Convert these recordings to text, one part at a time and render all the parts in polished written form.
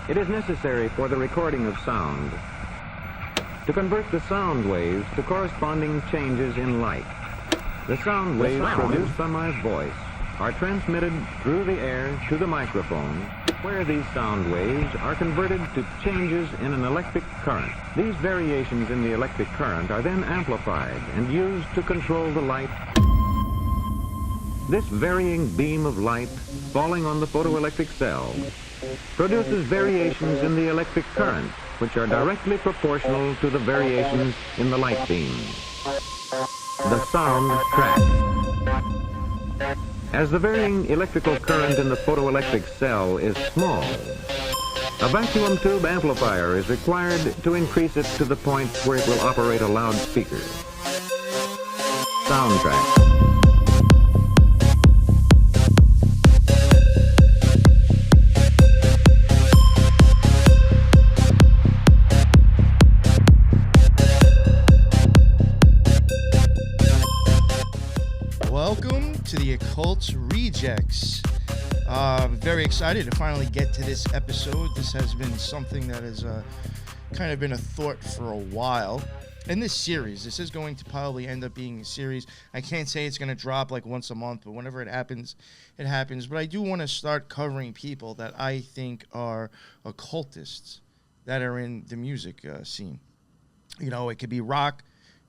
It is necessary for the recording of sound to convert the sound waves to corresponding changes in light. The sound waves produced by my voice are transmitted through the air to the microphone, where these sound waves are converted to changes in an electric current. These variations in the electric current are then amplified and used to control the light. This varying beam of light falling on the photoelectric cell produces variations in the electric current, which are directly proportional to the variations in the light beam. The sound track. As the varying electrical current in the photoelectric cell is small, a vacuum tube amplifier is required to increase it to the point where it will operate a loudspeaker. Sound track. Welcome to the Occult Rejects. Very excited to finally get to this episode. This has been something that has kind of been a thought for a while. And this series, this is going to probably end up being a series. I can't say it's going to drop like once a month, but whenever it happens, it happens. But I do want to start covering people that I think are occultists that are in the music scene. You know, it could be rock,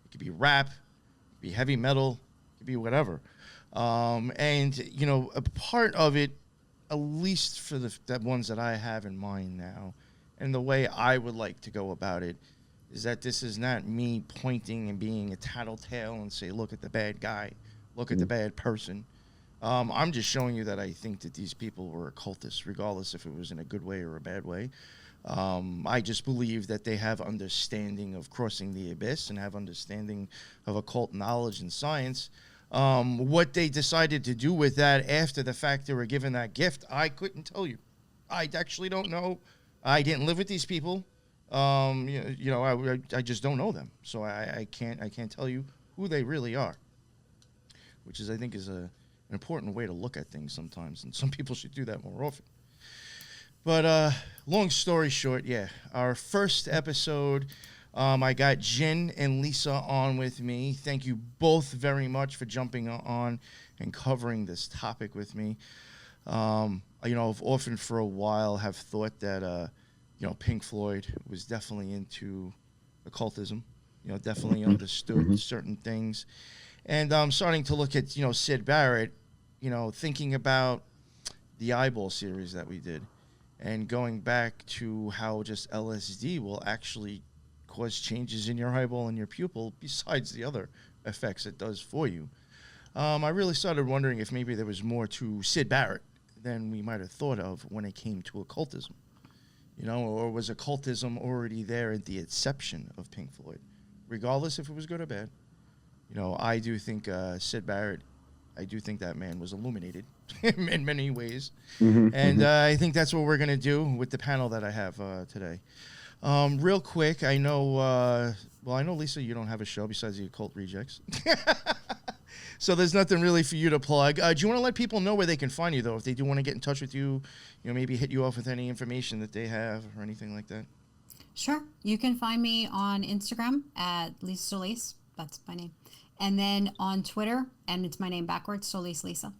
it could be rap, it could be heavy metal, it could be whatever. And, you know, a part of it, at least for the ones that I have in mind now, and the way I would like to go about it, is that this is not me pointing and being a tattletale and say, look at the bad guy, look at the bad person. I'm just showing you that I think that these people were occultists, regardless if it was in a good way or a bad way. I just believe that they have understanding of crossing the abyss and have understanding of occult knowledge and science. What they decided to do with that after the fact they were given that gift, I couldn't tell you. I actually don't know. I didn't live with these people. I just don't know them, so I can't tell you who they really are, which is I think is an important way to look at things sometimes, and some people should do that more often. But long story short, yeah, our first episode. I got Jen and Lisa on with me. Thank you both very much for jumping on and covering this topic with me. I've often for a while have thought that, Pink Floyd was definitely into occultism, definitely understood certain things. And I'm starting to look at, Syd Barrett, thinking about the Eyeball series that we did and going back to how just LSD will actually cause changes in your eyeball and your pupil besides the other effects it does for you. I really started wondering if maybe there was more to Syd Barrett than we might have thought of when it came to occultism. Or was occultism already there at the inception of Pink Floyd, regardless if it was good or bad? I do think Syd Barrett, I do think that man was illuminated in many ways. And I think that's what we're going to do with the panel that I have today. Real quick, I know, Lisa, you don't have a show besides the Occult Rejects. So there's nothing really for you to plug. Do you want to let people know where they can find you, though, if they do want to get in touch with you, maybe hit you off with any information that they have or anything like that? Sure. You can find me on Instagram at Lisa Solis. That's my name. And then on Twitter, and it's my name backwards, Solis Lisa.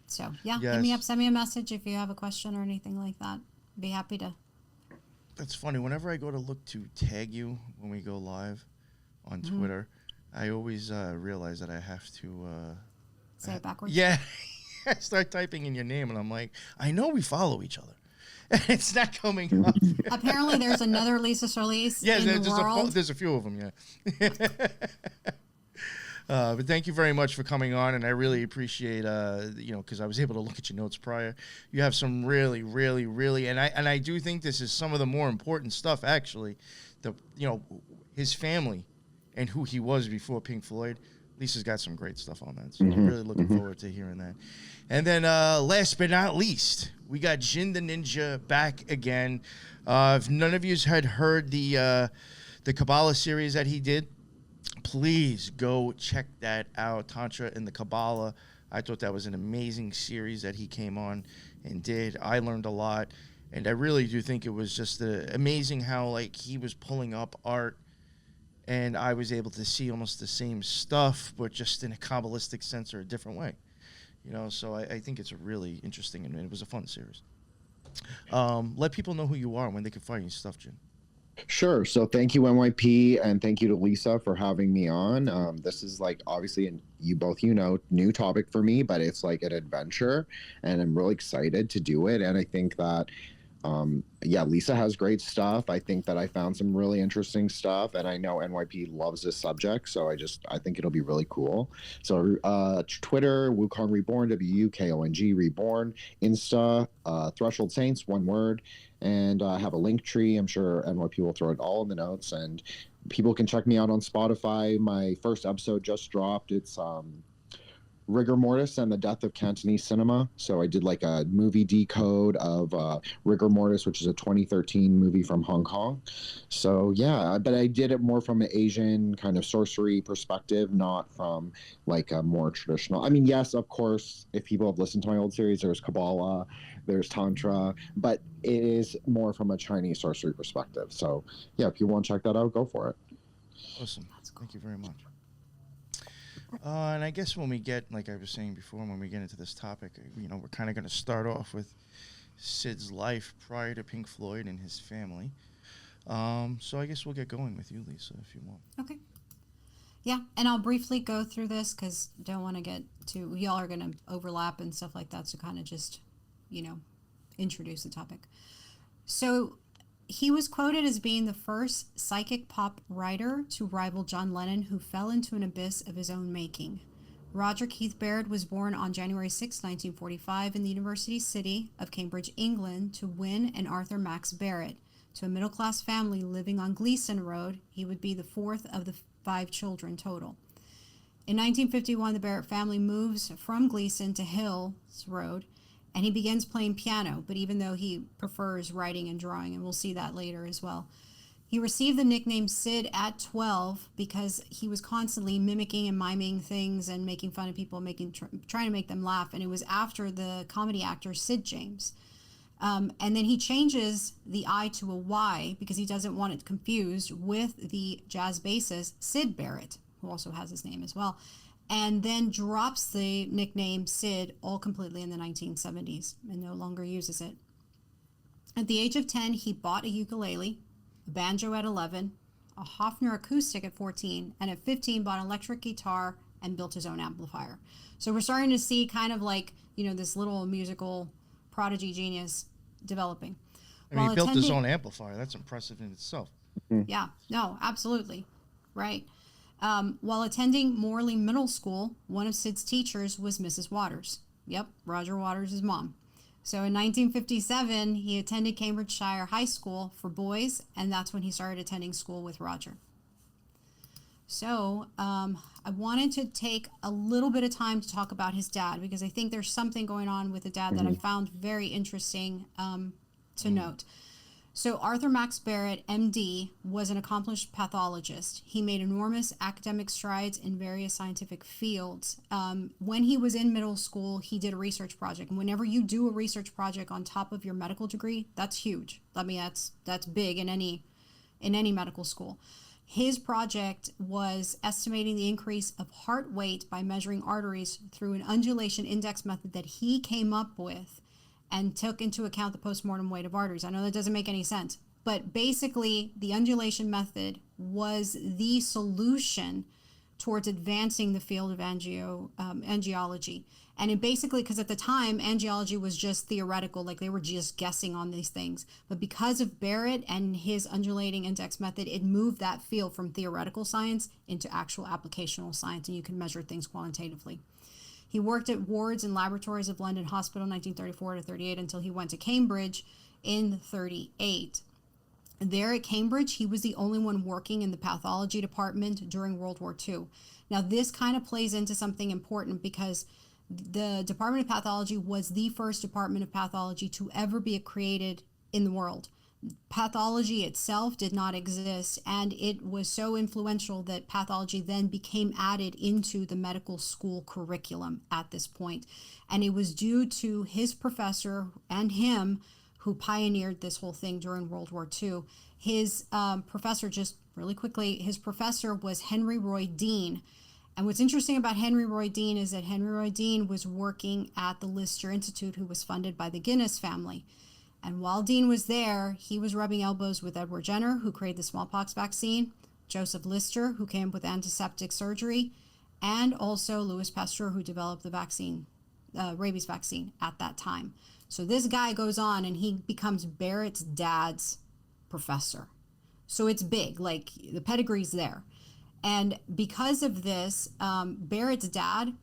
So, yeah, Hit me up, send me a message if you have a question or anything like that. Be happy to. That's funny. Whenever I go to look to tag you when we go live on Twitter, I always realize that I have to... say it backwards? Yeah. I start typing in your name, and I'm like, I know we follow each other. It's not coming up. Apparently, there's another Lisa Solis in the world. There's a few of them, yeah. But thank you very much for coming on, and I really appreciate, because I was able to look at your notes prior. You have some really, really, really, and I do think this is some of the more important stuff, actually. His family and who he was before Pink Floyd. Lisa's got some great stuff on that, so I'm really looking forward to hearing that. And then last but not least, we got Jin the Ninja back again. If none of you had heard the Kabbalah series that he did, please go check that out, Tantra and the Kabbalah. I thought that was an amazing series that he came on and did. I learned a lot. And I really do think it was just amazing how, like, he was pulling up art and I was able to see almost the same stuff, but just in a Kabbalistic sense or a different way. So I think it's a really interesting, and it was a fun series. Let people know who you are and when they can find your stuff, Jim. Sure. So thank you, NYP, and thank you to Lisa for having me on. This is like obviously, new topic for me, but it's like an adventure, and I'm really excited to do it. And I think that, Lisa has great stuff. I think that I found some really interesting stuff, and I know NYP loves this subject, so I think it'll be really cool. So Twitter, Wukong Reborn, WUKONG Reborn, Insta, Threshold Saints, one word, and I have a link tree. I'm sure NYP will throw it all in the notes, and people can check me out on Spotify. My first episode just dropped. It's Rigor Mortis and the Death of Cantonese Cinema. So I did like a movie decode of Rigor Mortis, which is a 2013 movie from Hong Kong. So yeah, but I did it more from an Asian kind of sorcery perspective, not from like a more traditional. I mean, yes, of course, if people have listened to my old series, there's Kabbalah, there's Tantra, but it is more from a Chinese sorcery perspective. So yeah, if you want to check that out, go for it. Awesome. Thank you very much. And I guess when we get, like I was saying before, when we get into this topic, we're kind of going to start off with Syd's life prior to Pink Floyd and his family. So I guess we'll get going with you, Lisa, if you want. Okay. Yeah, and I'll briefly go through this because I don't want to get too, y'all are going to overlap and stuff like that, so kind of just, introduce the topic. So he was quoted as being the first psychic pop writer to rival John Lennon, who fell into an abyss of his own making. Roger Keith Barrett was born on January 6, 1945 in the University City of Cambridge, England, to Wynne and Arthur Max Barrett. To a middle-class family living on Gleason Road, he would be the fourth of the 5 children total. In 1951, the Barrett family moves from Gleason to Hills Road, and he begins playing piano, but even though he prefers writing and drawing, and we'll see that later as well. He received the nickname Syd at 12 because he was constantly mimicking and miming things and making fun of people, trying to make them laugh, and it was after the comedy actor Sid James. And then he changes the I to a Y because he doesn't want it confused with the jazz bassist Syd Barrett, who also has his name as well, and then drops the nickname Syd all completely in the 1970s and no longer uses it. At the age of 10, he bought a ukulele, a banjo at 11, a Hofner acoustic at 14, and at 15 bought an electric guitar and built his own amplifier. So we're starting to see kind of like, this little musical prodigy genius developing. I mean, he built his own amplifier. That's impressive in itself. Yeah, no, absolutely. Right. While attending Morley Middle School, one of Syd's teachers was Mrs. Waters. Yep, Roger Waters' mom. So in 1957, he attended Cambridgeshire High School for boys, and that's when he started attending school with Roger. So I wanted to take a little bit of time to talk about his dad, because I think there's something going on with the dad that I found very interesting to note. So Arthur Max Barrett, MD, was an accomplished pathologist. He made enormous academic strides in various scientific fields. When he was in middle school, he did a research project. And whenever you do a research project on top of your medical degree, that's huge. I mean, that's big in any medical school. His project was estimating the increase of heart rate by measuring arteries through an undulation index method that he came up with, and took into account the postmortem weight of arteries. I know that doesn't make any sense, but basically the undulation method was the solution towards advancing the field of angiology. And it basically, because at the time, angiology was just theoretical, like they were just guessing on these things. But because of Barrett and his undulating index method, it moved that field from theoretical science into actual applicational science, and you can measure things quantitatively. He worked at wards and laboratories of London Hospital 1934 to 38 until he went to Cambridge in 38. There at Cambridge, he was the only one working in the pathology department during World War II. Now, this kind of plays into something important because the Department of Pathology was the first department of pathology to ever be created in the world. Pathology itself did not exist, and it was so influential that pathology then became added into the medical school curriculum at this point. And it was due to his professor and him who pioneered this whole thing during World War II. His professor, just really quickly, his professor was Henry Roy Dean. And what's interesting about Henry Roy Dean is that Henry Roy Dean was working at the Lister Institute, who was funded by the Guinness family. And while Dean was there, he was rubbing elbows with Edward Jenner, who created the smallpox vaccine, Joseph Lister, who came up with antiseptic surgery, and also Louis Pasteur, who developed the vaccine, rabies vaccine at that time. So this guy goes on and he becomes Barrett's dad's professor. So it's big, like the pedigree's there. And because of this, Barrett's dad,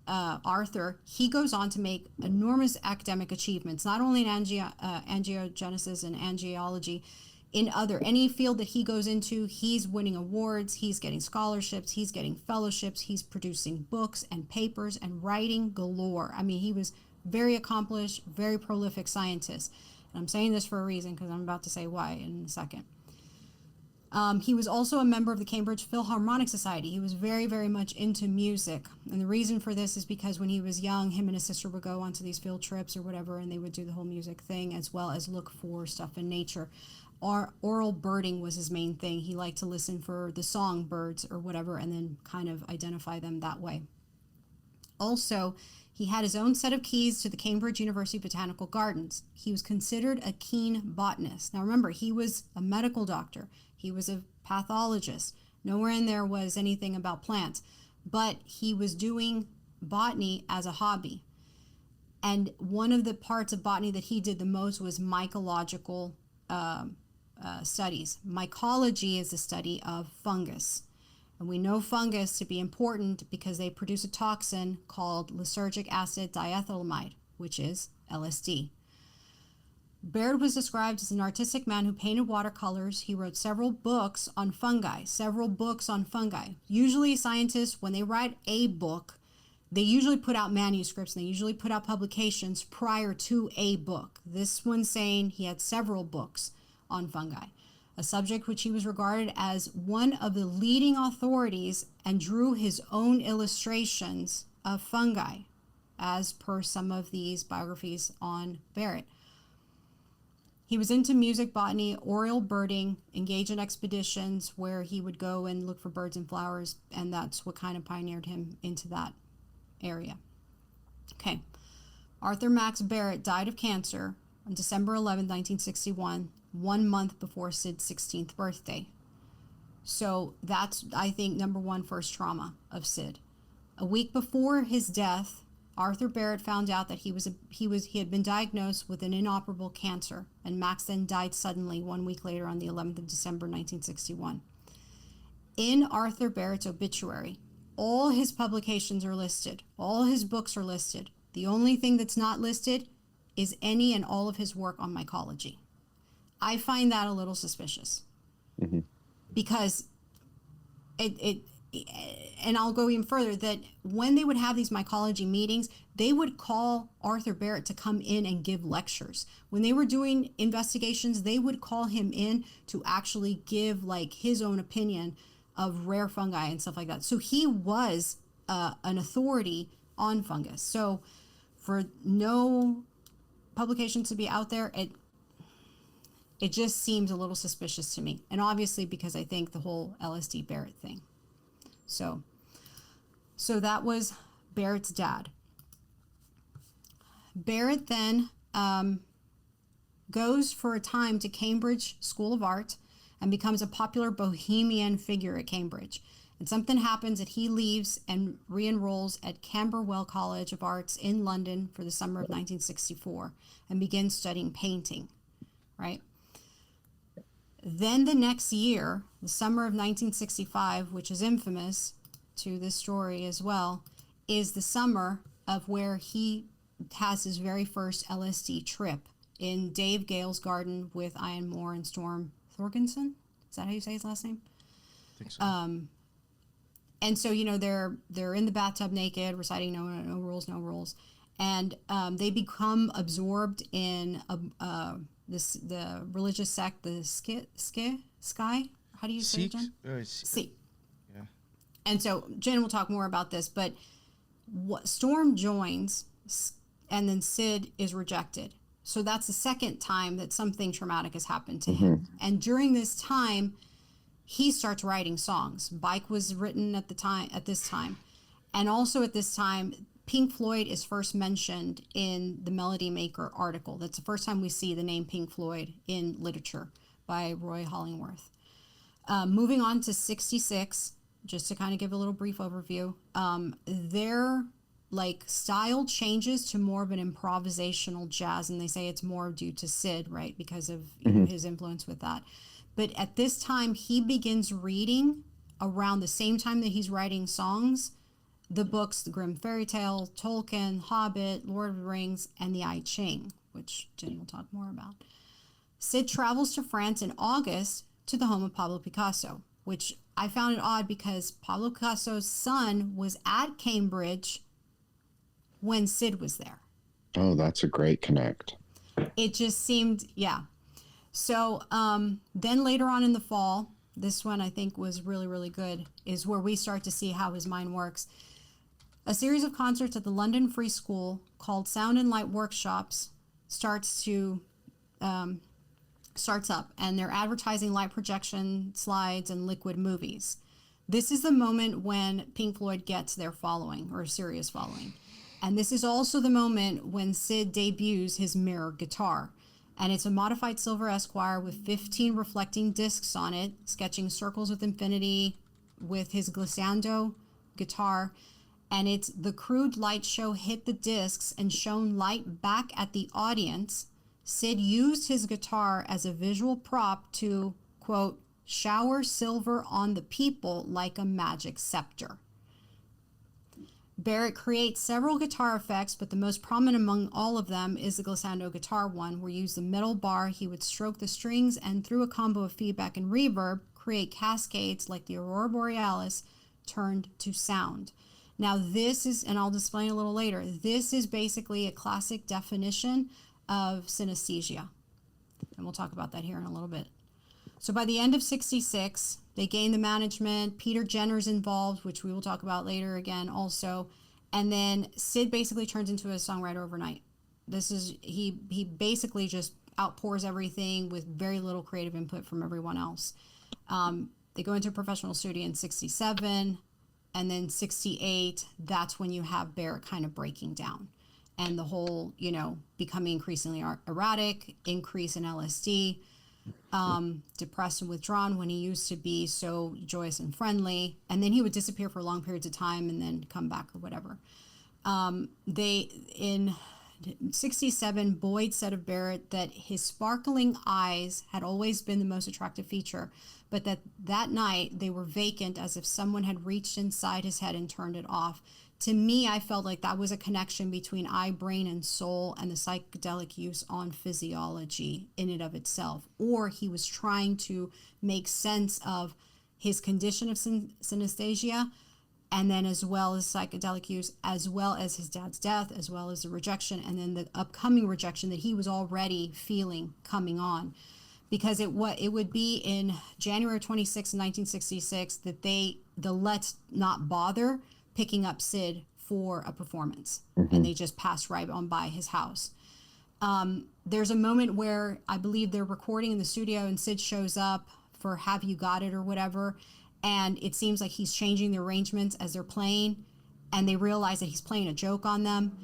Arthur, he goes on to make enormous academic achievements, not only in angiogenesis and angiology, in any field that he goes into, he's winning awards, he's getting scholarships, he's getting fellowships, he's producing books and papers and writing galore. I mean, he was very accomplished, very prolific scientist. And I'm saying this for a reason because I'm about to say why in a second. He was also a member of the Cambridge Philharmonic Society. He was very, very much into music. And the reason for this is because when he was young, him and his sister would go onto these field trips or whatever, and they would do the whole music thing as well as look for stuff in nature. Oral birding was his main thing. He liked to listen for the song birds or whatever and then kind of identify them that way. Also, he had his own set of keys to the Cambridge University Botanical Gardens. He was considered a keen botanist. Now remember, he was a medical doctor. He was a pathologist. Nowhere in there was anything about plants, but he was doing botany as a hobby. And one of the parts of botany that he did the most was mycological studies. Mycology is the study of fungus. And we know fungus to be important because they produce a toxin called lysergic acid diethylamide, which is LSD. Barrett was described as an artistic man who painted watercolors. He wrote several books on fungi. Usually scientists, when they write a book, they usually put out manuscripts and they usually put out publications prior to a book. This one's saying he had several books on fungi, a subject which he was regarded as one of the leading authorities and drew his own illustrations of fungi, as per some of these biographies on Barrett. He was into music, botany, oriole birding, engaged in expeditions where he would go and look for birds and flowers, and that's what kind of pioneered him into that area. Okay. Arthur Max Barrett died of cancer on December 11, 1961, 1 month before Syd's 16th birthday. So that's, I think, number one, first trauma of Syd. A week before his death, Arthur Barrett found out that he had been diagnosed with an inoperable cancer, and Max then died suddenly 1 week later on the 11th of December 1961. In Arthur Barrett's obituary, all his publications are listed. All his books are listed. The only thing that's not listed is any and all of his work on mycology. I find that a little suspicious. Mm-hmm. Because and I'll go even further, that when they would have these mycology meetings, they would call Arthur Barrett to come in and give lectures. When they were doing investigations, they would call him in to actually give like his own opinion of rare fungi and stuff like that. So he was an authority on fungus. So for no publications to be out there, it just seems a little suspicious to me. And obviously because I think the whole LSD Barrett thing. So that was Barrett's dad. Barrett then goes for a time to Cambridge School of Art and becomes a popular bohemian figure at Cambridge. And something happens that he leaves and re-enrolls at Camberwell College of Arts in London for the summer of 1964 and begins studying painting, right? Then the next year, the summer of 1965, which is infamous to this story as well, is the summer of where he has his very first LSD trip in Dave Gale's garden with Ian Moore and Storm Thorgerson. Is that how you say his last name? I think so. And so, you know, they're in the bathtub naked, reciting no rules. And they become absorbed in the religious sect, the Sky. How do you say it, Jen? See. Yeah. And so Jen will talk more about this, but Storm joins, and then Syd is rejected. So that's the second time that something traumatic has happened to him. And during this time, he starts writing songs. Bike was written at this time. And also at this time, Pink Floyd is first mentioned in the Melody Maker article. That's the first time we see the name Pink Floyd in literature by Roy Hollingworth. Moving on to 66, just to kind of give a little brief overview, their like style changes to more of an improvisational jazz, and they say it's more due to Syd, right, because of his influence with that. But at this time, he begins reading around the same time that he's writing songs, the books, The Grimm Fairy Tale, Tolkien, Hobbit, Lord of the Rings, and the I Ching, which Jen will talk more about. Syd travels to France in August to the home of Pablo Picasso, which I found it odd because Pablo Picasso's son was at Cambridge when Syd was there. Oh, that's a great connect. It just seemed, yeah. So then later on in the fall, this one I think was really, really good, is where we start to see how his mind works. A series of concerts at the London Free School called Sound and Light Workshops starts up, and they're advertising light projection slides and liquid movies. This is the moment when Pink Floyd gets their following, or serious following. And this is also the moment when Syd debuts his mirror guitar. And it's a modified silver Esquire with 15 reflecting discs on it, sketching circles with infinity with his glissando guitar. And it's the crude light show hit the discs and shone light back at the audience. Syd used his guitar as a visual prop to, quote, shower silver on the people like a magic scepter. Barrett creates several guitar effects, but the most prominent among all of them is the glissando guitar one, where he used the middle bar, he would stroke the strings, and through a combo of feedback and reverb, create cascades like the Aurora Borealis turned to sound. Now this is, and I'll explain a little later, this is basically a classic definition of synesthesia. And we'll talk about that here in a little bit. So by the end of 66, they gain the management. Peter Jenner's involved, which we will talk about later again also. And then Syd basically turns into a songwriter overnight. He basically just outpours everything with very little creative input from everyone else. They go into a professional studio in 67, and then 68, that's when you have Barrett kind of breaking down. And the whole, becoming increasingly erratic, increase in LSD, depressed and withdrawn when he used to be so joyous and friendly. And then he would disappear for long periods of time and then come back or whatever. In 67, Boyd said of Barrett that his sparkling eyes had always been the most attractive feature, but that night they were vacant, as if someone had reached inside his head and turned it off. To me, I felt like that was a connection between eye, brain, and soul, and the psychedelic use on physiology in and of itself. Or he was trying to make sense of his condition of synesthesia, and then as well as psychedelic use, as well as his dad's death, as well as the rejection, and then the upcoming rejection that he was already feeling coming on. Because it would be in January 26, 1966, that the Let's Not Bother picking up Syd for a performance, and they just passed right on by his house. There's a moment where I believe they're recording in the studio, and Syd shows up for Have You Got It or whatever, and it seems like he's changing the arrangements as they're playing, and they realize that he's playing a joke on them.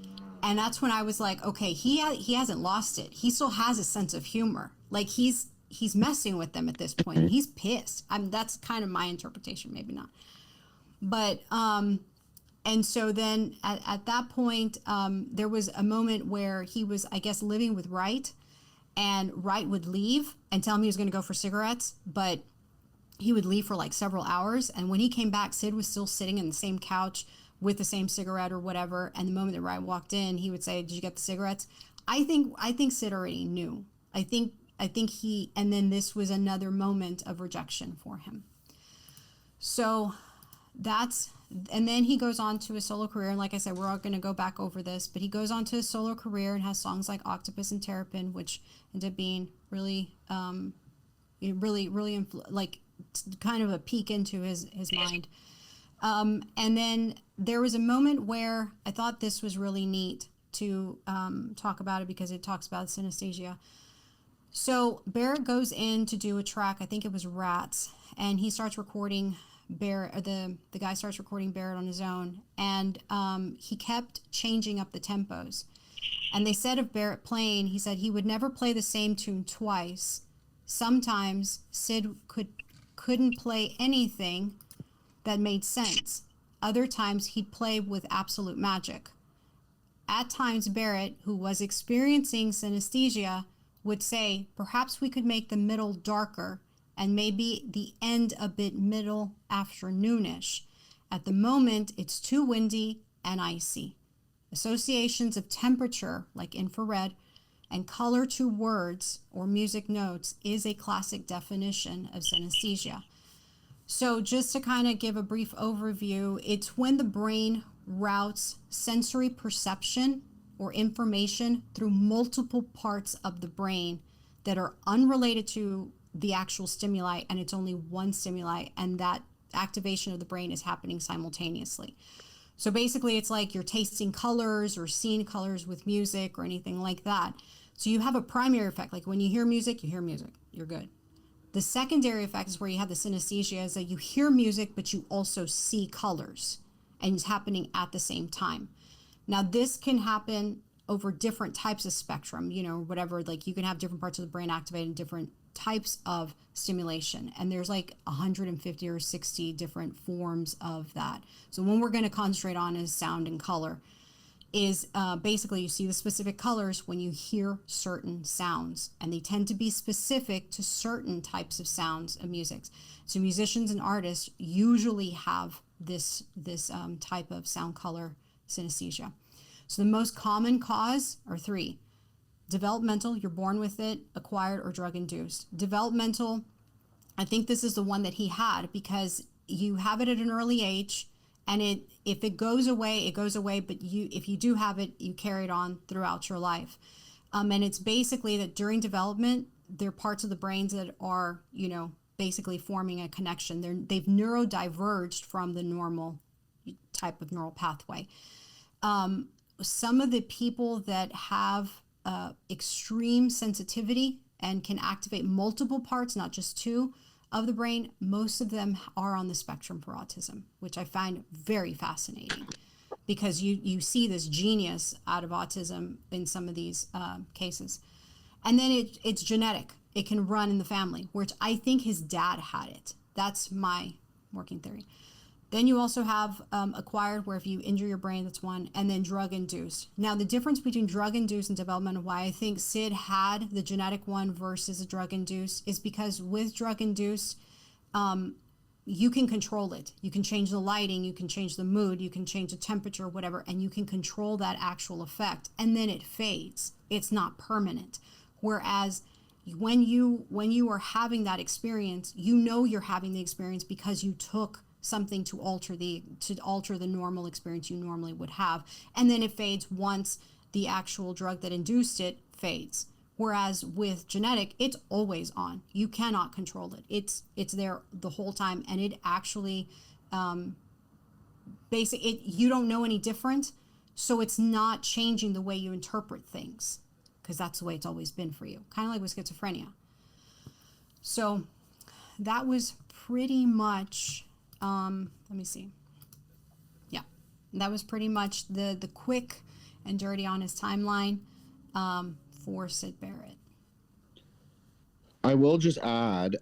And that's when I was like, okay, he hasn't lost it. He still has a sense of humor. Like he's messing with them at this point, and he's pissed. That's kind of my interpretation, maybe not. But and so then at that point, there was a moment where he was, I guess, living with Wright, and Wright would leave and tell him he was going to go for cigarettes, but he would leave for like several hours. And when he came back, Syd was still sitting in the same couch with the same cigarette or whatever. And the moment that Wright walked in, he would say, "Did you get the cigarettes?" I think Syd already knew. I think he, and then this was another moment of rejection for him. So and then he goes on to a solo career. And like I said, we're all going to go back over this, but he goes on to a solo career and has songs like Octopus and Terrapin, which end up being really, kind of a peek into his mind. And then there was a moment where I thought this was really neat. to talk about it because it talks about synesthesia. So Barrett goes in to do a track, I think it was Rats, and he starts recording Barrett, or the guy starts recording Barrett on his own, and he kept changing up the tempos. And they said of Barrett playing, he said he would never play the same tune twice. Sometimes Syd couldn't play anything that made sense. Other times he'd play with absolute magic. At times Barrett, who was experiencing synesthesia, would say, perhaps we could make the middle darker and maybe the end a bit middle afternoonish. At the moment, it's too windy and icy. Associations of temperature, like infrared, and color to words or music notes is a classic definition of synesthesia. So just to kind of give a brief overview, it's when the brain routes sensory perception or information through multiple parts of the brain that are unrelated to the actual stimuli, and it's only one stimuli, and that activation of the brain is happening simultaneously. So basically it's like you're tasting colors or seeing colors with music or anything like that. So you have a primary effect, like when you hear music, you're good. The secondary effect is where you have the synesthesia, is that you hear music, but you also see colors, and it's happening at the same time. Now, this can happen over different types of spectrum, whatever, like you can have different parts of the brain activated in different types of stimulation. And there's like 150 or 60 different forms of that. So one we're going to concentrate on is sound and color. Is basically you see the specific colors when you hear certain sounds, and they tend to be specific to certain types of sounds of music. So musicians and artists usually have this type of sound color synesthesia. So the most common cause are three. Developmental, you're born with it, acquired, or drug induced. Developmental, I think this is the one that he had because you have it at an early age, and if it goes away, it goes away, but if you do have it, you carry it on throughout your life. And it's basically that during development, there are parts of the brains that are, basically forming a connection. They've neurodiverged from the normal type of neural pathway. Some of the people that have extreme sensitivity and can activate multiple parts, not just two, of the brain, most of them are on the spectrum for autism, which I find very fascinating because you see this genius out of autism in some of these cases. And then it's genetic. It can run in the family, which I think his dad had it. That's my working theory. Then you also have acquired, where if you injure your brain, that's one, and then drug-induced. Now, the difference between drug-induced and developmental, why I think Syd had the genetic one versus a drug-induced, is because with drug-induced, you can control it. You can change the lighting, you can change the mood, you can change the temperature, whatever, and you can control that actual effect, and then it fades. It's not permanent. Whereas when you are having that experience, you're having the experience because you took something to alter the normal experience you normally would have, and then it fades once the actual drug that induced it fades. Whereas with genetic, it's always on. You cannot control it. It's there the whole time, and it actually you don't know any different, so it's not changing the way you interpret things, because that's the way it's always been for you, kind of like with schizophrenia. So that was pretty much let me see. Yeah, that was pretty much the quick and dirty on his timeline for Syd Barrett. I will just add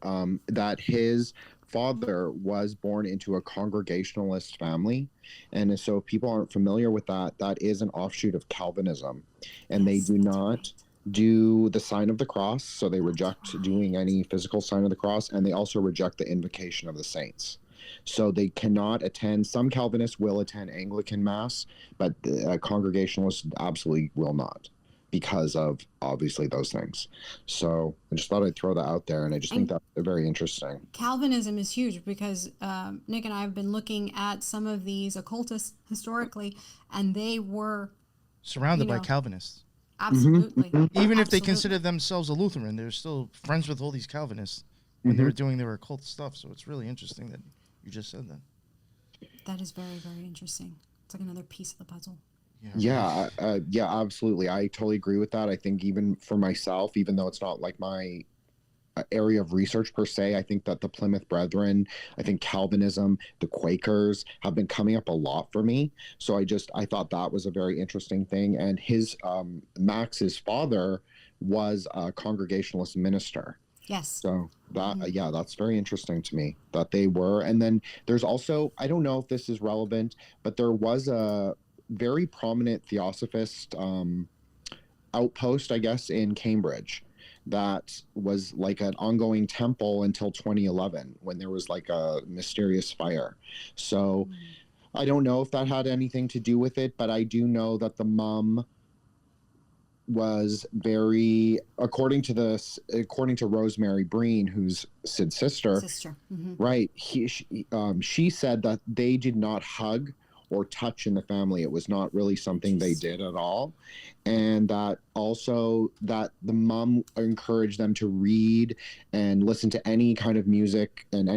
that his father was born into a Congregationalist family, and so if people aren't familiar with that, that is an offshoot of Calvinism, and they do not do the sign of the cross, so they reject doing any physical sign of the cross, and they also reject the invocation of the saints. So they cannot attend. Some Calvinists will attend Anglican Mass, but Congregationalists absolutely will not, because of obviously those things. So I just thought I'd throw that out there, and I just think that's very interesting. Calvinism is huge because Nick and I have been looking at some of these occultists historically, and they were surrounded by Calvinists. Absolutely. Even if they consider themselves a Lutheran, they're still friends with all these Calvinists when they're doing their occult stuff. So it's really interesting that you just said that. That is very, very interesting. It's like another piece of the puzzle. Yeah, yeah, absolutely. I totally agree with that. I think even for myself, even though it's not like my area of research per se, I think that the Plymouth Brethren, I think Calvinism, the Quakers have been coming up a lot for me. So I thought that was a very interesting thing. And Max's father was a Congregationalist minister. Yes. So that, yeah, that's very interesting to me that they were. And then there's also, I don't know if this is relevant, but there was a very prominent theosophist outpost, I guess, in Cambridge that was like an ongoing temple until 2011 when there was like a mysterious fire. So I don't know if that had anything to do with it, but I do know that the mom was very, according to Rosemary Breen, who's Syd's sister. Right. She said that they did not hug or touch in the family. It was not really something they did at all. And that also that the mom encouraged them to read and listen to any kind of music and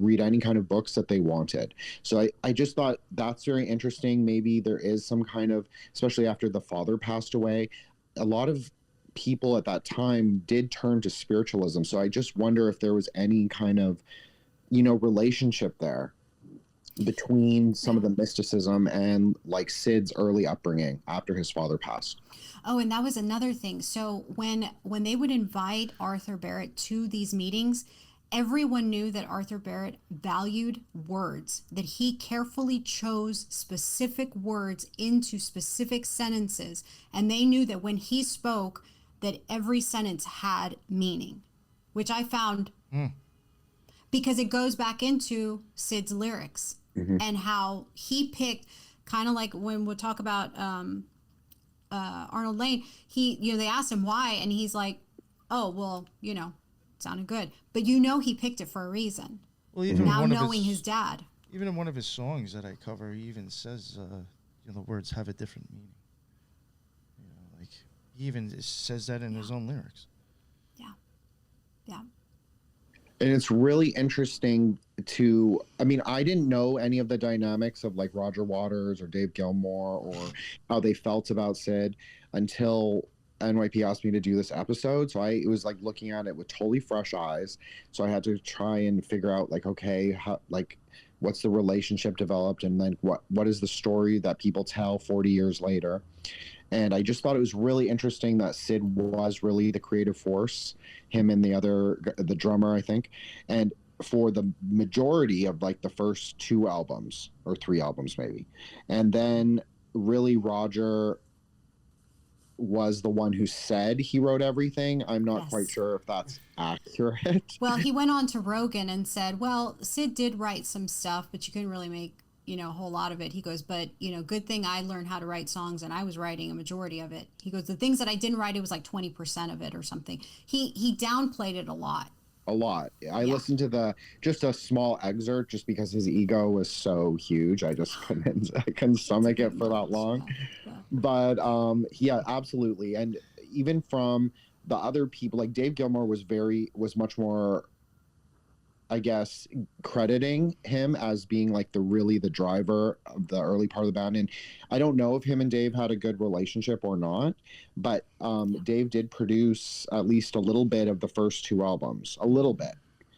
read any kind of books that they wanted. So I just thought that's very interesting. Maybe there is some kind of, especially after the father passed away, a lot of people at that time did turn to spiritualism. So I just wonder if there was any kind of, relationship there between some of the mysticism and like Syd's early upbringing after his father passed. Oh, and that was another thing. So when they would invite Arthur Barrett to these meetings, everyone knew that Arthur Barrett valued words, that he carefully chose specific words into specific sentences. And they knew that when he spoke, that every sentence had meaning, which I found because it goes back into Syd's lyrics and how he picked, kind of like when we'll talk about Arnold Lane, they asked him why, and he's like, oh, well, it sounded good. But he picked it for a reason. Well, even now knowing his dad. Even in one of his songs that I cover, he even says, the words have a different meaning. Like he even says that in his own lyrics. Yeah. Yeah. And it's really interesting I didn't know any of the dynamics of like Roger Waters or Dave Gilmour or how they felt about Syd until NYP asked me to do this episode. So it was like looking at it with totally fresh eyes. So I had to try and figure out like, okay, how, like what's the relationship developed, and then what is the story that people tell 40 years later. And I just thought it was really interesting that Syd was really the creative force, him and the drummer, I think. And for the majority of like the first 2 albums or 3 albums maybe. And then really Roger was the one who said he wrote everything. I'm not quite sure if that's accurate. Well, he went on to Rogan and said, well, Syd did write some stuff, but you couldn't really make a whole lot of it. He goes, but good thing I learned how to write songs and I was writing a majority of it. He goes, the things that I didn't write, it was like 20% of it or something. He downplayed it a lot. I listened to just a small excerpt just because his ego was so huge. I just couldn't stomach it for that long. But yeah, absolutely. And even from the other people, like Dave Gilmour was much more, I guess, crediting him as being like the driver of the early part of the band. And I don't know if him and Dave had a good relationship or not, but Dave did produce at least a little bit of the first 2 albums, a little bit,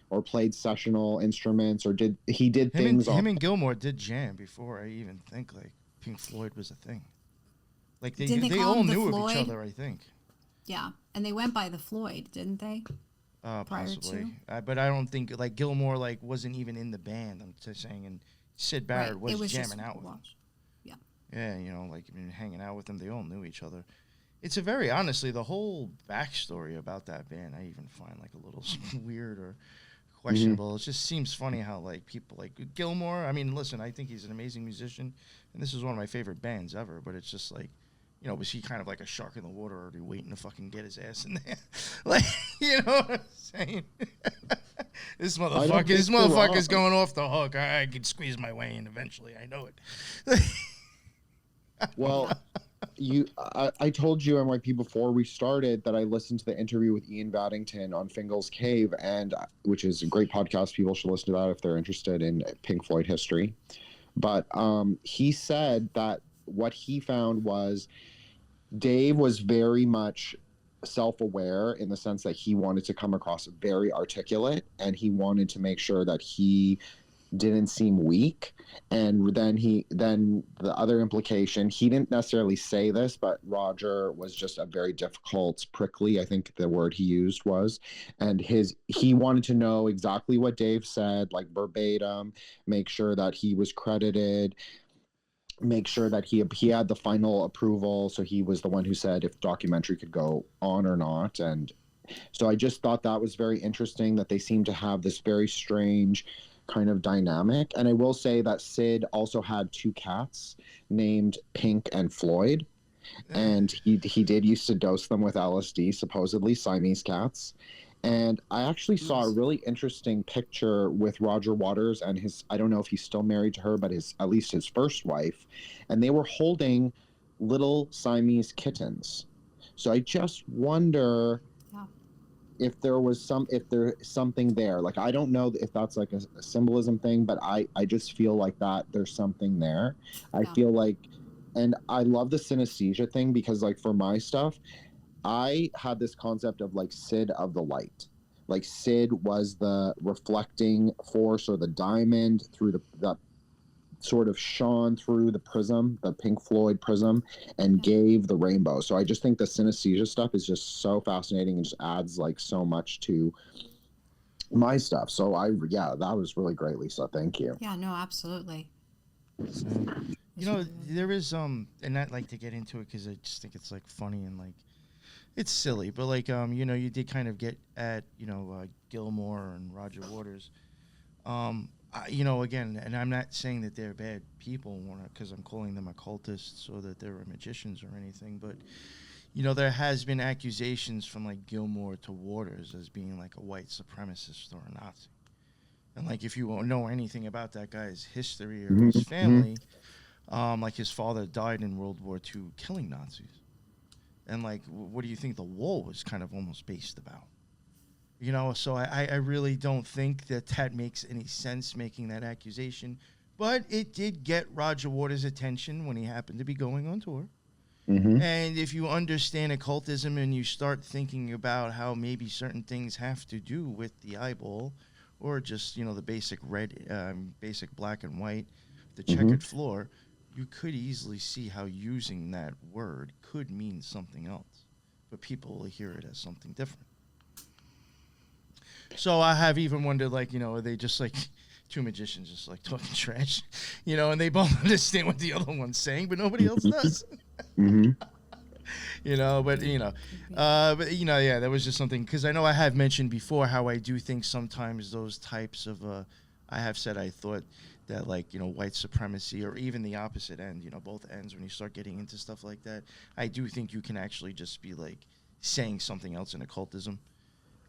or played sessional instruments, or did things. Him and Gilmour did jam before I even think like Pink Floyd was a thing. Like they all knew of each other, I think. Yeah, and they went by the Floyd, didn't they? Possibly, but I don't think like Gilmour like wasn't even in the band. I'm just saying, and Syd Barrett was jamming out with him. Yeah, like hanging out with them. They all knew each other. It's honestly, the whole backstory about that band I even find like a little weird or questionable. It just seems funny how like people like Gilmour. I mean, listen, I think he's an amazing musician, and this is one of my favorite bands ever. But it's just like, was he kind of like a shark in the water already waiting to fucking get his ass in there? Like, what I'm saying? This motherfucker's going off the hook. I can squeeze my way in eventually. I know it. Well, I told you NYP before we started that I listened to the interview with Ian Baddington on Fingal's Cave, which is a great podcast. People should listen to that if they're interested in Pink Floyd history. But he said that what he found was Dave was very much self-aware in the sense that he wanted to come across very articulate, and he wanted to make sure that he didn't seem weak. And then the other implication, he didn't necessarily say this, but Roger was just a very difficult, prickly, I think the word he used was, and he wanted to know exactly what Dave said, like verbatim, make sure that he was credited, make sure that he had the final approval. So he was the one who said if documentary could go on or not. And so I just thought that was very interesting, that they seem to have this very strange kind of dynamic. And I will say that Syd also had 2 cats named Pink and Floyd, and he did used to dose them with LSD, supposedly Siamese cats. And I actually saw a really interesting picture with Roger Waters and his, I don't know if he's still married to her, but at least his first wife, and they were holding little Siamese kittens. So I just wonder if there's something there. Like, I don't know if that's like a symbolism thing, but I just feel like that there's something there. I feel like, and I love the synesthesia thing, because like for my stuff, I had this concept of like Syd of the light. Like Syd was the reflecting force, or the diamond through that sort of shone through the prism, the Pink Floyd prism, and gave the rainbow. So I just think the synesthesia stuff is just so fascinating and just adds like so much to my stuff. So that was really great, Lisa. Thank you. Yeah, no, absolutely. You know, there is and not like to get into it because I just think it's like funny and like it's silly, but like you know, you did kind of get at Gilmore and Roger Waters. You know, again, and I'm not saying that they're bad people because I'm calling them occultists or that they're magicians or anything, but you know, there has been accusations from like Gilmore to Waters as being like a white supremacist or a Nazi. And like, if you know anything about that guy's history or his family, like his father died in World War II killing Nazis. And like, what do you think the wall was kind of almost based about? You know, so I really don't think that makes any sense, making that accusation. But it did get Roger Waters' attention when he happened to be going on tour. And if you understand occultism and you start thinking about how maybe certain things have to do with the eyeball, or just, you know, the basic basic black and white, the checkered floor, you could easily see how using that word could mean something else. But people will hear it as something different. So I have even wondered, like, you know, are they just like 2 magicians just like talking trash, you know, and they both understand what the other one's saying, but nobody else does. You know, but you know, yeah, that was just something, because I know I have mentioned before how I do think sometimes those types of, I have said I thought that, like, you know, white supremacy, or even the opposite end, you know, both ends, when you start getting into stuff like that, I do think you can actually just be like saying something else in occultism.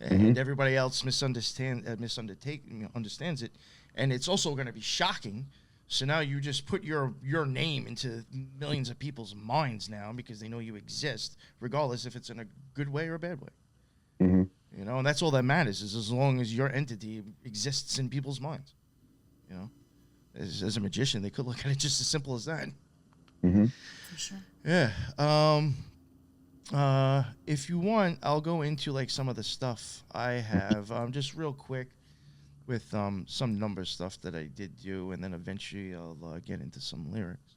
And everybody else understands it, and it's also going to be shocking. So now you just put your name into millions of people's minds now, because they know you exist, regardless if it's in a good way or a bad way. You know, and that's all that matters, is as long as your entity exists in people's minds. You know, as a magician, they could look at it just as simple as that. For sure. Yeah. If you want, I'll go into like some of the stuff I have, just real quick, with some number stuff that I did do, and then eventually I'll get into some lyrics.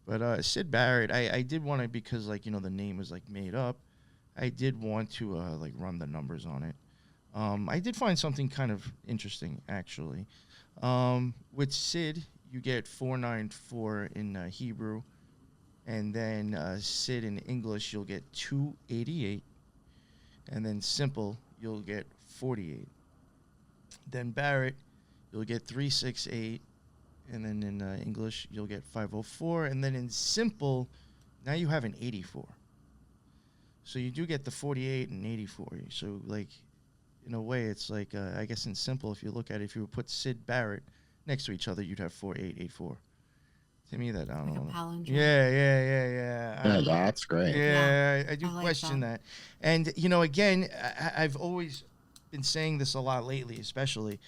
But Syd Barrett, I did want to, because like, you know, the name was like made up, I did want to like run the numbers on it. I did find something kind of interesting, actually. With Syd, you get 494 in Hebrew. And then Syd in English, you'll get 288. And then simple, you'll get 48. Then Barrett, you'll get 368. And then in English, you'll get 504. And then in simple, now you have an 84. So you do get the 48 and 84. So, like, in a way, it's like, I guess in simple, if you look at it, if you would put Syd Barrett next to each other, you'd have 4884. To me, that, I don't know. Palindrome. Yeah. That's great. Yeah, I do I like question that. And, you know, again, I've always been saying this a lot lately, especially,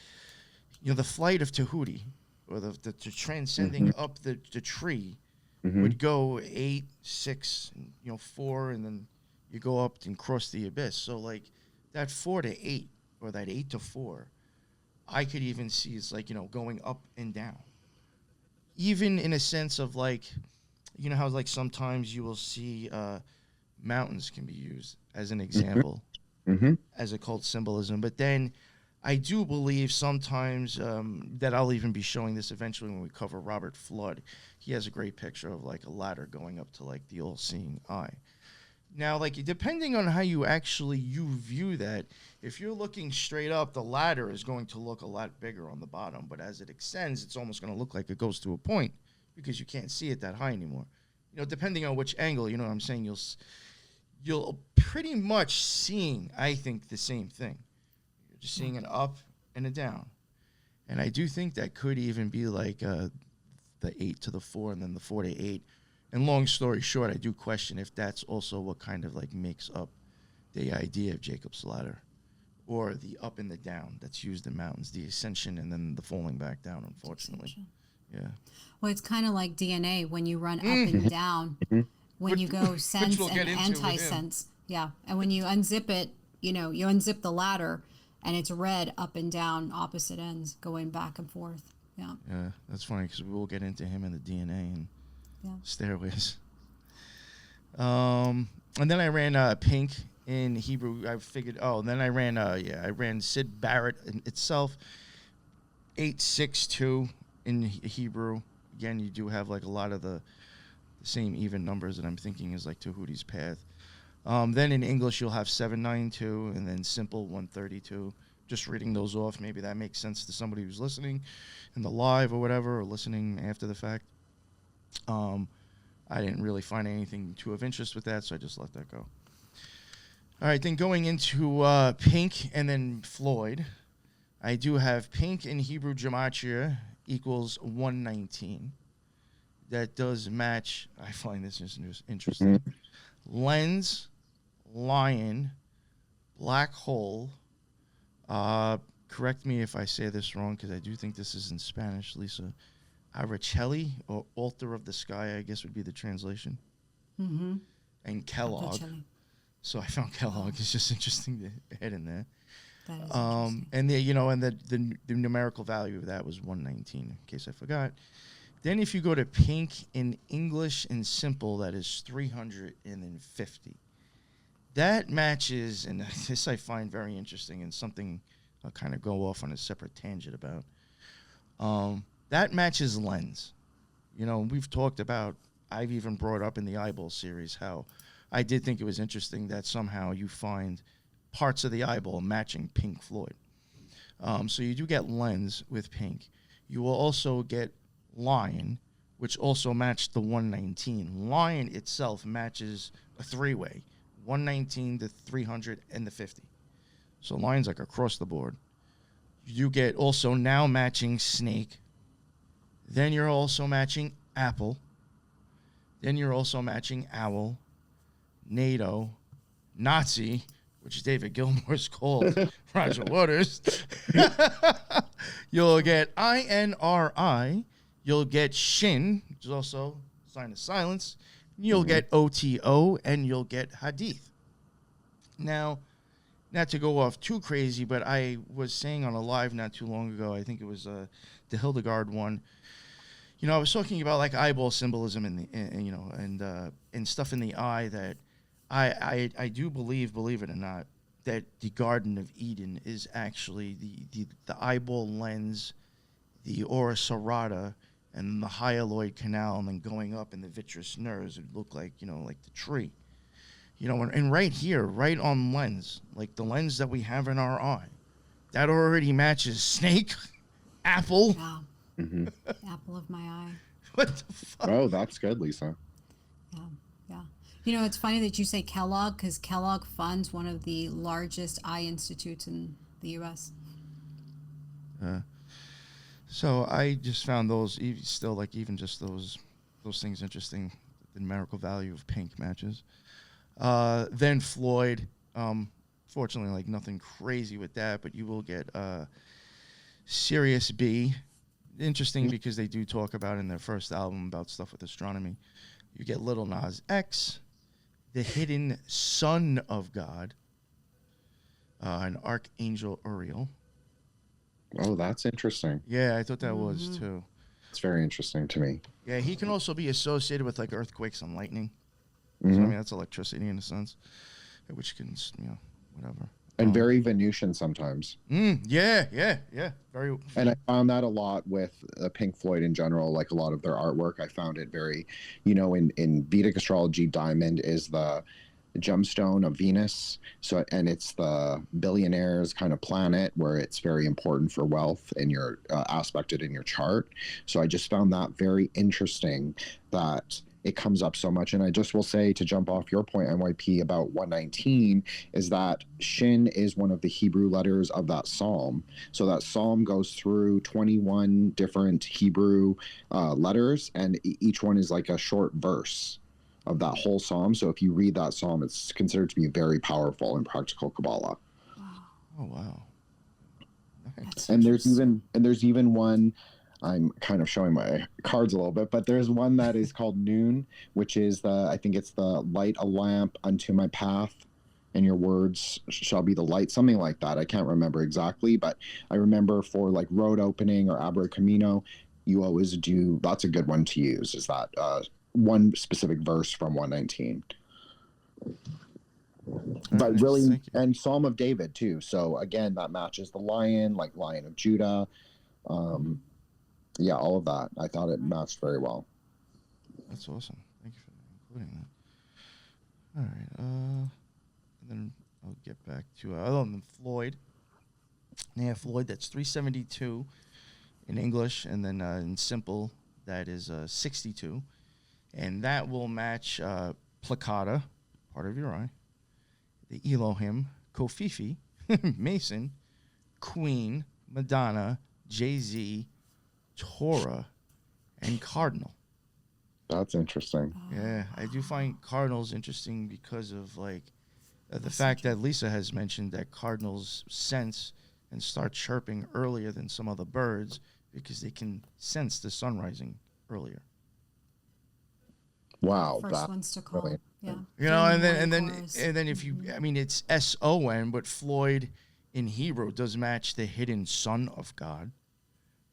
you know, the flight of Tahuti, or the transcending up the tree, would go 8, 6, 4, and then you go up and cross the abyss. So like that 4 to 8 or that 8 to 4, I could even see it's like, going up and down. Even in a sense of like, how like sometimes you will see mountains can be used as an example, as occult symbolism. But then I do believe sometimes that I'll even be showing this eventually when we cover Robert Flood. He has a great picture of like a ladder going up to like the all-seeing eye. Now, like, depending on how you view that, if you're looking straight up, the ladder is going to look a lot bigger on the bottom. But as it extends, it's almost going to look like it goes to a point because you can't see it that high anymore. Depending on which angle, what I'm saying, you'll pretty much seeing, I think, the same thing. You're just seeing an up and a down. And I do think that could even be like the 8 to the 4 and then the 4 to 8. And long story short, I do question if that's also what kind of like makes up the idea of Jacob's ladder, or the up and the down that's used in mountains, the ascension and then the falling back down, unfortunately. Yeah. Well, it's kind of like DNA when you run up and down, when you go sense and anti-sense. Yeah. And when you unzip it, you unzip the ladder and it's red up and down, opposite ends, going back and forth. Yeah. Yeah, that's funny because we will get into him and the DNA and stairways. And then I ran pink in Hebrew. I figured. Oh, and then I ran Syd Barrett in itself. 862 in Hebrew. Again, you do have like a lot of the same even numbers that I'm thinking is like Tahuti's path. Then in English you'll have 792 and then simple 132. Just reading those off, maybe that makes sense to somebody who's listening in the live or whatever, or listening after the fact. I didn't really find anything too of interest with that, so I just let that go. All right, then going into pink and then Floyd, I do have pink in Hebrew gematria equals 119. That does match. I find this just interesting. Lens, lion, black hole. Correct me if I say this wrong, because I do think this is in Spanish, Lisa. Araceli, or Altar of the Sky, I guess would be the translation. And Kellogg. So I found Kellogg. It's just interesting to head in there. That is and the numerical value of that was 119, in case I forgot. Then if you go to pink in English and simple, that is 350. That matches, and this I find very interesting and something I'll kind of go off on a separate tangent about. That matches lens. We've talked about, I've even brought up in the eyeball series how I did think it was interesting that somehow you find parts of the eyeball matching Pink Floyd. So you do get lens with pink. You will also get lion, which also matched the 119. Lion itself matches a three-way, 119, the 300, and the 50. So lion's like across the board. You get also now matching snake. Then you're also matching apple. Then you're also matching owl, NATO, Nazi, which David Gilmour's called Roger Waters. You'll get INRI. You'll get Shin, which is also a sign of silence. You'll get OTO, and you'll get Hadith. Now, not to go off too crazy, but I was saying on a live not too long ago, I think it was the Hildegard one. I was talking about like eyeball symbolism and stuff in the eye that I do believe it or not, that the Garden of Eden is actually the eyeball lens, the ora serrata, and the hyaloid canal, and then going up in the vitreous nerves would look like, like the tree. And right here, right on lens, like the lens that we have in our eye, that already matches snake, apple. Wow. Apple of my eye. What the fuck? Oh, that's good, Lisa. Yeah. It's funny that you say Kellogg, because Kellogg funds one of the largest eye institutes in the U.S. So I just found those still, like, even just those things interesting. The numerical value of pink matches. Then Floyd, fortunately, like nothing crazy with that, but you will get Sirius B. interesting because they do talk about in their first album about stuff with astronomy. You get Little Nas X, the hidden son of God, an Archangel Uriel. Oh, that's interesting. Yeah, I thought that was too. It's very interesting to me. Yeah, he can also be associated with like earthquakes and lightning. Mm-hmm. So I mean, that's electricity in a sense, which can, whatever. And very Venusian sometimes. Yeah. Very. And I found that a lot with Pink Floyd in general, like a lot of their artwork. I found it very, in Vedic astrology, diamond is the gemstone of Venus. So, and it's the billionaire's kind of planet where it's very important for wealth in your aspected in your chart. So I just found that very interesting that it comes up so much. And I just will say, to jump off your point, NYP, about 119, is that Shin is one of the Hebrew letters of that psalm. So that psalm goes through 21 different Hebrew letters, and each one is like a short verse of that whole psalm. So if you read that psalm, it's considered to be very powerful in practical Kabbalah. Oh, wow. Nice. And there's even one, I'm kind of showing my cards a little bit, but there's one that is called Noon, which is I think it's the light a lamp unto my path, and your words shall be the light, something like that. I can't remember exactly, but I remember for like road opening or Abra Camino, you always do, that's a good one to use, is that one specific verse from 119. But really, and Psalm of David too. So again, that matches the lion, like Lion of Judah. Yeah, all of that. I thought it matched very well. That's awesome. Thank you for including that. All right. And then I'll get back to other than Floyd. Yeah, Floyd, that's 372 in English, and then in simple, that is 62. And that will match Placata, part of your eye, the Elohim, Kofifi, Mason, Queen, Madonna, Jay-Z, Torah, and Cardinal. That's interesting. Yeah, I do find cardinals interesting because of like the fact that Lisa has mentioned that cardinals sense and start chirping earlier than some other birds because they can sense the sun rising earlier. Wow, First ones to call. Really, yeah. And then if you, I mean, it's SON, but Floyd in Hebrew does match the hidden son of God.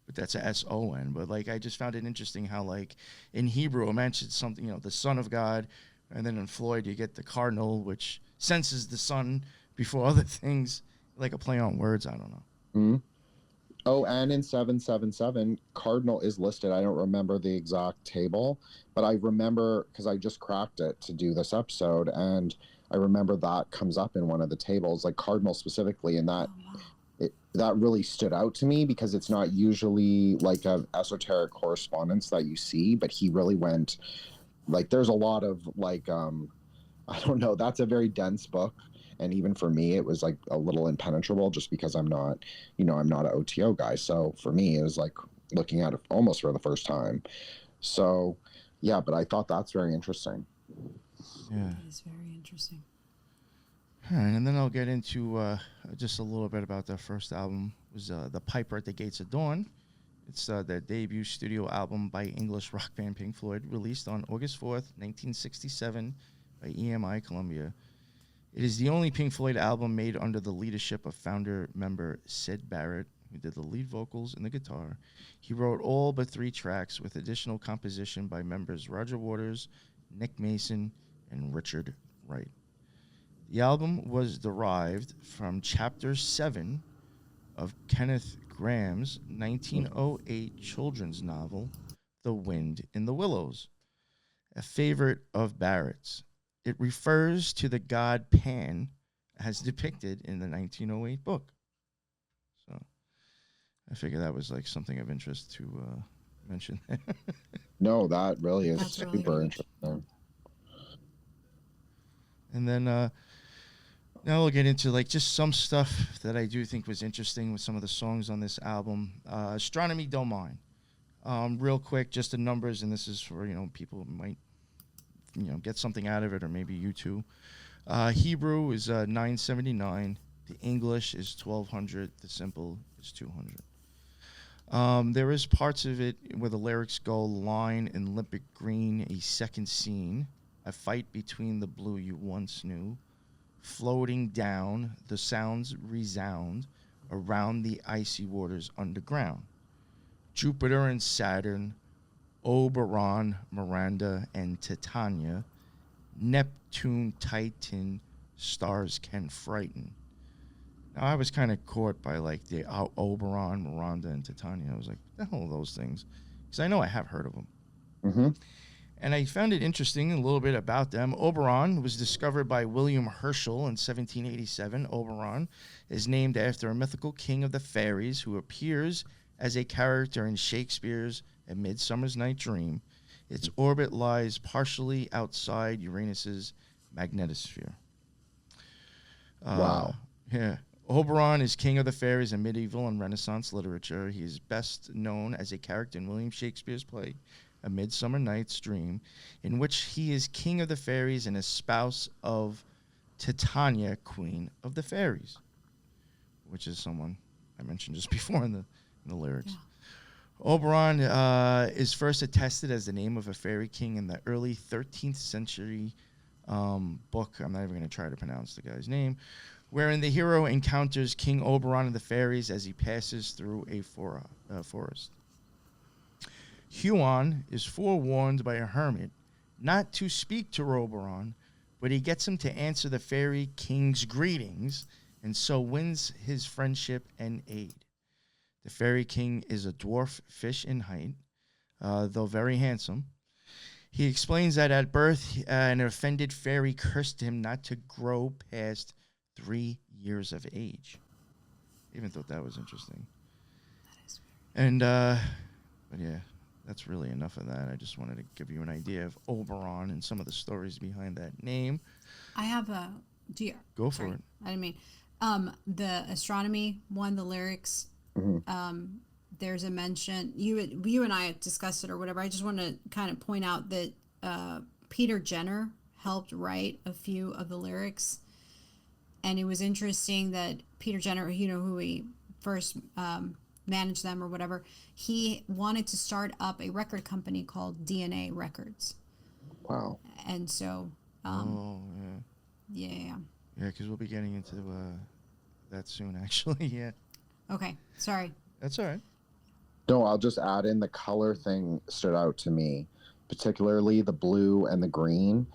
But that's a SON. But like, I just found it interesting how like in Hebrew it mentions something, the son of God, and then in Floyd you get the cardinal, which senses the sun before other things, like a play on words. I don't know. Mm-hmm. Oh, and in 777, cardinal is listed. I don't remember the exact table, but I remember because I just cracked it to do this episode, and I remember that comes up in one of the tables, like cardinal specifically, and that. That really stood out to me because it's not usually like a esoteric correspondence that you see, but he really went like there's a lot of like I don't know, that's a very dense book, and even for me it was like a little impenetrable just because I'm not an OTO guy. So for me it was like looking at it almost for the first time. So yeah, but I thought that's very interesting. Yeah, That is very interesting. All right, and then I'll get into just a little bit about their first album. It was The Piper at the Gates of Dawn. It's their debut studio album by English rock band Pink Floyd, released on August 4th, 1967 by EMI Columbia. It is the only Pink Floyd album made under the leadership of founder member Syd Barrett, who did the lead vocals and the guitar. He wrote all but 3 tracks with additional composition by members Roger Waters, Nick Mason, and Richard Wright. The album was derived from Chapter 7 of Kenneth Graham's 1908 children's novel, The Wind in the Willows, a favorite of Barrett's. It refers to the god Pan as depicted in the 1908 book. So I figure that was like something of interest to mention. No, that really is That's super really interesting. And then now we'll get into like just some stuff that I do think was interesting with some of the songs on this album. Astronomy Don't Mind. Real quick, just the numbers, and this is for, people who might, get something out of it, or maybe you too. Hebrew is 979. The English is 1200. The simple is 200. There is parts of it where the lyrics go, line in limpid green, a second scene, a fight between the blue you once knew, floating down, the sounds resound around the icy waters underground. Jupiter and Saturn, Oberon, Miranda, and Titania, Neptune, Titan, stars can frighten. Now, I was kind of caught by like the Oberon, Miranda, and Titania. I was like, what the hell are those things? Because I know I have heard of them. Mm-hmm. And I found it interesting, a little bit about them. Oberon was discovered by William Herschel in 1787. Oberon is named after a mythical king of the fairies who appears as a character in Shakespeare's A Midsummer's Night Dream. Its orbit lies partially outside Uranus's magnetosphere. Wow. Yeah. Oberon is king of the fairies in medieval and Renaissance literature. He is best known as a character in William Shakespeare's play, A Midsummer Night's Dream, in which he is king of the fairies and a spouse of Titania, queen of the fairies, which is someone I mentioned just before in the lyrics. Yeah. Oberon is first attested as the name of a fairy king in the early 13th century book. I'm not even going to try to pronounce the guy's name, wherein the hero encounters King Oberon and the fairies as he passes through a forest. Huon is forewarned by a hermit not to speak to Oberon, but he gets him to answer the fairy king's greetings, and so wins his friendship and aid. The fairy king is a dwarf fish in height, though very handsome. He explains that at birth, an offended fairy cursed him not to grow past 3 years of age. I even thought that was interesting. That is weird. And, but yeah, that's really enough of that. I just wanted to give you an idea of Oberon and some of the stories behind that name. I have a... Go for it. I didn't mean... the astronomy one, the lyrics... Mm-hmm. There's a mention, you and I had discussed it or whatever. I just want to kind of point out that Peter Jenner helped write a few of the lyrics, and it was interesting that Peter Jenner, who he first managed them or whatever, he wanted to start up a record company called DNA Records. Wow. And so yeah, because we'll be getting into that soon, actually. Yeah. Okay, sorry. That's all right. No, I'll just add in the color thing stood out to me, particularly the blue and the green,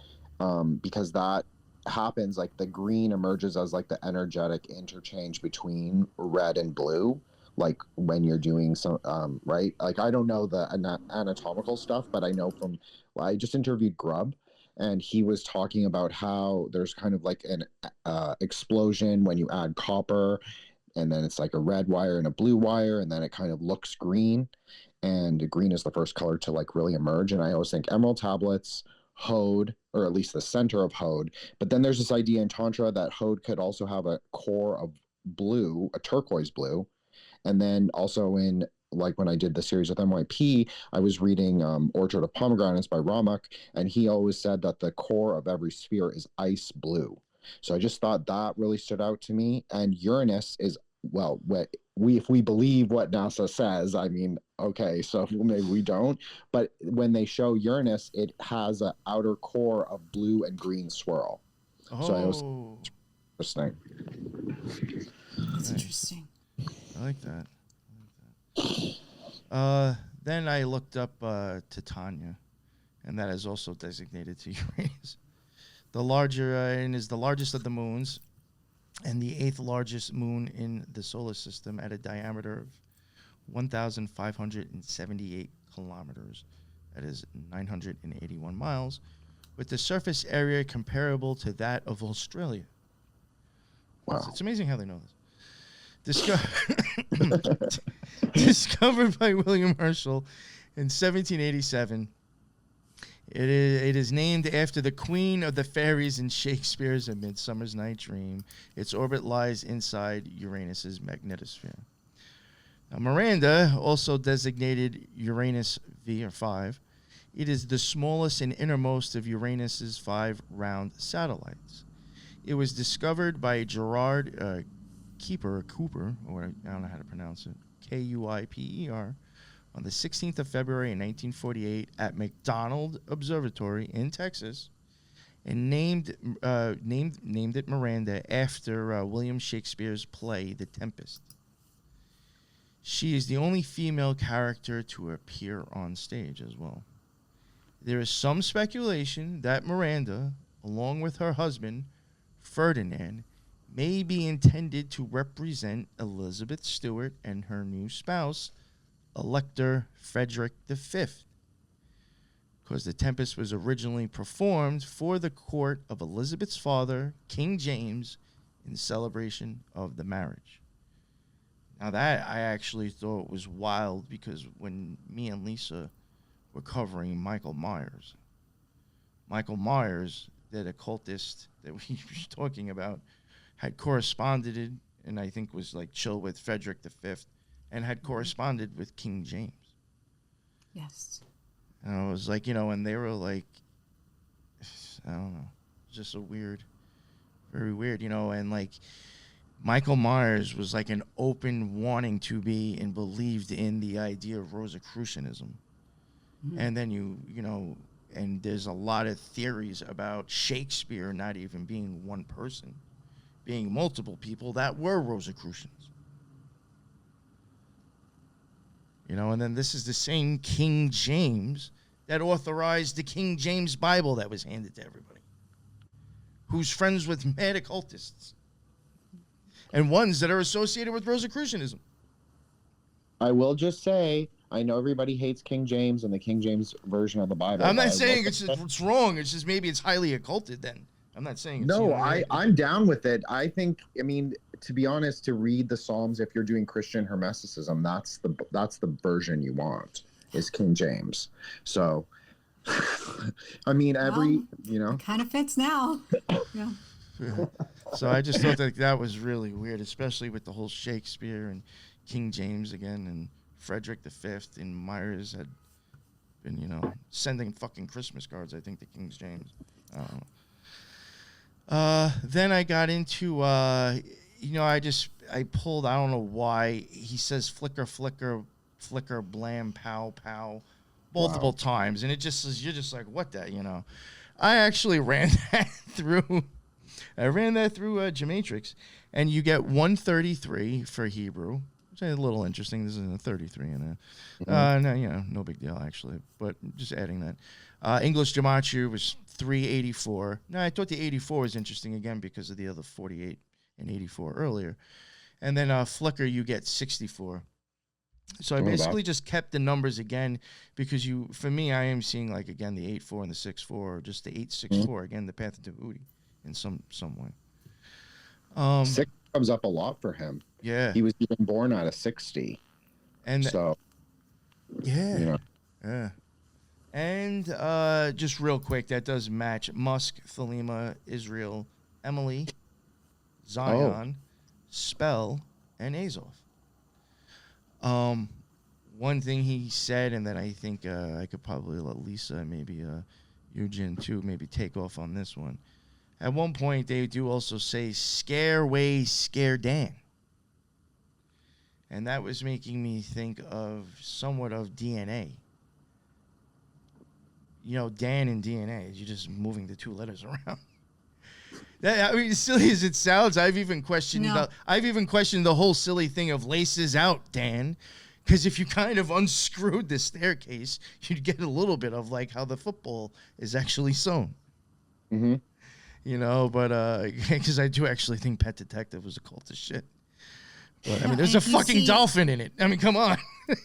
because that happens, like the green emerges as like the energetic interchange between red and blue, like when you're doing some, right? Like I don't know the anatomical stuff, but I know I just interviewed Grubb, and he was talking about how there's kind of like an explosion when you add copper, and then it's like a red wire and a blue wire, and then it kind of looks green, and green is the first color to like really emerge. And I always think emerald tablets, Hode, or at least the center of Hode. But then there's this idea in Tantra that Hode could also have a core of blue, a turquoise blue. And then also in, like when I did the series with MYP, I was reading Orchard of Pomegranates by Ramak, and he always said that the core of every sphere is ice blue. So I just thought that really stood out to me. And Uranus is, well, if we believe what NASA says, I mean, okay, so maybe we don't. But when they show Uranus, it has an outer core of blue and green swirl. Oh. So it was interesting. That's interesting. I like that. Then I looked up Titania, and that is also designated to Uranus. The larger and is the largest of the moons, and the 8th largest moon in the solar system at a diameter of 1,578 kilometers. That is 981 miles, with the surface area comparable to that of Australia. Wow. So it's amazing how they know this. Discovered by William Herschel in 1787. It is named after the queen of the fairies in Shakespeare's A Midsummer's Night Dream. Its orbit lies inside Uranus's magnetosphere. Now, Miranda, also designated Uranus V or 5, it is the smallest and innermost of Uranus's 5 round satellites. It was discovered by Gerard Cooper, or I don't know how to pronounce it, Kuiper, on the 16th of February in 1948 at McDonald Observatory in Texas, and named it Miranda after William Shakespeare's play The Tempest. She is the only female character to appear on stage as well. There is some speculation that Miranda, along with her husband, Ferdinand, may be intended to represent Elizabeth Stewart and her new spouse, Elector Frederick V, because The Tempest was originally performed for the court of Elizabeth's father, King James, in celebration of the marriage. Now that I actually thought was wild, because when me and Lisa were covering Michael Myers, that occultist that we were talking about, had corresponded, and I think was like chill with Frederick V, and had corresponded with King James. Yes. And I was like, and they were like, I don't know, just a weird, very weird, and like Michael Myers was like an open wanting to be and believed in the idea of Rosicrucianism. Mm-hmm. And then and there's a lot of theories about Shakespeare not even being one person, being multiple people that were Rosicrucians. And then this is the same King James that authorized the King James Bible that was handed to everybody, who's friends with mad occultists and ones that are associated with Rosicrucianism. I will just say, I know everybody hates King James and the King James version of the Bible. I'm not saying it's wrong. It's just maybe it's highly occulted then. I'm not saying it's... No, I'm down with it. I think, to be honest, to read the Psalms, if you're doing Christian hermeticism, that's the version you want, is King James. So, it kind of fits now. Yeah. So I just thought that was really weird, especially with the whole Shakespeare and King James again, and Frederick V, and Myers had been, sending fucking Christmas cards, I think, to King James. I don't know. Then I got into, I pulled, I don't know why, he says flicker, flicker, flicker, blam, pow, pow, multiple times. And it just says, you're just like, what that, I actually ran that through Gematrix, and you get 133 for Hebrew, which is a little interesting. This is a 33 in it. No, no big deal, actually, but just adding that. English Gematria was 384. No, I thought the 84 was interesting again because of the other 48 and 84 earlier. And then Flicker, you get 64. So I basically just kept the numbers again because for me, I am seeing like, again, the 84 and the 64, or just the 864, again, the path to Tahuti in some way. 6 comes up a lot for him. Yeah. He was even born out of 60. And so, yeah. Yeah. And just real quick, that does match Musk, Thelema, Israel, Emily, Zion, Spell, and Azov. One thing he said, and then I think I could probably let Lisa and maybe Eugene too maybe take off on this one. At one point, they do also say, scare away, scare Dan. And that was making me think of somewhat of DNA. Dan and DNA, you're just moving the 2 letters around. As silly as it sounds, I've even questioned the whole silly thing of laces out, Dan. Because if you kind of unscrewed the staircase, you'd get a little bit of like how the football is actually sewn. Mm-hmm. But because I do actually think Pet Detective was a cult of shit. But there's a fucking dolphin in it. Come on.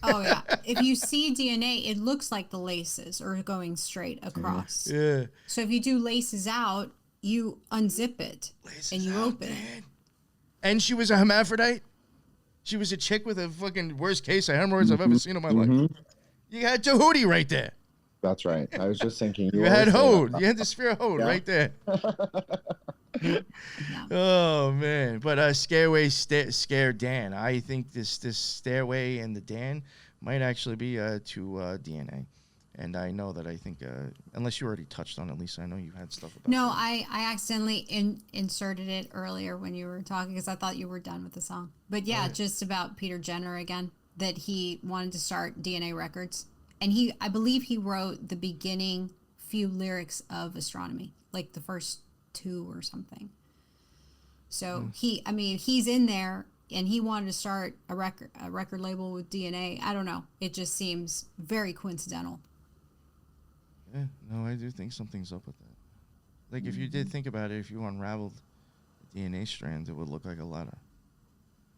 Oh yeah. If you see DNA, it looks like the laces are going straight across. Yeah. So if you do laces out, you unzip it and you open it. And she was a hermaphrodite. She was a chick with a fucking worst case of hemorrhoids I've ever seen in my life. You had Tahuti right there. That's right. I was just thinking. You had Hode. You had the sphere of Hode right there. Oh, man. But Scareway, Scare Dan. I think this Stairway and the Dan might actually be to DNA. And I know that I think, unless you already touched on it, Lisa, I know you had stuff about No, that. I accidentally inserted it earlier when you were talking because I thought you were done with the song. But yeah, just about Peter Jenner again. that he wanted to start DNA Records, and I believe he wrote the beginning few lyrics of Astronomy, like the first 2 or something. So he's in there, and he wanted to start a record label with DNA. I don't know. It just seems very coincidental. Yeah, no, I do think something's up with that. Like, if you did think about it, if you unraveled the DNA strand, it would look like a ladder.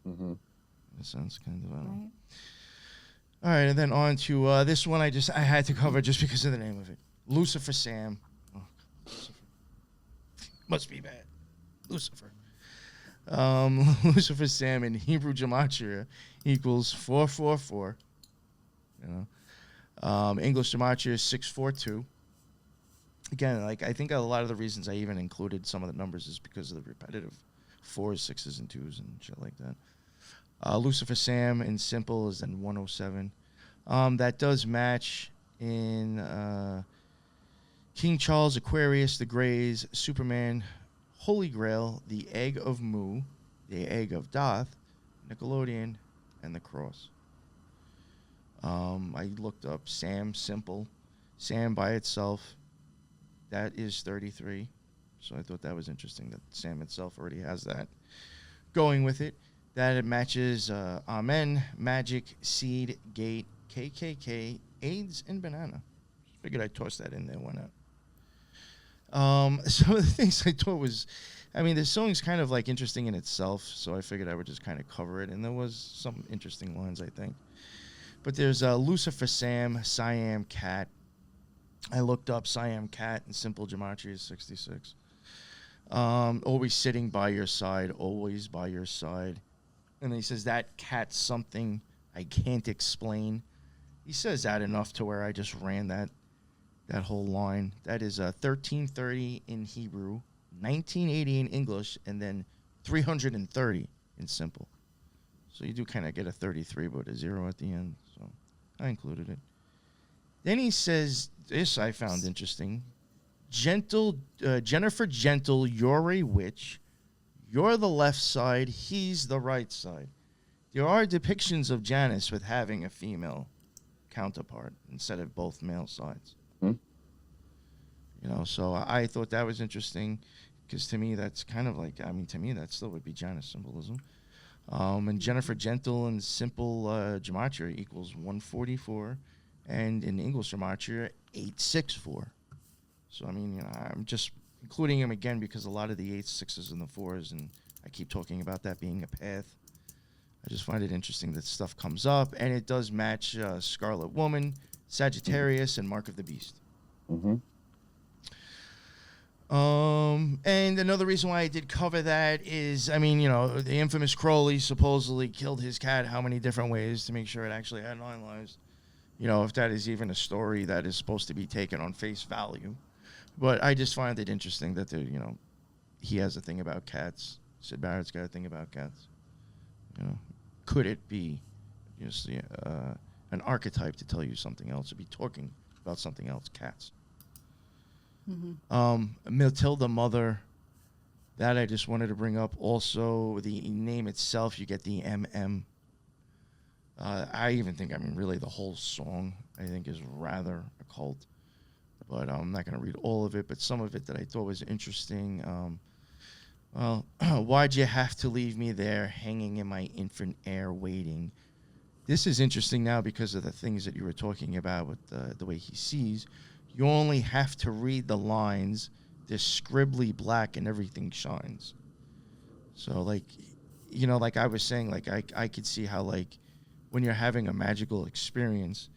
In a sense, kind of. Right. All right, and then on to this one I had to cover just because of the name of it. Lucifer Sam. Oh, Lucifer. Must be bad. Lucifer. Lucifer Sam in Hebrew gematria equals 444. You know, English gematria is 642. Again, like, I think a lot of the reasons I even included some of the numbers is because of the repetitive 4s, 6s, and 2s and shit like that. Lucifer Sam in simple is then 107. That does match in King Charles, Aquarius, the Greys, Superman, Holy Grail, the Egg of Mu, the Egg of Doth, Nickelodeon, and the Cross. I looked up Sam simple. Sam by itself, that is 33. So I thought that was interesting that Sam itself already has that going with it. That it matches Amen, Magic, Seed, Gate, KKK, AIDS, and Banana. Figured I'd toss that in there. Why not? Some of the things I thought was, I mean, the song's kind of like interesting in itself, so I figured I would just kind of cover it. And there was some interesting lines, I think. But there's Lucifer Sam, Siam Cat. I looked up Siam Cat and simple gematria is 66. Always sitting by your side, always by your side. And he says, that cat's something I can't explain. He says that enough to where I just ran that whole line. That is 1330 in Hebrew, 1980 in English, and then 330 in simple. So you do kind of get a 33, but a 0 at the end. So I included it. Then he says, this I found interesting. Jennifer Gentle, you're a witch. You're the left side, he's the right side. There are depictions of Janice with having a female counterpart instead of both male sides. You know, so I thought that was interesting because to me that's kind of like, I mean, to me that still would be Janice symbolism. And Jennifer Gentle in simple gematria equals 144, and in English gematria 864. So I mean, you know, I'm just including him again because a lot of the 8s, 6s, and the 4s, and I keep talking about that being a path. I just find it interesting that stuff comes up, and it does match Scarlet Woman, Sagittarius, and Mark of the Beast. And another reason why I did cover that is, I mean, you know, the infamous Crowley supposedly killed his cat how many different ways to make sure it actually had 9 lives. You know, if that is even a story that is supposed to be taken on face value. But I just find it interesting that, you know, he has a thing about cats. Syd Barrett's got a thing about cats. You know, could it be just an archetype to tell you something else, to be talking about something else, cats? Matilda Mother, that I just wanted to bring up. Also, the name itself, you get the MM. I even think, I mean, really the whole song, I think, is rather occult. But I'm not going to read all of it, but some of it that I thought was interesting. Well, why'd you have to leave me there hanging in my infant air waiting? This is interesting now because of the things that you were talking about with the way he sees. You only have to read the lines. They're scribbly black and everything shines. So, like, you know, like I was saying, like I could see how, like, when you're having a magical experience,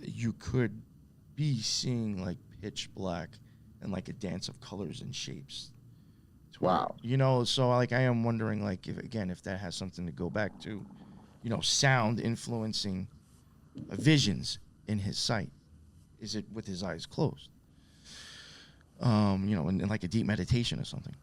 you could be seeing, like, pitch black and, like, a dance of colors and shapes. Wow. You know, so, like, I am wondering, like, if that has something to go back to, you know, sound influencing visions in his sight. Is it with his eyes closed? You know, in like a deep meditation or something.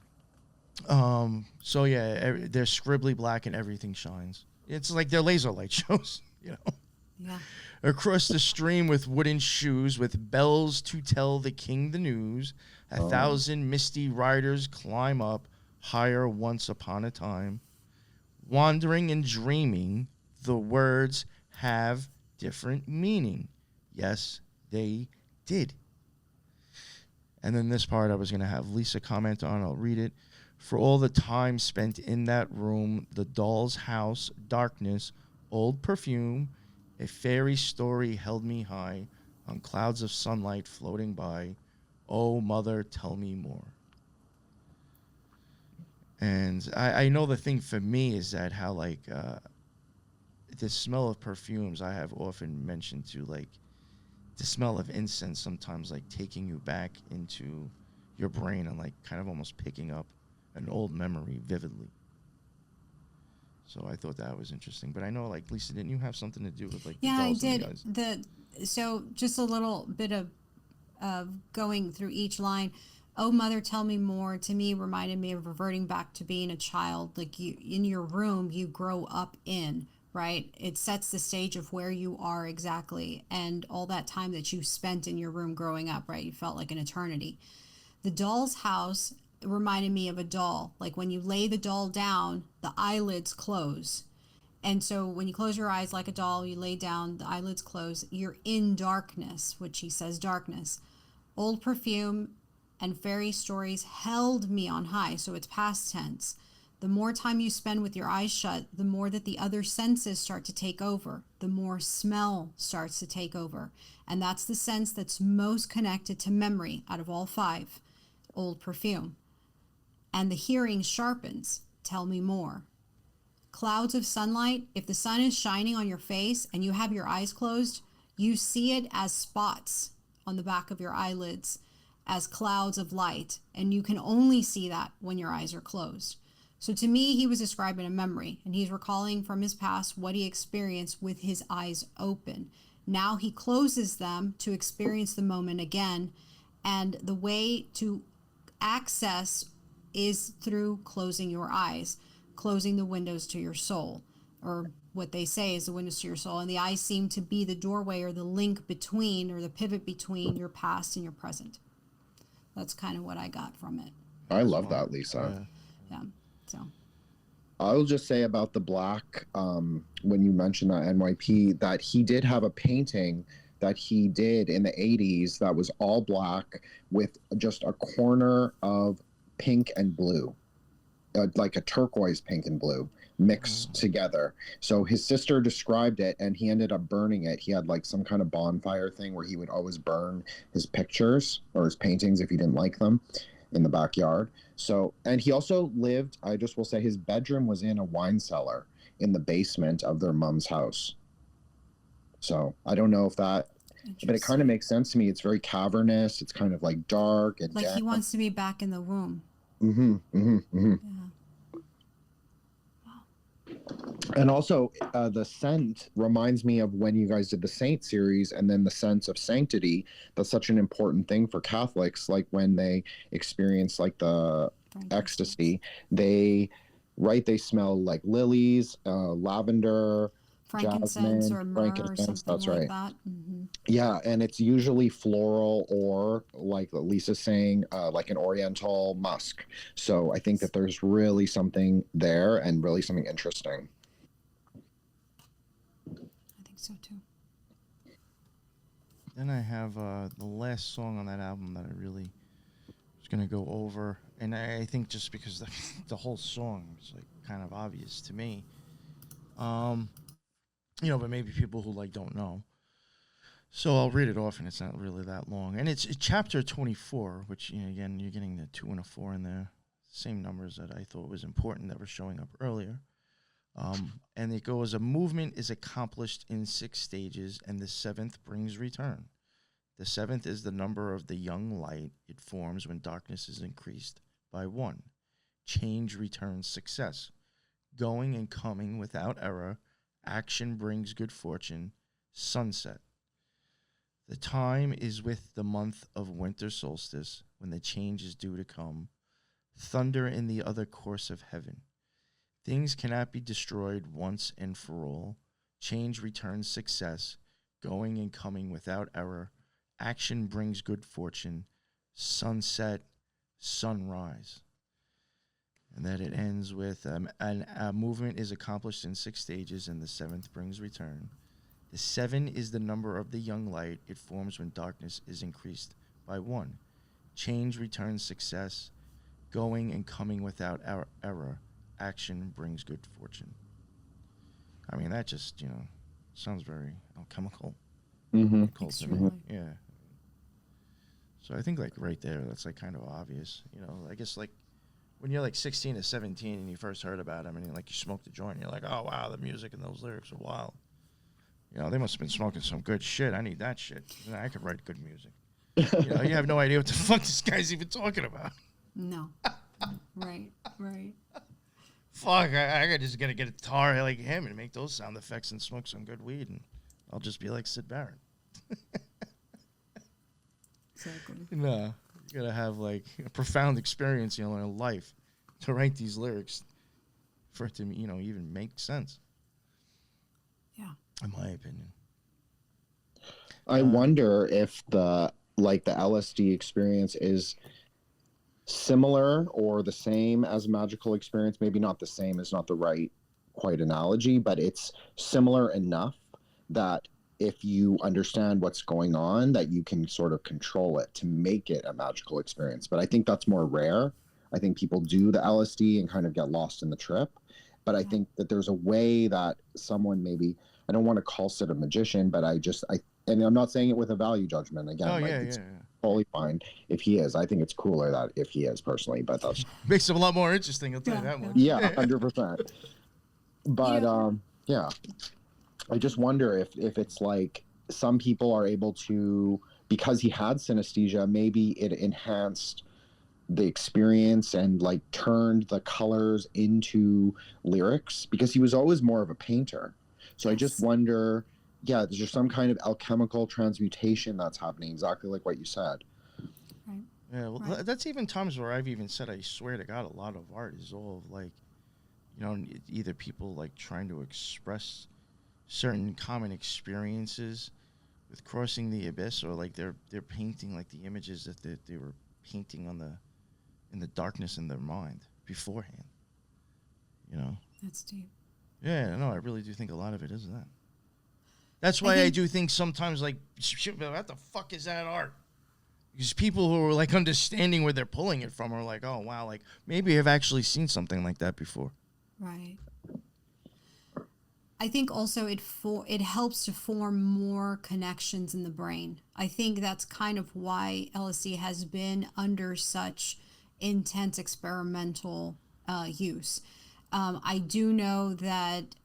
So, yeah, they're scribbly black and everything shines. It's like they're laser light shows, you know. Yeah. Across the stream with wooden shoes, with bells to tell the king the news, 1,000 misty riders climb up higher once upon a time. Wandering and dreaming, the words have different meaning. Yes, they did. And then this part I was going to have Lisa comment on. I'll read it. For all the time spent in that room, the doll's house, darkness, old perfume, a fairy story held me high on clouds of sunlight floating by. Oh, mother, tell me more. And I know the thing for me is that how, like, the smell of perfumes, I have often mentioned to, like, the smell of incense sometimes, like, taking you back into your brain and, like, kind of almost picking up an old memory vividly. So I thought that was interesting. But I know, like, Lisa, didn't you have something to do with, like, yeah, the I dolls and did. the eyes? So just a little bit of going through each line. Oh, mother, tell me more. To me, reminded me of reverting back to being a child. Like, you in your room, you grow up in, right? It sets the stage of where you are exactly, and all that time that you spent in your room growing up, right? You felt like an eternity. The doll's house reminded me of a doll. Like, when you lay the doll down, the eyelids close. And so when you close your eyes like a doll, you lay down, the eyelids close, you're in darkness, which he says darkness. Old perfume and fairy stories held me on high, so it's past tense. The more time you spend with your eyes shut, the more that the other senses start to take over. The more smell starts to take over. And that's the sense that's most connected to memory out of all five. Old perfume. And the hearing sharpens. Tell me more. Clouds of sunlight, if the sun is shining on your face and you have your eyes closed, you see it as spots on the back of your eyelids, as clouds of light, and you can only see that when your eyes are closed. So to me, he was describing a memory, and he's recalling from his past what he experienced with his eyes open. Now he closes them to experience the moment again, and the way to access is through closing your eyes, closing the windows to your soul, or what they say is the windows to your soul. And the eyes seem to be the doorway or the link between, or the pivot between your past and your present. That's kind of what I got from it. I love that, Lisa. Yeah. So I'll just say about the black, when you mentioned that NYP, that he did have a painting that he did in the 80s that was all black with just a corner of pink and blue, like a turquoise pink and blue mixed together. So his sister described it, and he ended up burning it. He had like some kind of bonfire thing where he would always burn his pictures or his paintings if he didn't like them in the backyard. So, and he also lived, I just will say, his bedroom was in a wine cellar in the basement of their mom's house. So I don't know if that, but it kind of makes sense to me. It's very cavernous. It's kind of like dark and like damp. he wants to be back in the womb. Yeah. Wow. And also, the scent reminds me of when you guys did the Saint series, and then the sense of sanctity. That's such an important thing for Catholics. Like when they experience like the ecstasy, they smell like lilies, lavender, frankincense, jasmine, or myrrh, or frankincense. something That's like right. that. Mm-hmm. Yeah, and it's usually floral or, like Lisa's saying, like an oriental musk. So I think that there's really something there and really something interesting. I think so too. Then I have the last song on that album that I really was going to go over. And I think just because the whole song was like kind of obvious to me. You know, but maybe people who like don't know. So I'll read it off, and it's not really that long. And it's chapter 24, which, you know, again, you're getting the 2 and a 4 in there. Same numbers that I thought was important that were showing up earlier. And it goes, a movement is accomplished in 6 stages, and the 7th brings return. The 7th is the number of the young light it forms when darkness is increased by 1. Change returns success. Going and coming without error. Action brings good fortune. Sunset. The time is with the month of winter solstice, when the change is due to come. Thunder in the other course of heaven. Things cannot be destroyed once and for all. Change returns success. Going and coming without error. Action brings good fortune. Sunset, sunrise. And that it ends with a movement is accomplished in 6 stages, and the 7th brings return. The 7 is the number of the young light. It forms when darkness is increased by 1. Change returns success. Going and coming without error. Action brings good fortune. I mean, that just, sounds very alchemical. Mm-hmm. Occult to me. Yeah. So I think, like, right there, that's, like, kind of obvious. I guess, like, when you're, like, 16 or 17 and you first heard about him and, you smoked a joint, you're like, oh, wow, the music and those lyrics are wild. They must have been smoking some good shit. I need that shit. I could write good music. You have no idea what the fuck this guy's even talking about. No. Right. Fuck, I just gotta get a guitar like him and make those sound effects and smoke some good weed, and I'll just be like Syd Barrett. Exactly. No, you gotta have like a profound experience, in life to write these lyrics for it to, even make sense. Yeah. In my opinion. I wonder if the LSD experience is similar or the same as a magical experience. Maybe not the same is not the right quite analogy, but it's similar enough that if you understand what's going on, that you can sort of control it to make it a magical experience. But I think that's more rare. I think people do the LSD and kind of get lost in the trip. But I think that there's a way that someone maybe, I don't want to call Syd a magician, but and I'm not saying it with a value judgment. Again, it's totally fine if he is. I think it's cooler that if he is, personally, but that's makes it a lot more interesting. I'll tell you that much. Yeah, 100%. But I just wonder if it's like some people are able to, because he had synesthesia, maybe it enhanced the experience and like turned the colors into lyrics, because he was always more of a painter. So I just wonder, is there some kind of alchemical transmutation that's happening, exactly like what you said? Right. Yeah, well, that's even times where I've even said, I swear to God, a lot of art is all of like, either people like trying to express certain common experiences with crossing the abyss, or like they're painting like the images that they were painting in the darkness in their mind beforehand. That's deep. Yeah, no, I really do think a lot of it is that. That's why I do think sometimes, like, what the fuck is that art? Because people who are, like, understanding where they're pulling it from are like, oh, wow, like, maybe I've actually seen something like that before. Right. I think also it helps to form more connections in the brain. I think that's kind of why LSD has been under such intense experimental use. I do know that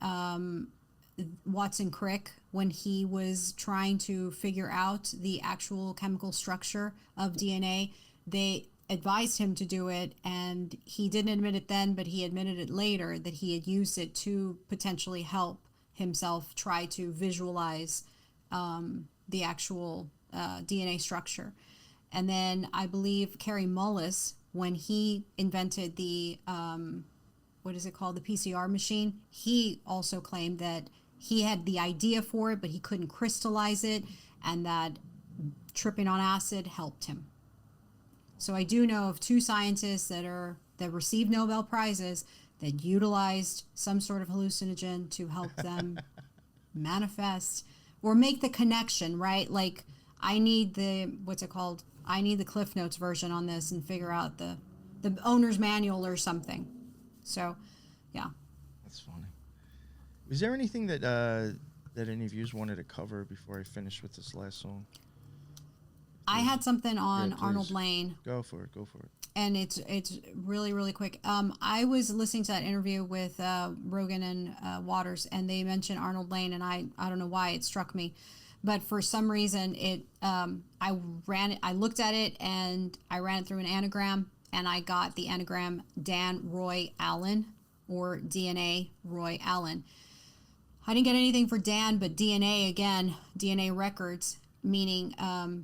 Watson Crick, when he was trying to figure out the actual chemical structure of DNA, they advised him to do it, and he didn't admit it then, but he admitted it later that he had used it to potentially help himself try to visualize the actual DNA structure. And then I believe Carey Mullis, when he invented the what is it called, the PCR machine, he also claimed that he had the idea for it, but he couldn't crystallize it, and that tripping on acid helped him. So I do know of 2 scientists that received Nobel Prizes that utilized some sort of hallucinogen to help them manifest or make the connection, right? Like, I need the Cliff Notes version on this and figure out the owner's manual or something. So, yeah. That's funny. Was there anything that any of you wanted to cover before I finish with this last song? I had something on Arnold Lane. Go for it. And it's really, really quick. I was listening to that interview with Rogan and Waters, and they mentioned Arnold Lane, and I don't know why it struck me, but for some reason I looked at it and I ran it through an anagram, and I got the anagram Dan Roy Allen, or DNA Roy Allen. I didn't get anything for Dan, but DNA again, DNA Records, meaning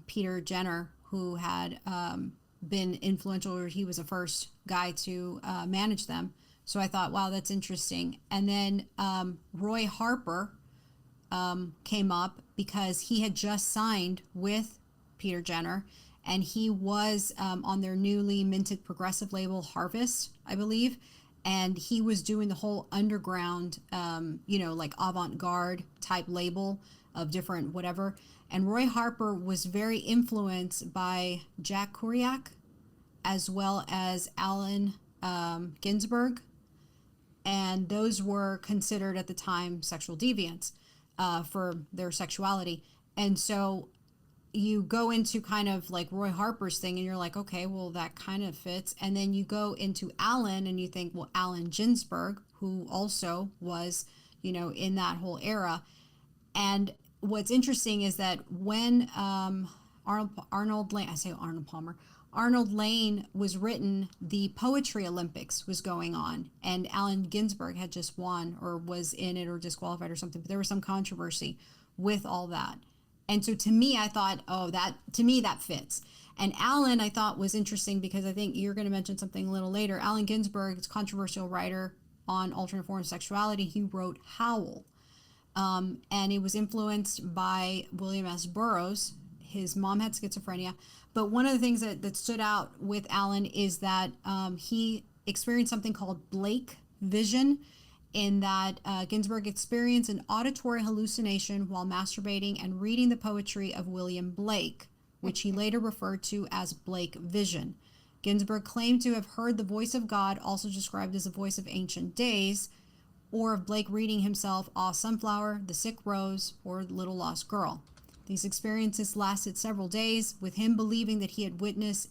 Peter Jenner, who had been influential, or he was the first guy to manage them. So I thought, wow, that's interesting. And then Roy Harper came up because he had just signed with Peter Jenner, and he was on their newly minted progressive label Harvest, I believe, and he was doing the whole underground, like avant-garde type label of different whatever. And Roy Harper was very influenced by Jack Kerouac, as well as Allen Ginsberg, and those were considered at the time sexual deviants for their sexuality. And so you go into kind of like Roy Harper's thing, and you're like, okay, well, that kind of fits. And then you go into Allen, and you think, well, Allen Ginsberg, who also was, in that whole era. And what's interesting is that when Arnold Lane was written, the Poetry Olympics was going on, and Allen Ginsberg had just won or was in it or disqualified or something, but there was some controversy with all that. And so to me, I thought, that fits. And Allen, I thought, was interesting because I think you're going to mention something a little later. Allen Ginsberg is a controversial writer on alternate forms of sexuality. He wrote Howl. And he was influenced by William S. Burroughs. His mom had schizophrenia. But one of the things that stood out with Allen is that he experienced something called Blake vision, in that Ginsberg experienced an auditory hallucination while masturbating and reading the poetry of William Blake, which he later referred to as Blake vision. Ginsberg claimed to have heard the voice of God, also described as the voice of ancient days, or of Blake reading himself Ah Sunflower, The Sick Rose, or Little Lost Girl. These experiences lasted several days, with him believing that he had witnessed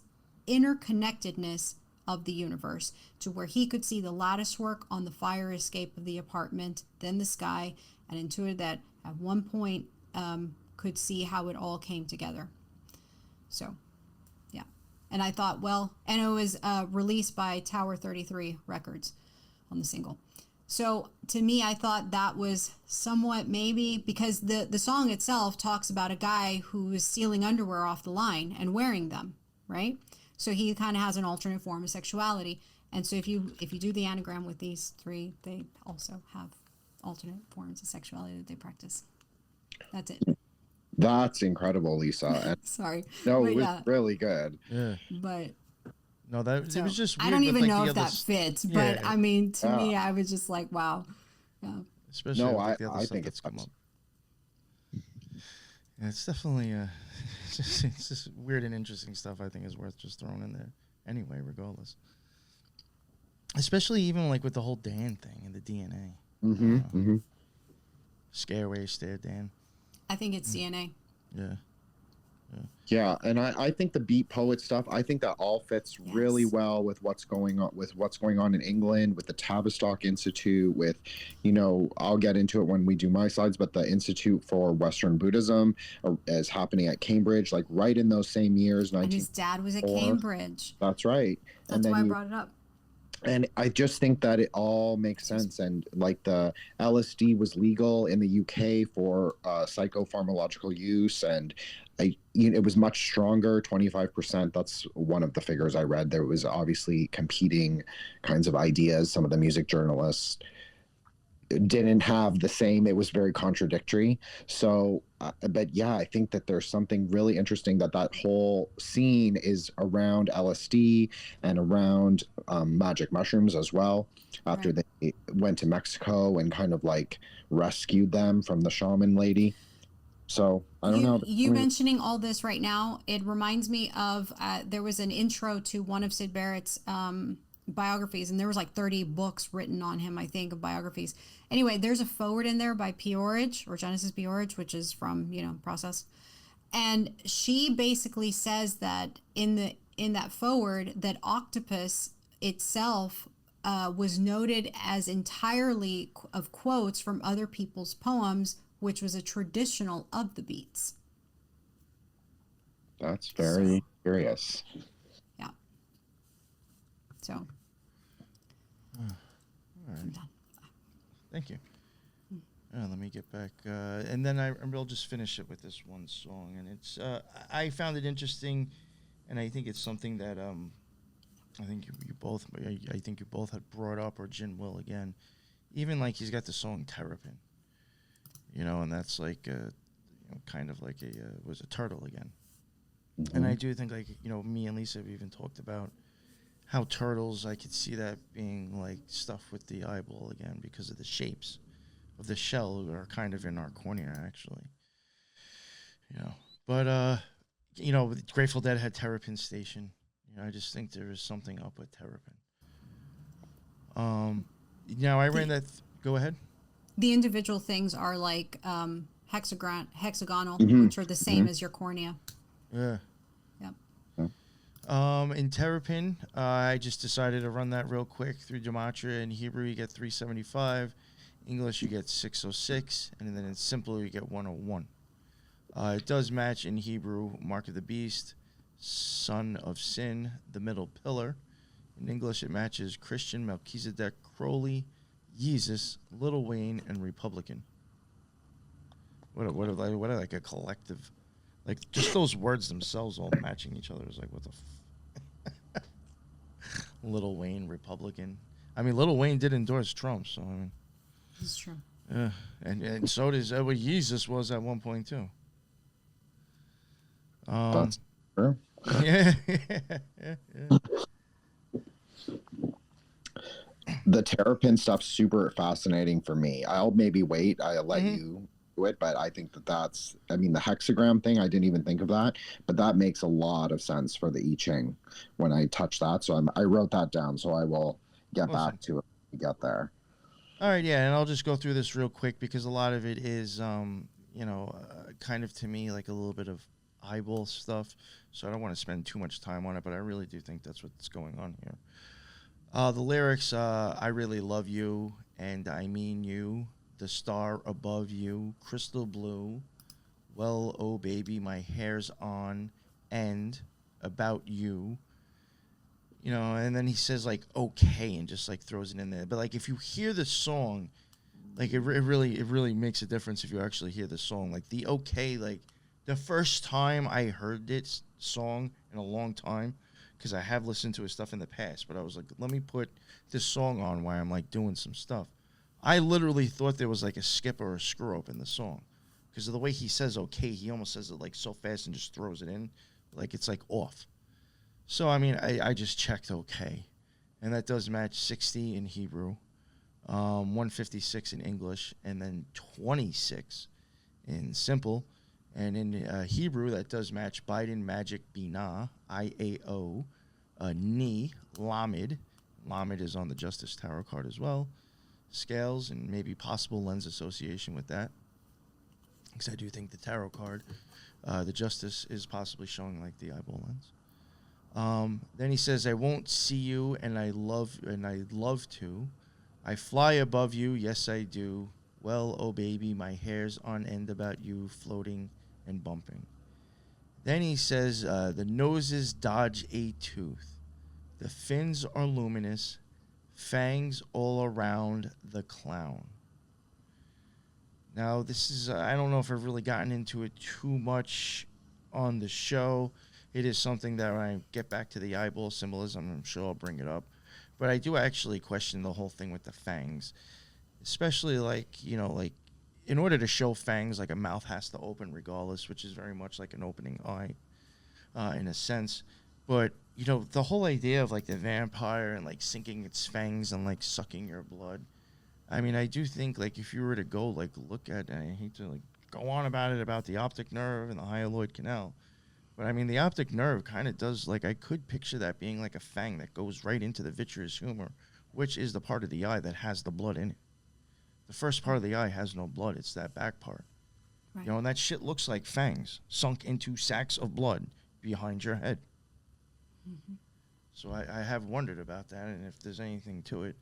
interconnectedness of the universe, to where he could see the lattice work on the fire escape of the apartment, then the sky, and intuited that at one point could see how it all came together. So, yeah. And I thought, well, and it was released by Tower 33 Records on the single. So to me, I thought that was somewhat maybe, because the song itself talks about a guy who is stealing underwear off the line and wearing them, right? So he kind of has an alternate form of sexuality. And so if you do the anagram with these three, they also have alternate forms of sexuality that they practice. That's it. That's incredible, Lisa. Sorry. No, it was really good. Yeah. But no, it was just weird. I don't even like know if that fits, but I mean, to me, I was just like, wow. Yeah. Especially with the other stuff that's come up. Yeah, it's definitely it's just weird and interesting stuff. I think is worth just throwing in there anyway, regardless. Especially even like with the whole Dan thing and the DNA. Scare away, stare, Dan. I think it's DNA. Yeah. Yeah, and I think the beat poet stuff, I think that all fits really well with what's going on in England, with the Tavistock Institute, with, I'll get into it when we do my slides, but the Institute for Western Buddhism is happening at Cambridge, like right in those same years. And his dad was at Cambridge. That's right. That's why I brought it up. And I just think that it all makes sense. And like the LSD was legal in the UK for psychopharmacological use, and it was much stronger, 25%. That's one of the figures I read. There was obviously competing kinds of ideas. Some of the music journalists didn't have the same. It was very contradictory. So, but yeah, I think that there's something really interesting that whole scene is around LSD and around magic mushrooms as well. After they went to Mexico and kind of like rescued them from the shaman lady. So I don't know. You mentioning all this right now, it reminds me of there was an intro to one of Syd Barrett's biographies, and there was like 30 books written on him, I think, of biographies. Anyway, there's a forward in there by Peorage, or Genesis Peorage, which is from Process, and she basically says that in that forward that octopus itself was noted as entirely of quotes from other people's poems, which was a traditional of the beats. That's very curious. Yeah. So. All right. Thank you. Let me get back, and then we'll just finish it with this one song, and it's I found it interesting, and I think it's something that I think you both had brought up, or Jin will again, even like he's got the song Terrapin. And that's like, kind of like was a turtle again, And I do think, like, me and Lisa have even talked about how turtles, I could see that being like stuff with the eyeball again because of the shapes of the shell are kind of in our cornea, actually. But Grateful Dead had Terrapin Station. I just think there is something up with Terrapin. Now I ran that. Go ahead. The individual things are like hexagonal, Mm-hmm. which are the same as your cornea. Yeah. Yep. In Terrapin, I just decided to run that real quick through Gematria. In Hebrew, you get 375. English, you get 606. And then in Simple, you get 101. It does match in Hebrew, Mark of the Beast, Son of Sin, the Middle Pillar. In English, it matches Christian, Melchizedek, Crowley, Yeezus, Lil Wayne, and Republican. What are like a collective, like just those words themselves all matching each other is like, what the Lil Wayne, Republican. I mean, Lil Wayne did endorse Trump, so I mean. That's true. And so does what Yeezus was at one point too. That's true. Yeah. The Terrapin stuff's super fascinating for me. I'll maybe wait. I'll let you do it, but I think that's, the hexagram thing, I didn't even think of that, but that makes a lot of sense for the I Ching when I touch that. So I wrote that down, so I will get back to it when we get there. All right, yeah, and I'll just go through this real quick because a lot of it is, kind of to me like a little bit of eyeball stuff, so I don't want to spend too much time on it, but I really do think that's what's going on here. The lyrics, I really love you, and I mean you, the star above you, crystal blue, well, oh baby, my hair's on end, about you. And then he says like okay and just like throws it in there. But like if you hear the song, like it really makes a difference if you actually hear the song. Like the okay, like the first time I heard this song in a long time, because I have listened to his stuff in the past, but I was like, let me put this song on while I'm like doing some stuff. I literally thought there was like a skip or a screw up in the song because of the way he says okay. He almost says it like so fast and just throws it in, like it's like off. So I mean, I just checked okay, and that does match 60 in Hebrew, 156 in English, and then 26 in Simple. And in Hebrew, that does match Biden, Magic, Binah, IAO, Ni, Lamed. Lamed is on the Justice Tarot card as well. Scales, and maybe possible lens association with that. Because I do think the Tarot card, the Justice, is possibly showing like the eyeball lens. Then he says, I won't see you, and I love to. I fly above you, yes I do. Well, oh baby, my hair's on end about you, floating and bumping. Then he says, the noses dodge a tooth. The fins are luminous, fangs all around the clown. Now, this is, I don't know if I've really gotten into it too much on the show. It is something that when I get back to the eyeball symbolism, I'm sure I'll bring it up. But I do actually question the whole thing with the fangs. Especially like, in order to show fangs, like a mouth has to open regardless, which is very much like an opening eye, in a sense. But, the whole idea of like the vampire and like sinking its fangs and like sucking your blood. I mean, I do think like if you were to go like look at, and I hate to like go on about the optic nerve and the hyaloid canal. But I mean, the optic nerve kind of does, like, I could picture that being like a fang that goes right into the vitreous humor, which is the part of the eye that has the blood in it. The first part of the eye has no blood. It's that back part. Right. And that shit looks like fangs sunk into sacks of blood behind your head. Mm-hmm. So I have wondered about that and if there's anything to it.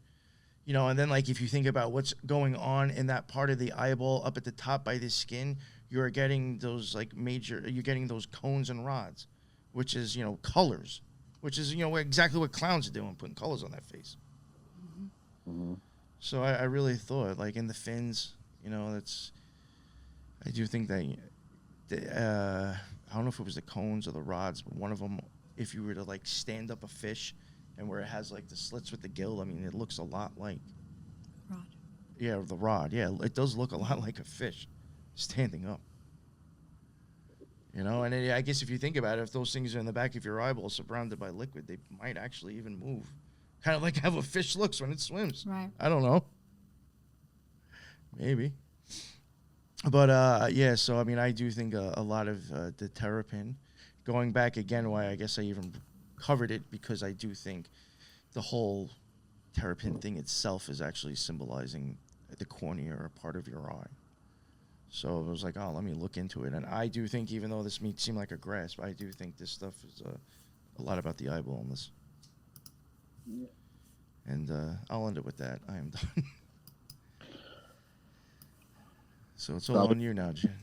And then, like, if you think about what's going on in that part of the eyeball up at the top by the skin, you're getting those, like, you're getting those cones and rods, which is, colors, which is, exactly what clowns are doing, putting colors on their face. Mm-hmm. Mm-hmm. So I really thought, like, in the fins, I do think that, I don't know if it was the cones or the rods, but one of them, if you were to, like, stand up a fish and where it has, like, the slits with the gill, I mean, it looks a lot like... Rod. Yeah, the rod. Yeah, it does look a lot like a fish standing up. You know, and I guess if you think about it, if those things are in the back of your eyeball surrounded by liquid, they might actually even move. Kind of like how a fish looks when it swims. Right. I don't know. Maybe. But, yeah, so, I mean, I do think a lot of the terrapin, going back again, why I guess I even covered it, because I do think the whole terrapin thing itself is actually symbolizing the cornea or part of your eye. So it was like, oh, let me look into it. And I do think, even though this may seem like a grasp, I do think this stuff is a lot about the eyeball in this. Yeah. And I'll end it with that. I am done. So it's all on you now, Jen.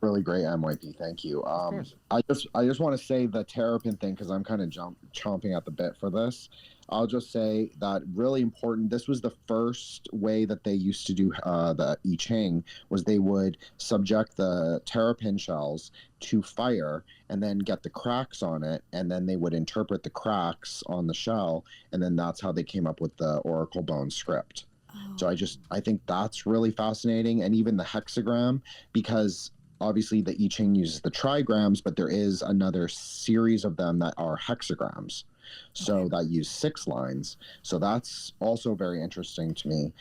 Really great, MYP. Thank you. Of course. I just want to say the terrapin thing, because I'm kind of chomping at the bit for this. I'll just say that really important. This was the first way that they used to do the I Ching, was they would subject the terrapin shells to fire and then get the cracks on it, and then they would interpret the cracks on the shell, and then that's how they came up with the oracle bone script. So I think that's really fascinating, and even the hexagram, because obviously the I Ching uses the trigrams, but there is another series of them that are hexagrams. So that use 6 lines. So that's also very interesting to me.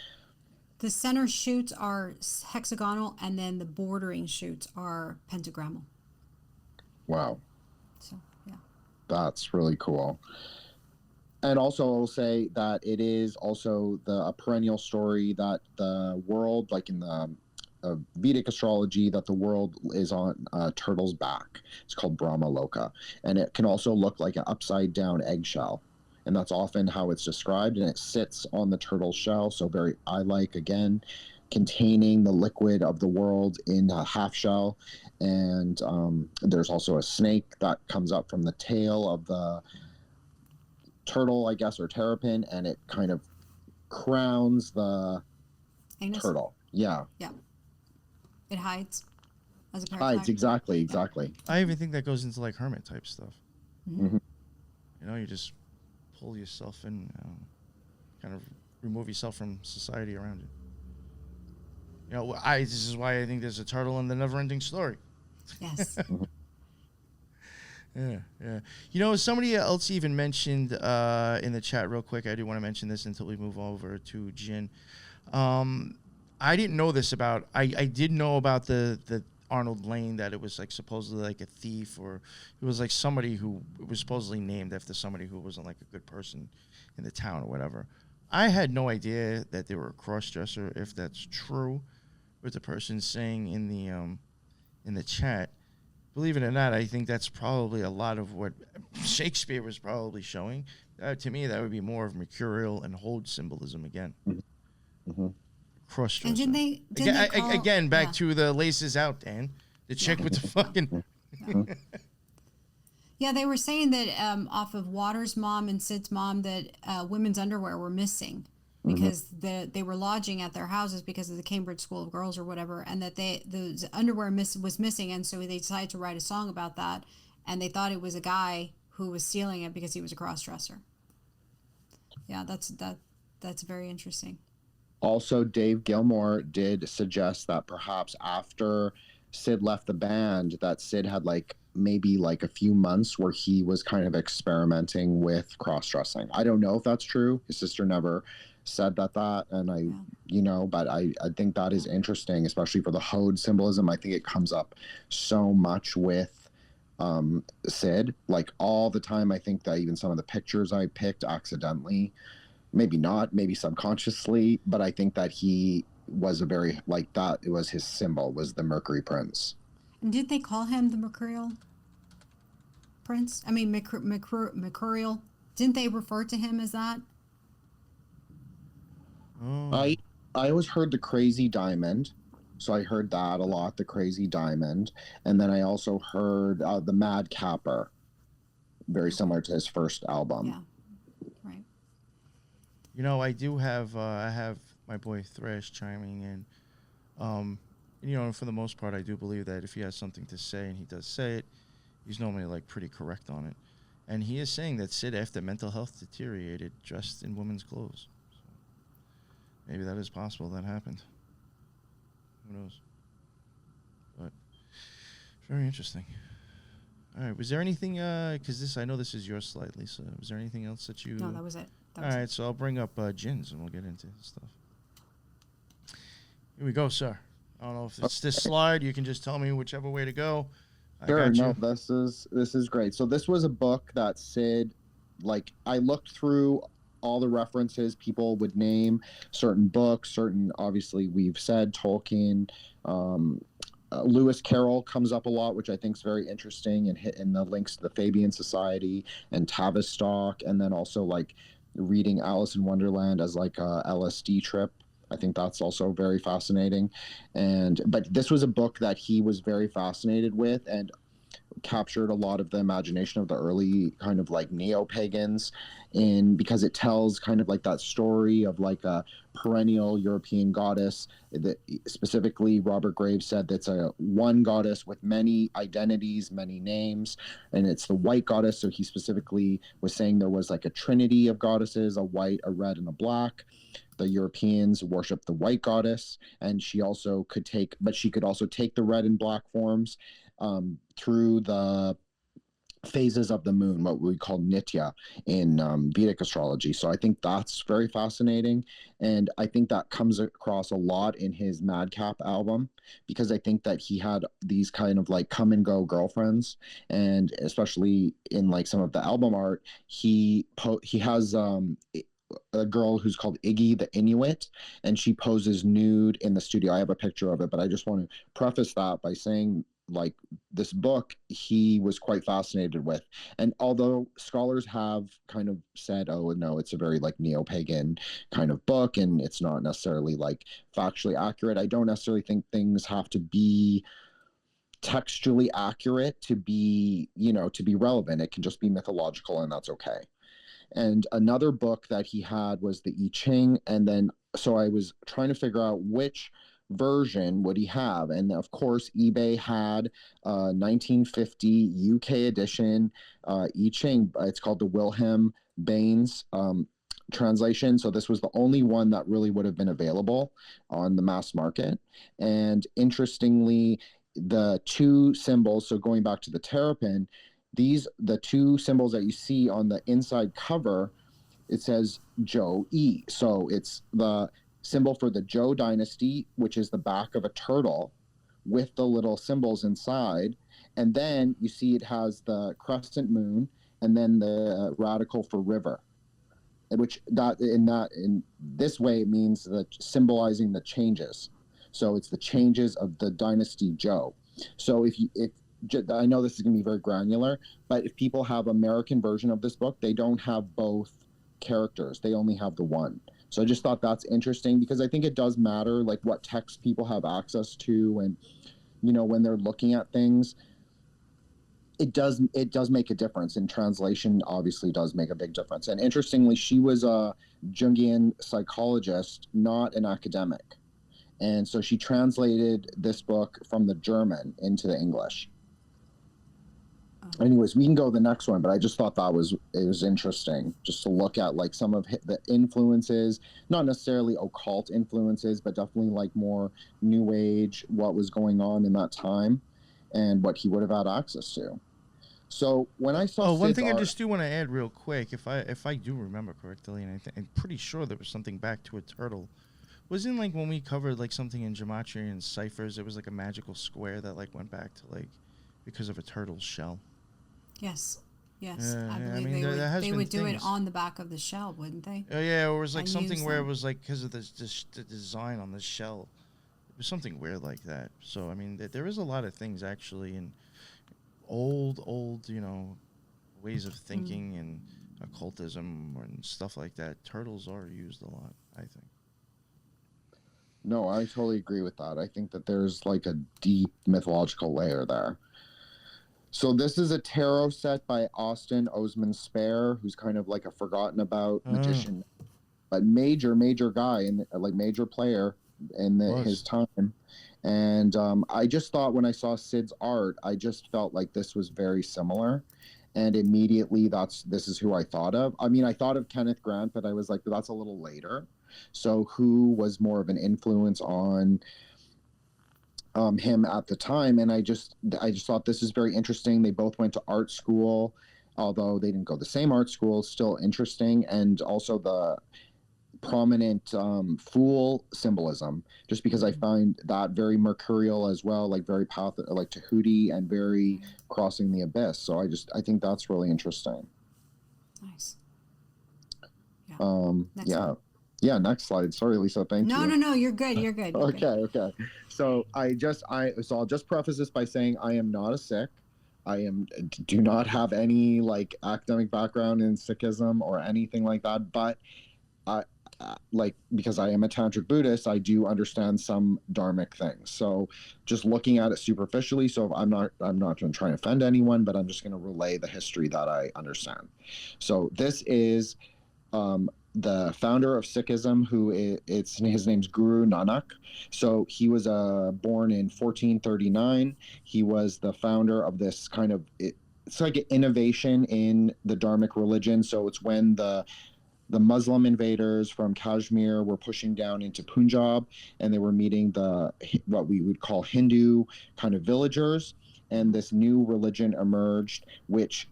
The center shoots are hexagonal, and then the bordering shoots are pentagrammal. Wow. So, yeah. That's really cool. And also I'll say that it is also a perennial story that the world, like in the Vedic astrology, that the world is on a turtle's back. It's called Brahma Loka, and it can also look like an upside down eggshell, and that's often how it's described, and it sits on the turtle shell, so very eye-like, again, containing the liquid of the world in a half shell. And there's also a snake that comes up from the tail of the turtle, I guess, or terrapin, and it kind of crowns the Anus? turtle. Yeah. It hides as a pair Hides, of flags. exactly. I even think that goes into like hermit type stuff. Mm-hmm. You know, you just pull yourself in, kind of remove yourself from society around you. You know, this is why I think there's a turtle in the never-ending story. Yes. Yeah. You know, somebody else even mentioned in the chat real quick, I do want to mention this until we move over to Jin. I didn't know this about, I did know about the Arnold Lane, that it was like supposedly like a thief, or it was like somebody who was supposedly named after somebody who wasn't like a good person in the town or whatever. I had no idea that they were a cross-dresser, if that's true, what the person's saying in the chat. Believe it or not, I think that's probably a lot of what Shakespeare was probably showing. To me, that would be more of mercurial and hold symbolism again. Mm-hmm. Cross-dresser. And Again, back to the laces out, Dan. The chick with the fucking... Yeah, they were saying that off of Waters' mom and Syd's mom, that women's underwear were missing because they were lodging at their houses because of the Cambridge School of Girls or whatever, and that the underwear was missing, and so they decided to write a song about that, and they thought it was a guy who was stealing it because he was a cross-dresser. Yeah, that's very interesting. Also, Dave Gilmore did suggest that perhaps after Syd left the band, that Syd had maybe a few months where he was kind of experimenting with cross-dressing. I don't know if that's true. His sister never said that, and but I think that is interesting, especially for the Hode symbolism. I think it comes up so much with Syd, all the time. I think that even some of the pictures I picked accidentally, maybe not, maybe subconsciously, but I think that he was a very, that it was his symbol, was the Mercury Prince. And did they call him the Mercurial Prince? I mean, Mercurial. Didn't they refer to him as that? Oh. I always heard the Crazy Diamond, so I heard that a lot, the Crazy Diamond, and then I also heard the Mad Capper, very similar to his first album. Yeah, right. You know, I do have I have my boy Thrash chiming in. For the most part, I do believe that if he has something to say and he does say it, he's normally pretty correct on it. And he is saying that Syd, after mental health deteriorated, dressed in women's clothes. So maybe that is possible. That happened. Who knows? But very interesting. All right. Was there anything? Because I know this is your slide, Lisa. Was there anything else that you? No, that was it. All right. So I'll bring up gins and we'll get into stuff. Here we go, sir. I don't know if it's this slide. You can just tell me whichever way to go. Sure. No, this is great. So this was a book that Syd, like, I looked through all the references people would name, certain books, certain, obviously we've said Tolkien, Lewis Carroll comes up a lot, which I think is very interesting, and hit in the links to the Fabian Society and Tavistock, and then also like reading Alice in Wonderland as like a LSD trip. I think that's also very fascinating. But this was a book that he was very fascinated with and captured a lot of the imagination of the early kind of like neo-pagans, because it tells kind of like that story of like a perennial European goddess that specifically Robert Graves said that's a one goddess with many identities, many names, and it's the white goddess. So he specifically was saying there was like a trinity of goddesses, a white, a red, and a black. The Europeans worshiped the white goddess, and she also could take, but she could also take the red and black forms through the phases of the moon, what we call Nitya in Vedic astrology. So I think that's very fascinating. And I think that comes across a lot in his Madcap album, because I think that he had these kind of like come and go girlfriends. And especially in like some of the album art, he has a girl who's called Iggy the Inuit, and she poses nude in the studio. I have a picture of it, but I just want to preface that by saying, like, this book he was quite fascinated with. And although scholars have kind of said, oh no, it's a very like neo-pagan kind of book and it's not necessarily like factually accurate, I don't necessarily think things have to be textually accurate to be, to be relevant. It can just be mythological, and that's okay. And another book that he had was the I Ching. And then, so I was trying to figure out which version would he have. And of course, eBay had 1950 UK edition I Ching. It's called the Wilhelm Baines translation. So this was the only one that really would have been available on the mass market. And interestingly, the two symbols, so going back to the terrapin, the two symbols that you see on the inside cover, it says Zhou Yi. So it's the symbol for the Zhou dynasty, which is the back of a turtle with the little symbols inside. And then you see it has the crescent moon and then the radical for river, which in this way it means that symbolizing the changes. So it's the changes of the dynasty Zhou. So if I know this is going to be very granular, but if people have American version of this book, they don't have both characters. They only have the one. So I just thought that's interesting, because I think it does matter, like what text people have access to, and when they're looking at things, it does make a difference. And translation obviously does make a big difference. And interestingly, she was a Jungian psychologist, not an academic. And so she translated this book from the German into the English. Anyways, we can go to the next one, but I just thought it was interesting just to look at like some of the influences, not necessarily occult influences, but definitely like more new age, what was going on in that time and what he would have had access to. So when I saw one Syd's thing art, I just do want to add real quick, if I do remember correctly, and I'm pretty sure there was something back to a turtle. Wasn't like when we covered like something in gematria and ciphers, it was like a magical square that like went back to like because of a turtle's shell. Yes. I believe mean, they would do it on the back of the shell, wouldn't they? Oh yeah, or it was like something where it was like because of the design on the shell, it was something weird like that. So I mean, there is a lot of things actually in old ways of thinking and occultism and stuff like that. Turtles are used a lot, I think. No, I totally agree with that. I think that there's like a deep mythological layer there. So this is a tarot set by Austin Osman Spare, who's kind of like a forgotten about magician, but major guy and like major player in his time. And I just thought when I saw Syd's art, I just felt like this was very similar. And immediately this is who I thought of. I mean, I thought of Kenneth Grant, but I was like, that's a little later. So who was more of an influence on him at the time, and I just thought this is very interesting. They both went to art school, although they didn't go the same art school. Still interesting, and also the prominent fool symbolism, just because I find that very mercurial as well, like very like Tahuti and very crossing the abyss. So I think that's really interesting. Nice. Next slide. Sorry, Lisa. Thank you. No, you're good. You're good. Okay. So I'll just preface this by saying I am not a Sikh. Do not have any like academic background in Sikhism or anything like that, but because I am a tantric Buddhist, I do understand some dharmic things. So just looking at it superficially, so I'm not going to try and offend anyone, but I'm just going to relay the history that I understand. So this is the founder of Sikhism, his name's Guru Nanak. So he was born in 1439. He was the founder of this kind of, it's like an innovation in the dharmic religion. So it's when the Muslim invaders from Kashmir were pushing down into Punjab, and they were meeting what we would call Hindu kind of villagers, and this new religion emerged, which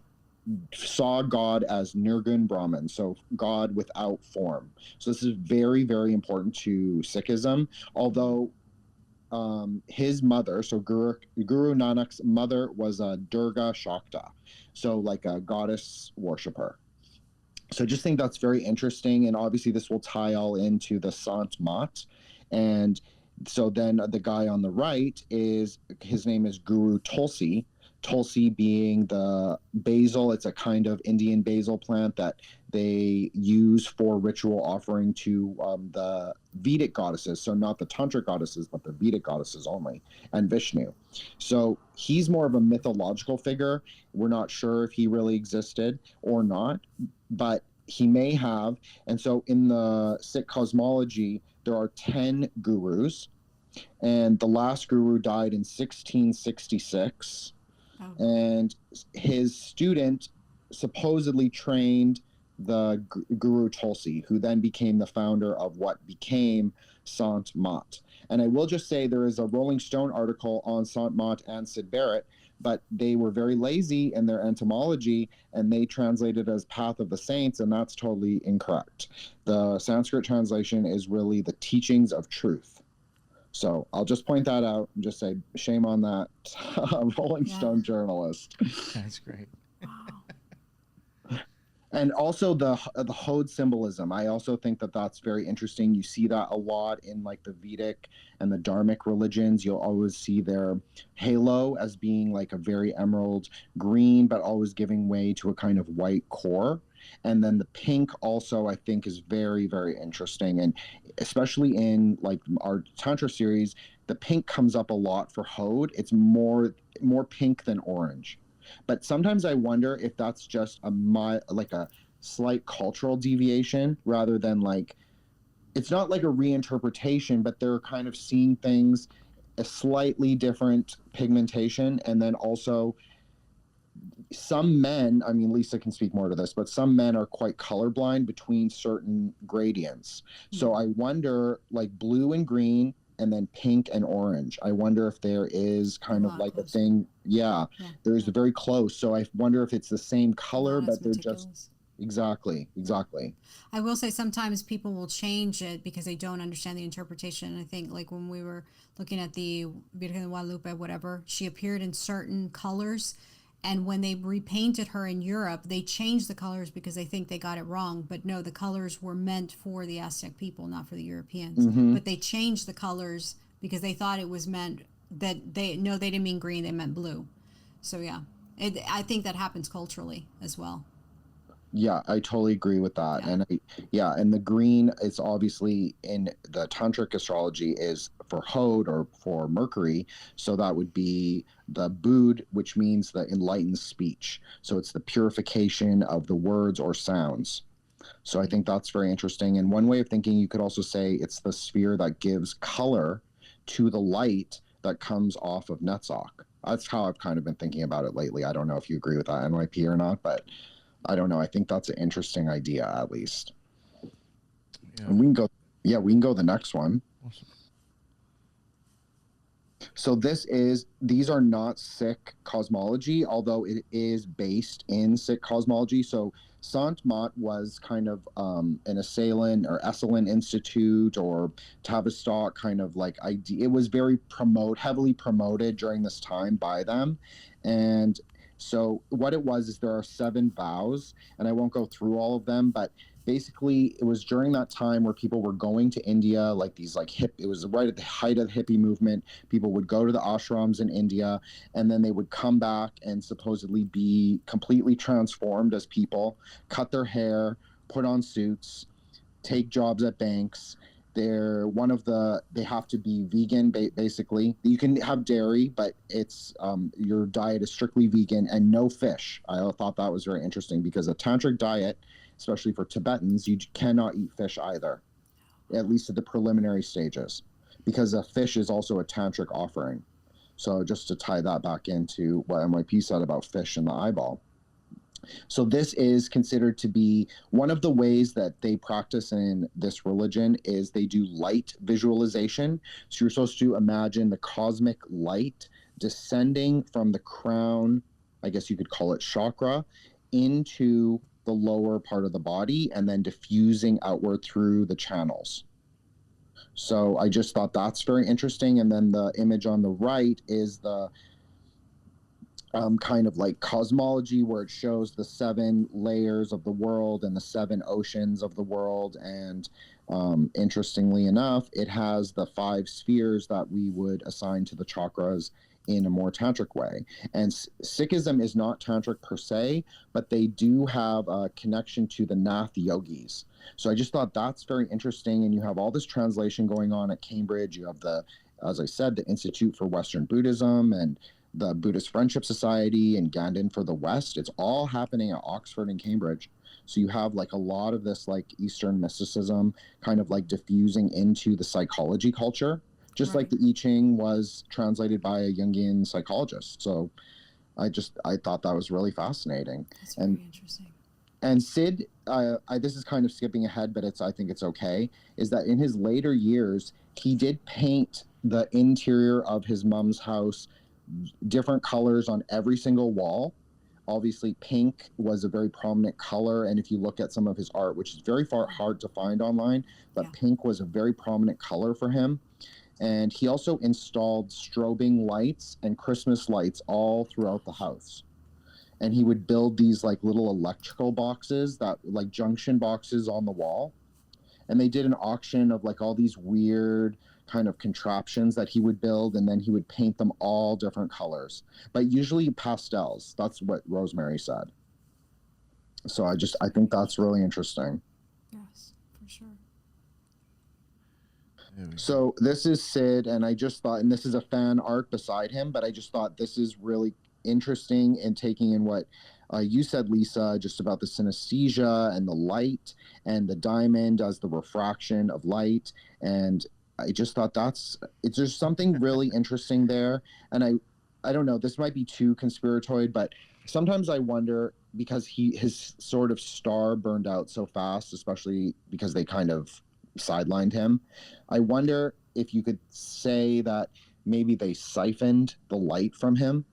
saw God as Nirgun Brahman, so God without form. So this is very, very important to Sikhism, although his mother, so Guru Nanak's mother, was a Durga Shakta, so like a goddess worshiper. So I just think that's very interesting, and obviously this will tie all into the Sant Mat. And so then the guy on the right his name is Guru Tulsi. Tulsi being the basil. It's a kind of Indian basil plant that they use for ritual offering to the Vedic goddesses. So not the Tantric goddesses, but the Vedic goddesses only, and Vishnu. So he's more of a mythological figure. We're not sure if he really existed or not, but he may have. And so in the Sikh cosmology, there are 10 gurus, and the last guru died in 1666. Oh. And his student supposedly trained the Guru Tulsi, who then became the founder of what became Sant Mat. And I will just say there is a Rolling Stone article on Sant Mat and Syd Barrett, but they were very lazy in their etymology, and they translated as Path of the Saints, and that's totally incorrect. The Sanskrit translation is really the teachings of truth. So I'll just point that out and just say shame on that Rolling Stone journalist. That's great. And also the Hod symbolism. I also think that that's very interesting. You see that a lot in like the Vedic and the Dharmic religions. You'll always see their halo as being like a very emerald green, but always giving way to a kind of white core. And then the pink also, I think, is very, very interesting. And especially in like our Tantra series, the pink comes up a lot for Hod. It's more pink than orange. But sometimes I wonder if that's just a slight cultural deviation rather than like, it's not like a reinterpretation, but they're kind of seeing things a slightly different pigmentation. And then also some men, I mean, Lisa can speak more to this, but some men are quite colorblind between certain gradients. Mm-hmm. So I wonder, like blue and green, and then pink and orange. I wonder if there is kind of like close. A thing. Yeah, there's very close. So I wonder if it's the same color, but they're just exactly. I will say sometimes people will change it because they don't understand the interpretation. I think like when we were looking at the Virgen de Guadalupe, whatever, she appeared in certain colors. And when they repainted her in Europe, they changed the colors because they think they got it wrong. But no, the colors were meant for the Aztec people, not for the Europeans. Mm-hmm. But they changed the colors because they thought it was meant that they didn't mean green, they meant blue. So yeah, I think that happens culturally as well. Yeah, I totally agree with that. Yeah. And the green is obviously in the tantric astrology is for Hod or for Mercury. So that would be the Bud, which means the enlightened speech. So it's the purification of the words or sounds. So I think that's very interesting. And one way of thinking, you could also say it's the sphere that gives color to the light that comes off of Netzach. That's how I've kind of been thinking about it lately. I don't know if you agree with that, NYP, or not, but I don't know. I think that's an interesting idea, at least. Yeah. And we can go the next one. Awesome. So these are not Sikh cosmology, although it is based in Sikh cosmology. So Sant Mat was kind of an Assailant or Esalen Institute or Tavistock kind of like idea. It was very heavily promoted during this time by them. And so what it was is there are 7 vows, and I won't go through all of them, but basically it was during that time where people were going to India, like these like it was right at the height of the hippie movement. People would go to the ashrams in India, and then they would come back and supposedly be completely transformed as people, cut their hair, put on suits, take jobs at banks. They have to be vegan, basically. You can have dairy, but it's your diet is strictly vegan and no fish. I thought that was very interesting because a tantric diet, especially for Tibetans, you cannot eat fish either, at least at the preliminary stages, because a fish is also a tantric offering. So just to tie that back into what MYP said about fish and the eyeball. So this is considered to be one of the ways that they practice in this religion is they do light visualization. So you're supposed to imagine the cosmic light descending from the crown, I guess you could call it chakra, into the lower part of the body and then diffusing outward through the channels. So I just thought that's very interesting. And then the image on the right is the kind of like cosmology where it shows the 7 layers of the world and the 7 oceans of the world. And interestingly enough, it has the 5 spheres that we would assign to the chakras in a more tantric way. And Sikhism is not tantric per se, but they do have a connection to the Nath yogis. So I just thought that's very interesting. And you have all this translation going on at Cambridge. You have as I said, the Institute for Western Buddhism and the Buddhist Friendship Society and Gandhin for the West. It's all happening at Oxford and Cambridge. So you have like a lot of this like Eastern mysticism kind of like diffusing into the psychology culture, just like the I Ching was translated by a Jungian psychologist. So I thought that was really fascinating. That's very interesting. And Syd, this is kind of skipping ahead, but I think it's okay, is that in his later years, he did paint the interior of his mom's house different colors on every single wall. Obviously, pink was a very prominent color, and if you look at some of his art, which is very hard to find online, but pink was a very prominent color for him. And he also installed strobing lights and Christmas lights all throughout the house. And he would build these like little electrical boxes, that like junction boxes on the wall. And they did an auction of like all these weird kind of contraptions that he would build, and then he would paint them all different colors, but usually pastels. That's what Rosemary said. So I think that's really interesting. Yes, for sure. So this is Syd, and I just thought, and this is a fan art beside him, but I just thought this is really interesting in taking in what you said, Lisa, just about the synesthesia and the light and the diamond as the refraction of light. And I just thought there's something really interesting there. And I don't know, this might be too conspiratoid, but sometimes I wonder, because his sort of star burned out so fast, especially because they kind of sidelined him. I wonder if you could say that maybe they siphoned the light from him,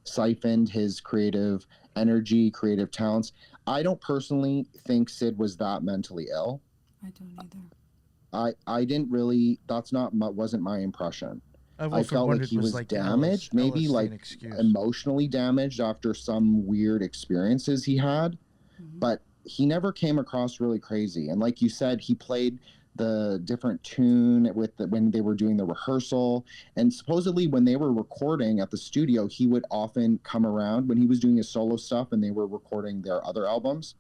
siphoned his creative energy, creative talents. I don't personally think Syd was that mentally ill. I don't either. I didn't really. Wasn't my impression. I felt like he was damaged, maybe like emotionally damaged after some weird experiences he had, but he never came across really crazy. And like you said, he played the different tune when they were doing the rehearsal, and supposedly when they were recording at the studio, he would often come around when he was doing his solo stuff and they were recording their other albums.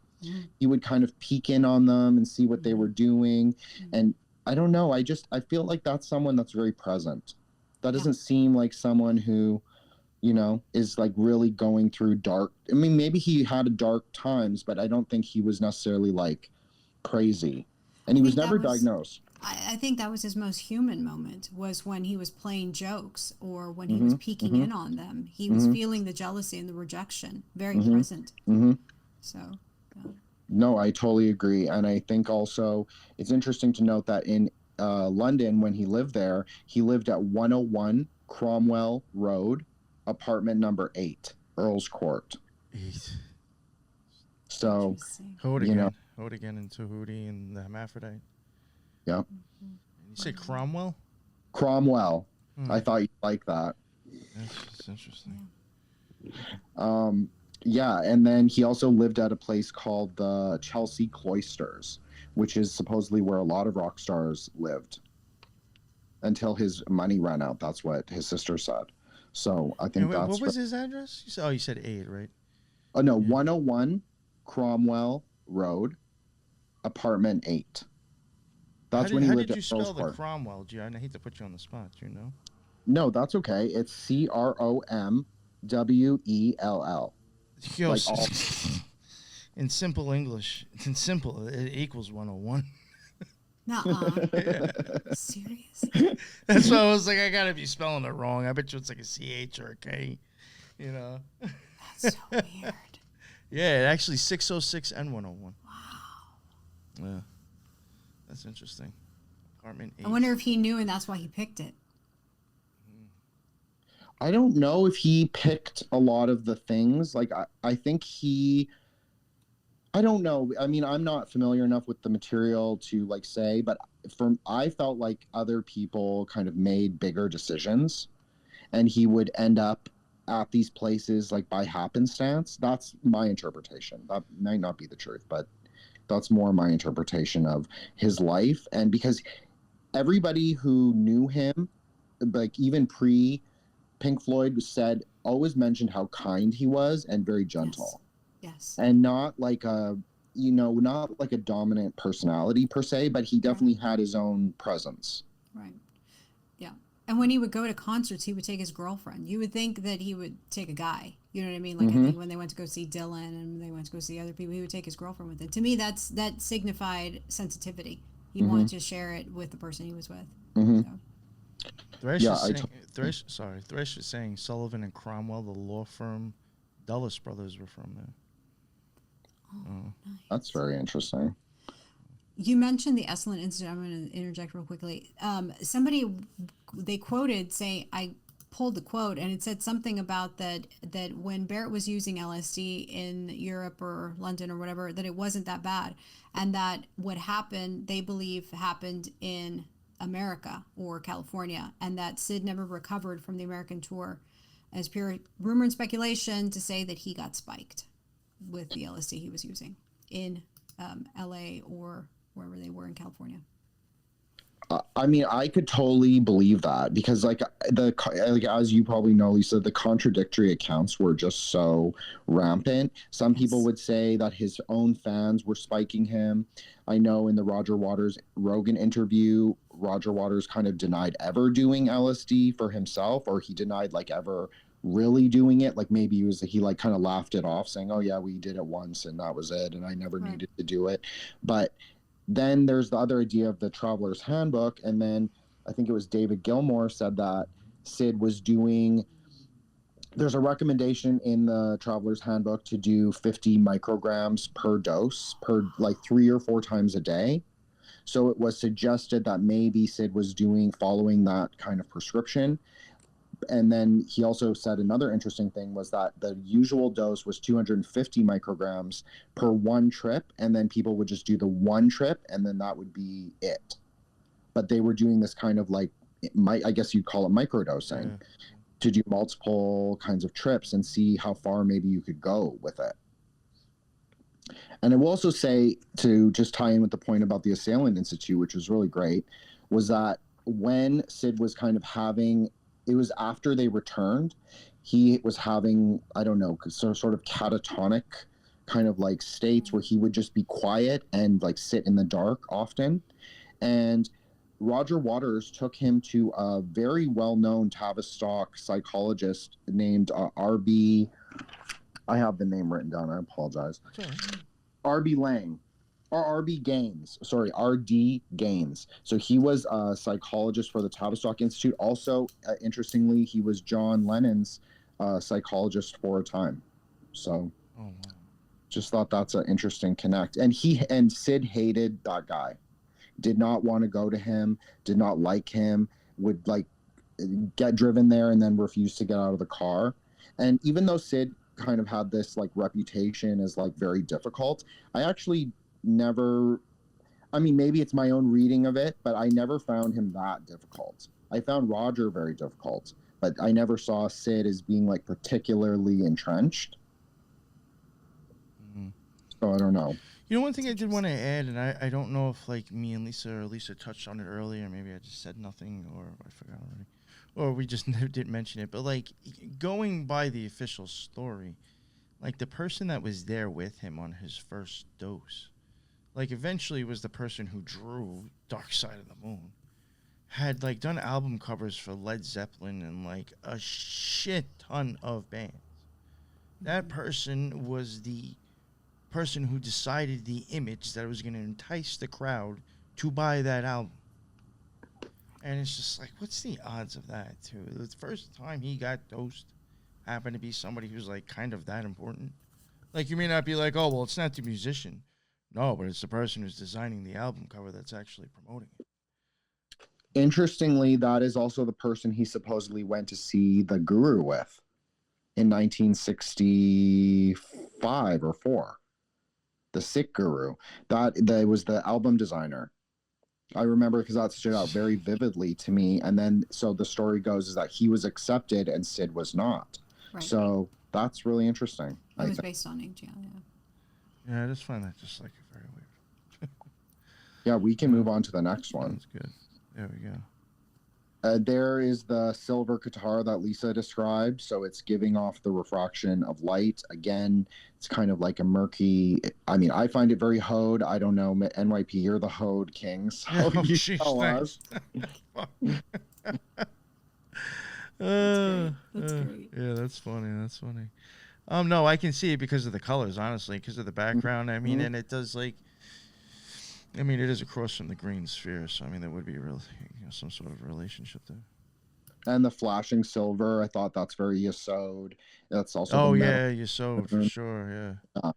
He would kind of peek in on them and see what they were doing. And I don't know, I feel like that's someone that's very present. That doesn't seem like someone who, is like really going through dark. I mean, maybe he had dark times, but I don't think he was necessarily like crazy. And he was never diagnosed. I think that was his most human moment, was when he was playing jokes or when he was peeking in on them. He was feeling the jealousy and the rejection, very present. So, no, I totally agree. And I think also it's interesting to note that in London, when he lived there, he lived at 101 Cromwell Road, apartment number 8, Earl's Court. So, Hooligan and Tahuti and the Hermaphrodite. Yeah. You say Cromwell? Cromwell. I thought you'd like that. That's interesting. Yeah, and then he also lived at a place called the Chelsea Cloisters, which is supposedly where a lot of rock stars lived until his money ran out. That's what his sister said. So I think that's... What was his address? You said 8, right? Oh, no, 101 Cromwell Road, apartment 8. That's when he lived at Earl's Court. How did you spell the Cromwell? I hate to put you on the spot, you know? No, that's okay. It's Cromwell. Yo, like in simple English, it equals 101. Nuh-uh. Yeah. Seriously? That's why I was like, I gotta be spelling it wrong. I bet you it's like a CH or a K, you know? That's so weird. Yeah, it actually 606 and 101. Wow. Yeah. That's interesting. Apartment 8. I wonder if he knew and that's why he picked it. I don't know if he picked a lot of the things. Like, I think I don't know. I mean, I'm not familiar enough with the material to like say, but I felt like other people kind of made bigger decisions and he would end up at these places like by happenstance. That's my interpretation. That might not be the truth, but that's more my interpretation of his life. And because everybody who knew him, like even pre Pink Floyd, always mentioned how kind he was and very gentle. Yes. And not like a dominant personality per se, but he definitely had his own presence. Right. Yeah. And when he would go to concerts, he would take his girlfriend. You would think that he would take a guy. You know what I mean? Like I think when they went to go see Dylan and they went to go see other people, he would take his girlfriend with him. To me, that signified sensitivity. He wanted to share it with the person he was with. So. Thresh is saying Sullivan and Cromwell, the law firm Dulles Brothers, were from there. Oh, nice. That's very interesting. You mentioned the Esalen incident. I'm going to interject real quickly. They quoted saying, I pulled the quote, and it said something about that when Barrett was using LSD in Europe or London or whatever, that it wasn't that bad. And that what happened, they believe happened in America or California, and that Syd never recovered from the American tour, as pure rumor and speculation to say that he got spiked with the LSD he was using in LA or wherever they were in California. I mean, I could totally believe that because, like as you probably know, Lisa, the contradictory accounts were just so rampant. Some people would say that his own fans were spiking him. I know in the Roger Waters Rogan interview, Roger Waters kind of denied ever doing LSD for himself, or he denied like ever really doing it. Like maybe he like kind of laughed it off, saying, "Oh yeah, we did it once and that was it, and I never needed to do it." But then there's the other idea of the Traveler's Handbook, and then I think it was David Gilmour said that Syd was doing. There's a recommendation in the Traveler's Handbook to do 50 micrograms per dose, per like 3 or 4 times a day. So it was suggested that maybe Syd was following that kind of prescription. And then he also said another interesting thing was that the usual dose was 250 micrograms per one trip. And then people would just do the one trip and then that would be it. But they were doing this kind of like, I guess you'd call it microdosing, to do multiple kinds of trips and see how far maybe you could go with it. And I will also say, to just tie in with the point about the Assailant Institute, which was really great, was that when Syd was kind of having, it was after they returned, he was having, I don't know, sort of catatonic kind of like states where he would just be quiet and like sit in the dark often. And Roger Waters took him to a very well-known Tavistock psychologist named R.B. I have the name written down. I apologize. Sure. R.B. Lang. Or R.B. Gaines. Sorry, R.D. Gaines. So he was a psychologist for the Tavistock Institute. Also, interestingly, he was John Lennon's psychologist for a time. So just thought that's an interesting connect. And Syd hated that guy. Did not want to go to him, did not like him, would like get driven there and then refuse to get out of the car. And even though Syd kind of had this like reputation as like very difficult, I actually never, I mean, maybe it's my own reading of it, but I never found him that difficult. I found Roger very difficult, but I never saw Syd as being like particularly entrenched. So I don't know. You know, one thing I did want to add, and I don't know if like me and Lisa or Lisa touched on it earlier, maybe I just said nothing or I forgot already, or we just didn't mention it, but like going by the official story, like the person that was there with him on his first dose, like eventually was the person who drew Dark Side of the Moon, had like done album covers for Led Zeppelin and like a shit ton of bands. That person was the person who decided the image that was going to entice the crowd to buy that album. And it's just like, what's the odds of that, too? The first time he got dosed happened to be somebody who's like kind of that important. Like, you may not be like, oh, well, it's not the musician. No, but it's the person who's designing the album cover that's actually promoting it. Interestingly, that is also the person he supposedly went to see the Guru with in 1965 or 4. The Sikh Guru. That was the album designer. I remember because that stood out very vividly to me. And then, so the story goes is that he was accepted and Syd was not. Right. So that's really interesting. It was based on age, yeah. Yeah, I just find that just like very weird. Yeah, we can move on to the next one. That's good. There we go. There is the silver guitar that Lisa described. So it's giving off the refraction of light. Again, it's kind of like a murky. I mean, I find it very Hode. I don't know. NYP, you're the Hode king. So you tell us. That's great. Yeah, that's funny. That's funny. No, I can see it because of the colors, honestly, because of the background. I mean, and it does like. I mean, it is across from the green sphere, so I mean, there would be real, some sort of relationship there. And the flashing silver, I thought that's very Yesod. That's also. Oh yeah, Yesod for sure, yeah.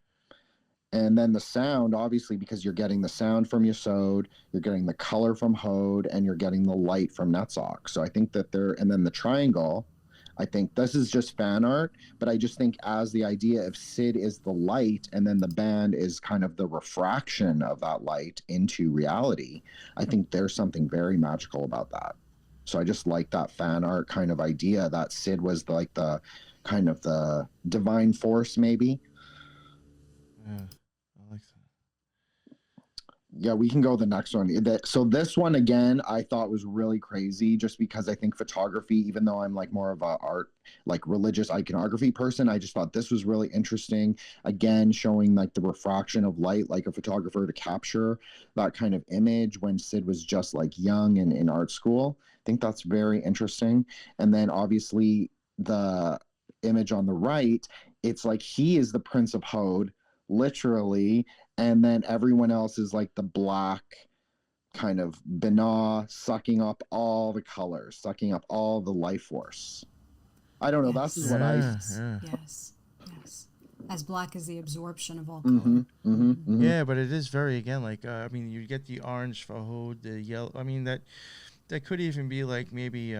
And then the sound, obviously, because you're getting the sound from Yesod, you're getting the color from Hode, and you're getting the light from Netzach. So I think that and then the triangle. I think this is just fan art, but I just think as the idea of Syd is the light and then the band is kind of the refraction of that light into reality, I think there's something very magical about that. So I just like that fan art kind of idea that Syd was like the kind of the divine force, maybe. Yeah, I like that. Yeah, we can go the next one. So this one, again, I thought was really crazy just because I think photography, even though I'm like more of a art, like religious iconography person, I just thought this was really interesting. Again, showing like the refraction of light, like a photographer to capture that kind of image when Syd was just like young and in art school. I think that's very interesting. And then obviously the image on the right, it's like he is the Prince of Hode, literally, and then everyone else is like the black kind of Binah sucking up all the colors, sucking up all the life force. I don't know. Yes. That's what I. Yes. As black as the absorption of all color. Yeah, but it is very, again, like I mean, you get the orange for Hode, the yellow. I mean, that could even be like maybe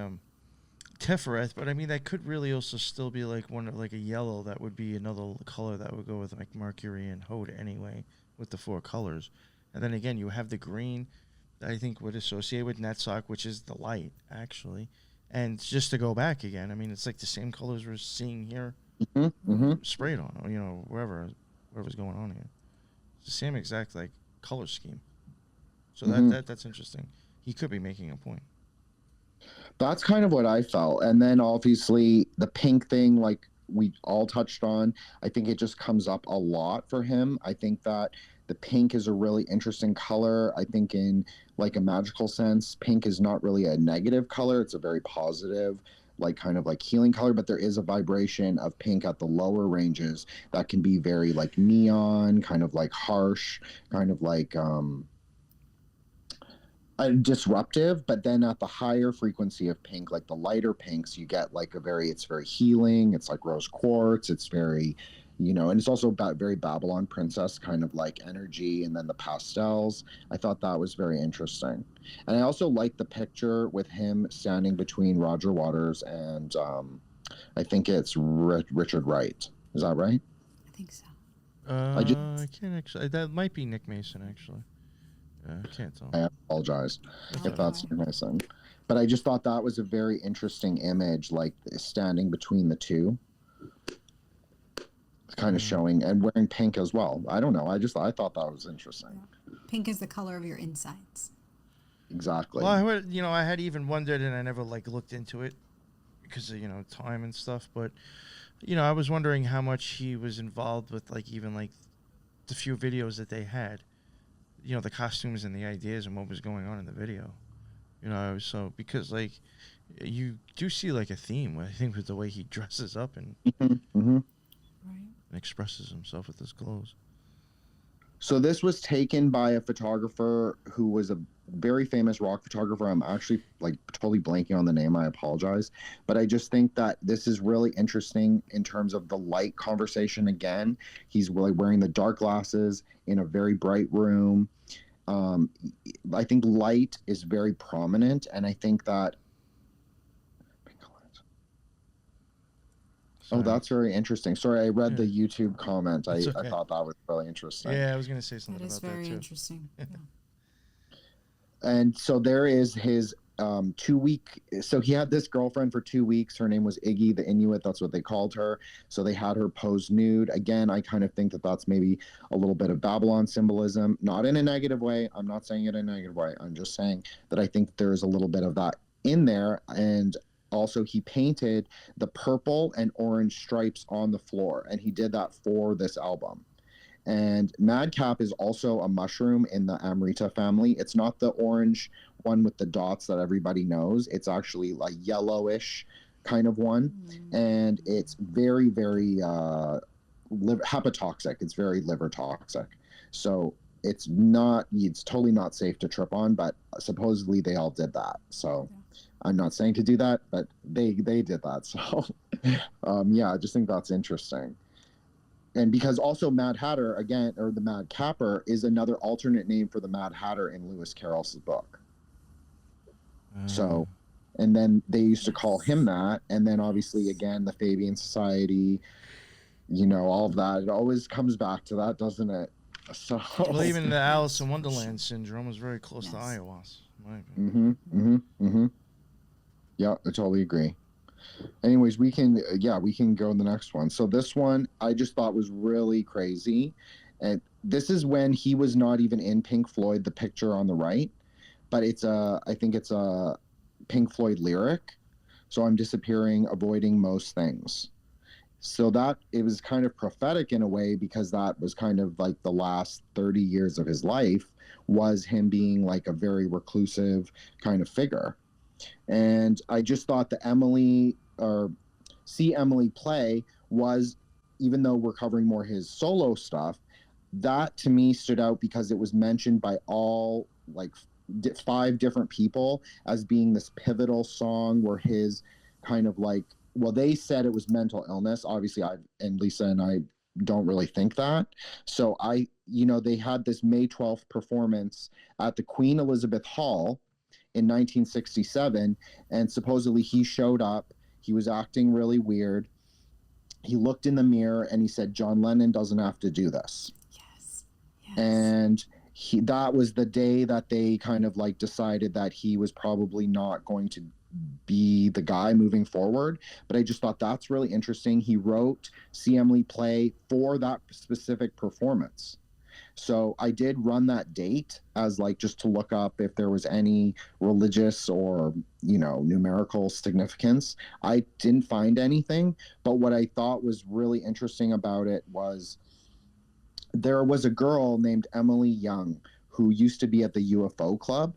Tefereth, but I mean that could really also still be like like a yellow. That would be another color that would go with like Mercury and Hode anyway, with the 4 colors. And then again, you have the green that I think would associate with Netzach, which is the light actually. And just to go back again, I mean it's like the same colors we're seeing here, sprayed on, wherever's going on here. It's the same exact like color scheme. So that's interesting. He could be making a point. That's kind of what I felt. And then obviously the pink thing, like we all touched on, I think it just comes up a lot for him. I think that the pink is a really interesting color. I think in like a magical sense, pink is not really a negative color. It's a very positive, like kind of like healing color, but there is a vibration of pink at the lower ranges that can be very like neon, kind of like harsh, kind of like disruptive. But then at the higher frequency of pink, like the lighter pinks, you get like it's very healing. It's like rose quartz. It's very and it's also about very Babylon Princess kind of like energy, and then the pastels. I thought that was very interesting. And I also like the picture with him standing between Roger Waters and I think it's Richard Wright. Is that right? I think so. I can't actually. That might be Nick Mason, actually. I can't tell. I apologize Okay. if that's Nick Mason. But I just thought that was a very interesting image, like standing between the two. Kind of showing, and wearing pink as well. I don't know. I thought that was interesting. Pink is the color of your insides. Exactly. Well, I had even wondered, and I never looked into it because of time and stuff. But I was wondering how much he was involved with, even the few videos that they had. The costumes and the ideas and what was going on in the video. So because you do see a theme, I think, with the way he dresses up and expresses himself with his clothes. So this was taken by a photographer who was a very famous rock photographer. I'm actually totally blanking on the name. I apologize. But I just think that this is really interesting in terms of the light conversation again. He's wearing the dark glasses in a very bright room. I think light is very prominent, and I think that Oh, that's very interesting. Sorry, I read the YouTube comment. I thought that was really interesting. Yeah, I was going to say something about that too. That is very interesting. Yeah. And so there is his 2 week. So he had this girlfriend for 2 weeks. Her name was Iggy, the Inuit. That's what they called her. So they had her pose nude. Again, I kind of think that that's maybe a little bit of Babylon symbolism, not in a negative way. I'm not saying it in a negative way. I'm just saying that I think there's a little bit of that in there. And also, he painted the purple and orange stripes on the floor, and he did that for this album. And Madcap is also a mushroom in the Amrita family. It's not the orange one with the dots that everybody knows. It's actually like yellowish kind of one, and it's very, very hepatotoxic. It's very liver toxic. So it's totally not safe to trip on, but supposedly they all did that. So I'm not saying to do that, but they did that. So I just think that's interesting. And because also Mad Hatter, again, or the Mad Capper, is another alternate name for the Mad Hatter in Lewis Carroll's book. So, and then they used to call him that. And then obviously, again, the Fabian Society, all of that. It always comes back to that, doesn't it? So, well, even the Alice in Wonderland syndrome was very close to ayahuasca. Yeah, I totally agree. Anyways, we can go to the next one. So this one I just thought was really crazy. And this is when he was not even in Pink Floyd, the picture on the right, but I think it's a Pink Floyd lyric. So I'm disappearing, avoiding most things. So that it was kind of prophetic in a way, because that was kind of like the last 30 years of his life was him being like a very reclusive kind of figure. And I just thought the See Emily Play was, even though we're covering more his solo stuff, that to me stood out because it was mentioned by all 5 different people as being this pivotal song where his kind of they said it was mental illness. Obviously, Lisa and I don't really think that. So they had this May 12th performance at the Queen Elizabeth Hall in 1967, and supposedly he showed up. He was acting really weird. He looked in the mirror and he said, "John Lennon doesn't have to do this." Yes. And that was the day that they kind of decided that he was probably not going to be the guy moving forward. But I just thought that's really interesting. He wrote See Emily Play for that specific performance. So I did run that date as just to look up if there was any religious or, numerical significance. I didn't find anything, but what I thought was really interesting about it was there was a girl named Emily Young who used to be at the UFO Club,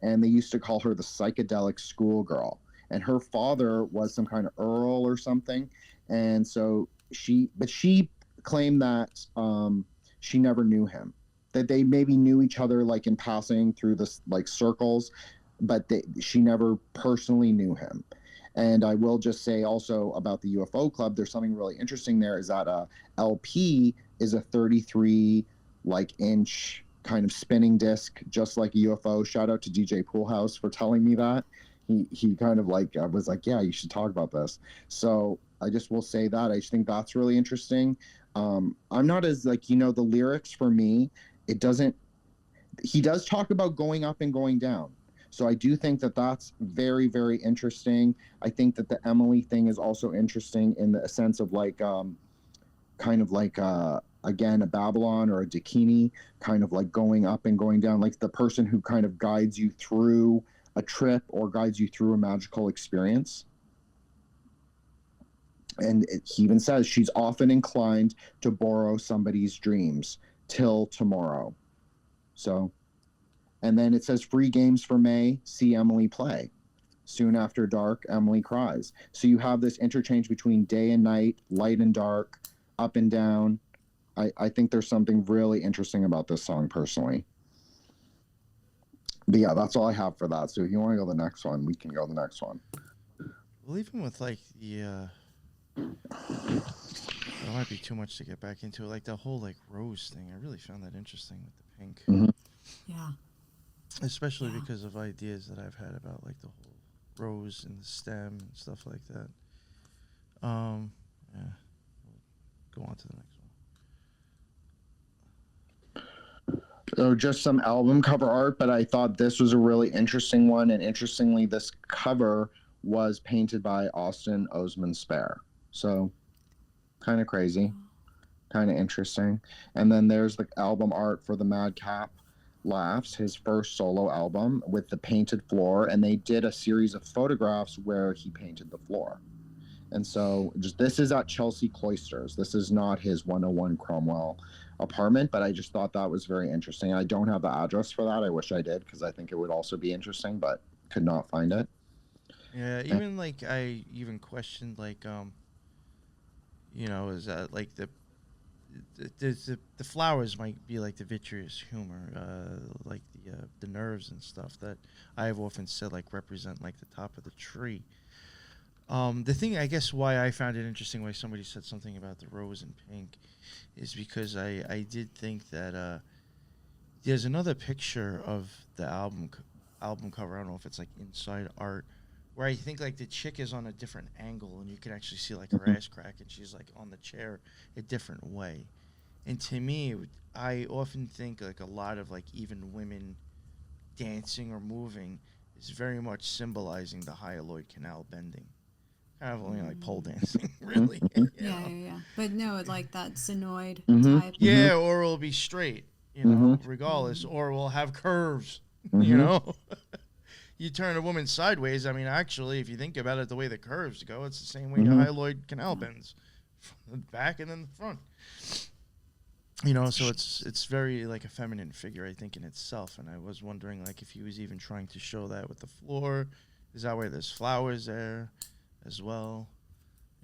and they used to call her the psychedelic schoolgirl. And her father was some kind of earl or something. And so she claimed that, she never knew him, that they maybe knew each other in passing through this circles, but she never personally knew him. And I will just say also about the UFO Club, there's something really interesting there is that LP is a 33 inch kind of spinning disc, just like a UFO. Shout out to DJ Poolhouse for telling me that. He kind of was like, yeah, you should talk about this. So I just will say that I just think that's really interesting. I'm not as the lyrics for me, it doesn't, he does talk about going up and going down. So I do think that that's very, very interesting. I think that the Emily thing is also interesting in the sense of again, a Babylon or a Dakini, kind of like going up and going down, like the person who kind of guides you through a trip or guides you through a magical experience. And he even says she's often inclined to borrow somebody's dreams till tomorrow. So, and then it says free games for May, see Emily play. Soon after dark, Emily cries. So you have this interchange between day and night, light and dark, up and down. I think there's something really interesting about this song personally. But yeah, that's all I have for that. So if you want to go to the next one, we can go to the next one. Well, even with it might be too much to get back into, like the whole rose thing. I really found that interesting with the pink. Mm-hmm. Yeah. Especially because of ideas that I've had about the whole rose and the stem and stuff like that. Yeah. We'll go on to the next one. So just some album cover art, but I thought this was a really interesting one. And interestingly, this cover was painted by Austin Osman Spare. So kind of crazy, kind of interesting. And then there's the album art for the Madcap Laughs, his first solo album, with the painted floor. And they did a series of photographs where he painted the floor. And so this is at Chelsea Cloisters. This is not his 101 Cromwell apartment, but I just thought that was very interesting. I don't have the address for that. I wish I did, because I think it would also be interesting, but could not find it. Yeah, even I even questioned is that the flowers might be the vitreous humor, the nerves and stuff that I've often said represent the top of the tree. The thing, I guess, why I found it interesting, why somebody said something about the rose and pink, is because I did think that there's another picture of the album cover. I don't know if it's inside art, where I think the chick is on a different angle, and you can actually see her ass crack, and she's on the chair a different way. And to me, I often think a lot of even women dancing or moving is very much symbolizing the hyaloid canal bending. Kind of only pole dancing, really. Yeah. But no, that sinoid type. Yeah, or it'll be straight, regardless, or we'll have curves, You turn a woman sideways, actually, if you think about it, the way the curves go, it's the same way the hyaloid canal bends, from the back and then the front. So it's very a feminine figure, I think, in itself. And I was wondering, if he was even trying to show that with the floor. Is that why there's flowers there as well?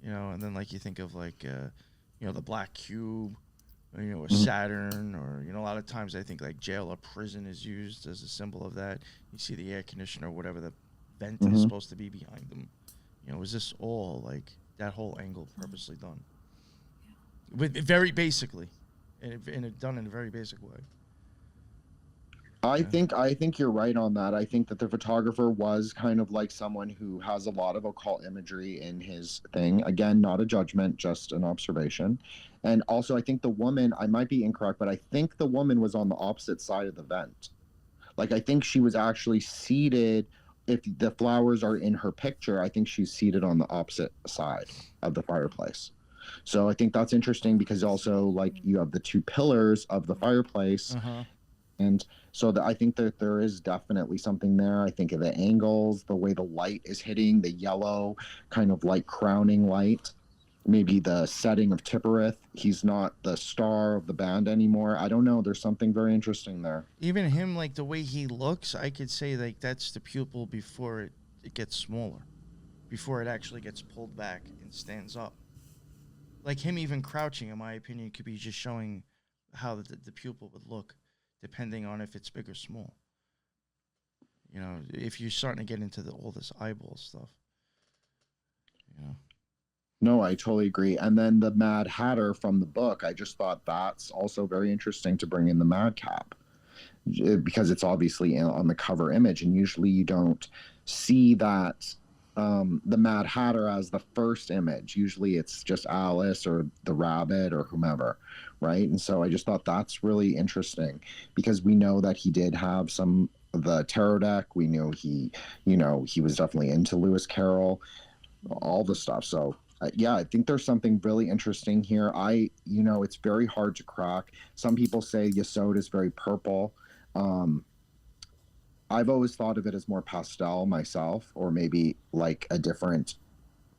And then you think of the black cube, or Saturn, or a lot of times I think jail or prison is used as a symbol of that. You see the air conditioner or whatever the vent is supposed to be behind them. Is this all that whole angle purposely done? With very basically, and done in a very basic way. I think you're right on that. I think that the photographer was kind of someone who has a lot of occult imagery in his thing. Again, not a judgment, just an observation. And also, I think the woman, I might be incorrect, but I think the woman was on the opposite side of the vent. I think she was actually seated. If the flowers are in her picture, I think she's seated on the opposite side of the fireplace. So I think that's interesting, because also you have the two pillars of the fireplace. And so I think that there is definitely something there. I think of the angles, the way the light is hitting, the yellow kind of crowning light, maybe the setting of Tipperith. He's not the star of the band anymore. I don't know. There's something very interesting there. Even him, the way he looks, I could say that's the pupil before it gets smaller, before it actually gets pulled back and stands up. Him even crouching, in my opinion, could be just showing how the pupil would look, depending on if it's big or small. If you're starting to get into all this eyeball stuff. You know. No, I totally agree. And then the Mad Hatter from the book, I just thought that's also very interesting to bring in the Madcap because it's obviously on the cover image, and usually you don't see that the Mad Hatter as the first image. Usually it's just Alice or the rabbit or whomever, right? And so I just thought that's really interesting because we know that he did have some of the tarot deck. We knew he was definitely into Lewis Carroll, all the stuff. So yeah, I think there's something really interesting here. It's very hard to crack. Some people say Yesod is very purple. I've always thought of it as more pastel myself, or maybe like a different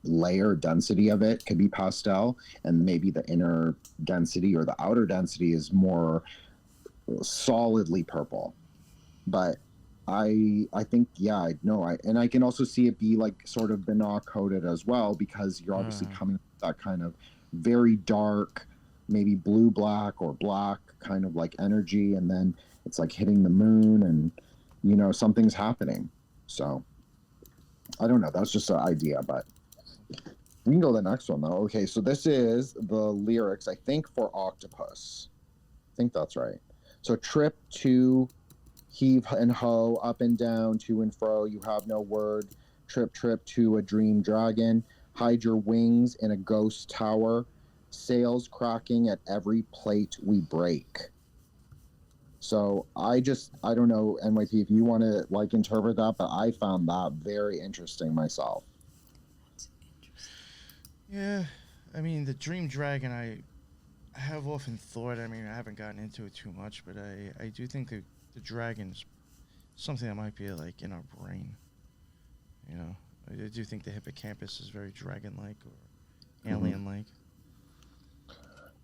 layer density of it could be pastel, and maybe the inner density or the outer density is more solidly purple. But I think and I can also see it be like sort of Banach coated as well, because you're obviously coming with that kind of very dark, maybe blue black or black kind of like energy, and then it's like hitting the moon and something's happening. So I don't know, that's just an idea, but we can go to the next one though. Okay, so this is the lyrics, I think, for Octopus. I think that's right. So trip to heave and ho, up and down, to and fro, you have no word. Trip, trip to a dream dragon. Hide your wings in a ghost tower. Sails cracking at every plate we break. So I don't know, NYP, if you want to like interpret that, but I found that very interesting myself. Yeah, I mean, the dream dragon, I have often thought, I mean, I haven't gotten into it too much, but I do think the dragon's something that might be like in our brain. I do think the hippocampus is very dragon-like or alien-like.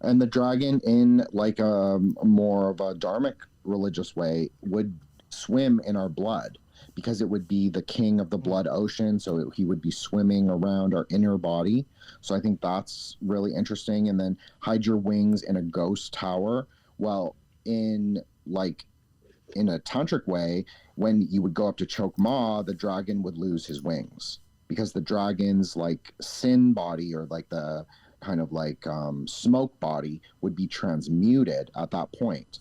And the dragon, in like a more of a dharmic religious way, would swim in our blood because it would be the king of the blood ocean. So he would be swimming around our inner body. So I think that's really interesting. And then hide your wings in a ghost tower. Well, in a tantric way, when you would go up to choke Ma, the dragon would lose his wings because the dragon's like sin body, or like the kind of like smoke body, would be transmuted at that point.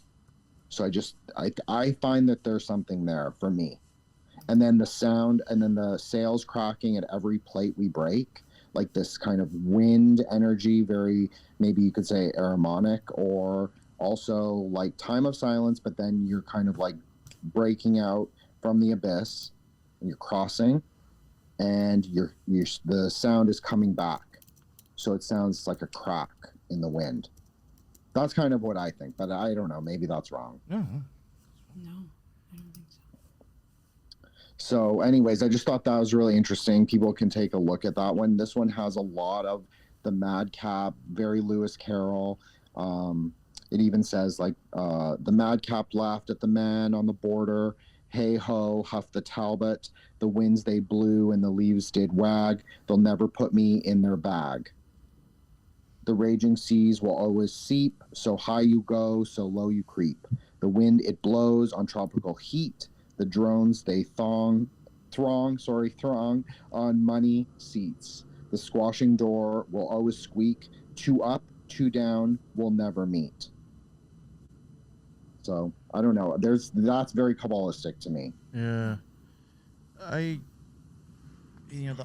So I find that there's something there for me. And then the sound, and then the sails cracking at every plate we break, like this kind of wind energy, very, maybe you could say aramonic, or also like time of silence, but then you're kind of like breaking out from the abyss and you're crossing, and the sound is coming back. So it sounds like a crack in the wind. That's kind of what I think, but I don't know. Maybe that's wrong. No, I don't think so. So anyways, I just thought that was really interesting. People can take a look at that one. This one has a lot of the madcap, very Lewis Carroll. It even says like the madcap laughed at the man on the border. Hey ho, huffed the Talbot. The winds they blew and the leaves did wag. They'll never put me in their bag. The raging seas will always seep. So high you go, so low you creep. The wind it blows on tropical heat. The drones they throng on money seats. The squashing door will always squeak. Two up, two down will never meet. So I don't know. That's very Kabbalistic to me. Yeah, the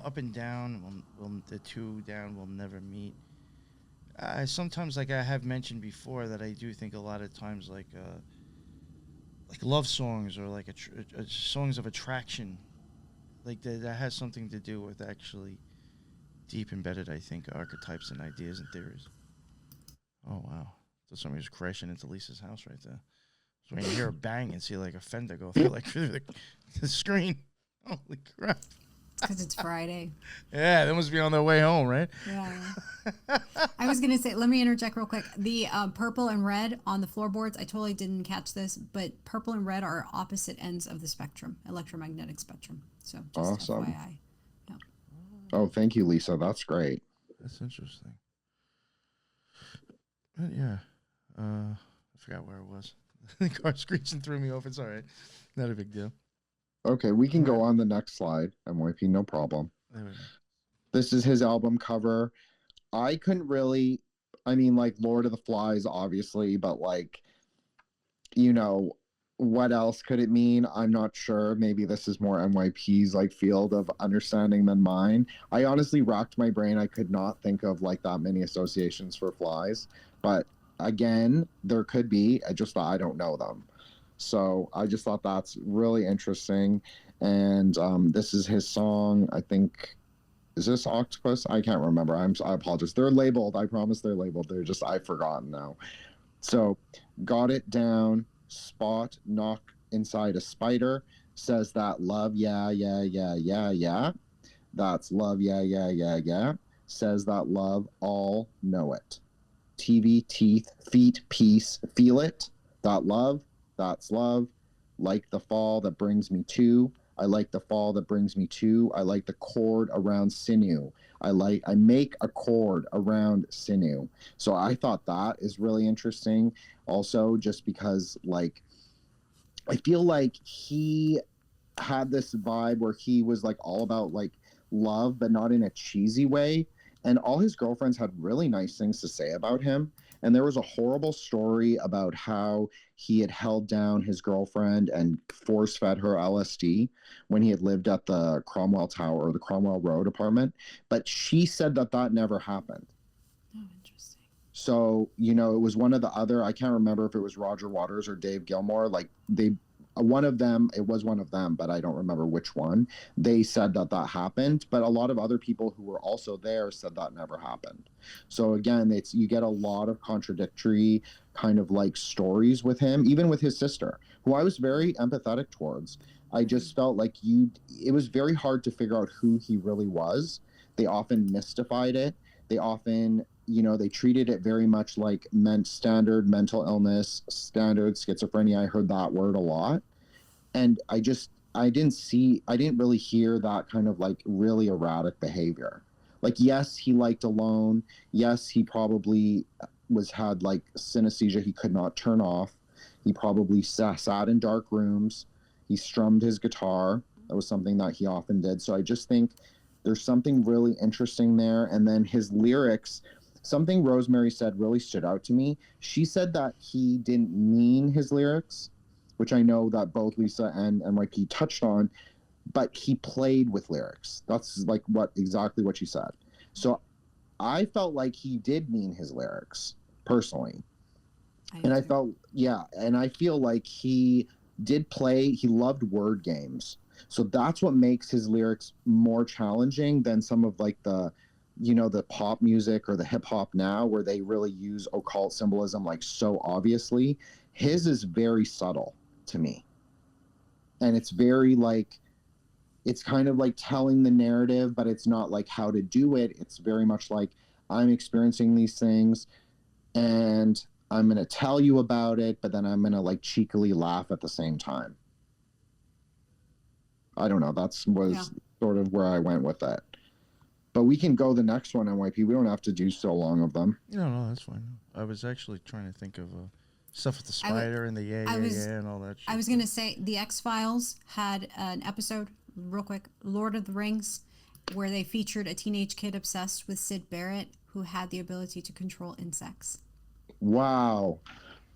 up and down the two down will never meet. Sometimes, like I have mentioned before, that I do think a lot of times like love songs or like songs of attraction, like that has something to do with actually deep embedded, I think, archetypes and ideas and theories. Oh wow! So somebody was crashing into Lisa's house right there. So when you hear a bang and see like a fender go through through the screen, holy crap! Because it's Friday. Yeah, they must be on their way home, right? Yeah. I was going to say, let me interject real quick. The purple and red on the floorboards, I totally didn't catch this, but purple and red are opposite ends of the spectrum, electromagnetic spectrum. So just awesome. FYI. Yeah. Oh, thank you, Lisa. That's great. That's interesting. But yeah, I forgot where it was. The car screeching threw me off. It's all right. Not a big deal. Okay, we can go on the next slide, MYP, no problem. This is his album cover. I couldn't really, I mean, like Lord of the Flies, obviously, but like, you know, what else could it mean? I'm not sure. Maybe this is more NYP's like field of understanding than mine. I honestly racked my brain. I could not think of like that many associations for flies, but again, there could be. I just thought I don't know them. So I just thought that's really interesting. And this is his song. I think, is this Octopus? I can't remember. I apologize. They're labeled. I promise they're labeled. They're just, I've forgotten now. So, got it down. Spot knock inside a spider. Says that love, yeah, yeah, yeah, yeah, yeah. That's love, yeah, yeah, yeah, yeah. Says that love, all know it. TV, teeth, feet, peace, feel it. That love, that's love. Like the fall that brings me to. I like the fall that brings me to. I like the cord around sinew. I make a cord around sinew. So I thought that is really interesting. Also, just because like I feel like he had this vibe where he was like all about like love, but not in a cheesy way. And all his girlfriends had really nice things to say about him. And there was a horrible story about how he had held down his girlfriend and force fed her LSD when he had lived at the Cromwell Tower or the Cromwell Road apartment. But she said that that never happened. Oh, interesting. So, you know, it was one of the other, I can't remember if it was Roger Waters or Dave Gilmore. Like they, one of them, it was one of them, but I don't remember which one. They said that that happened, but a lot of other people who were also there said that never happened. So again, it's, you get a lot of contradictory kind of like stories with him, even with his sister, who I was very empathetic towards. I just felt like it was very hard to figure out who he really was. They often mystified it. They often, you know, they treated it very much like standard mental illness, standard schizophrenia. I heard that word a lot. And I didn't really hear that kind of like really erratic behavior. Like, yes, he liked alone. Yes, he probably had like synesthesia he could not turn off. He probably sat in dark rooms. He strummed his guitar. That was something that he often did. So I just think there's something really interesting there. And then his lyrics, something Rosemary said really stood out to me. She said that he didn't mean his lyrics, which I know that both Lisa and NYP touched on, but he played with lyrics. That's like exactly what she said. So I felt like he did mean his lyrics personally. I felt, yeah, and I feel like he loved word games. So that's what makes his lyrics more challenging than some of like the, you know, the pop music or the hip hop now, where they really use occult symbolism like so obviously. His is very subtle to me. And it's very like, it's kind of like telling the narrative, but it's not like how to do it. It's very much like, I'm experiencing these things and I'm going to tell you about it, but then I'm going to like cheekily laugh at the same time. I don't know. Was sort of where I went with that. But we can go the next one, NYP. We don't have to do so long of them. No, that's fine. I was actually trying to think of stuff with the spider and the yeah and all that shit. I was going to say the X-Files had an episode, real quick, Lord of the Rings, where they featured a teenage kid obsessed with Syd Barrett who had the ability to control insects. Wow.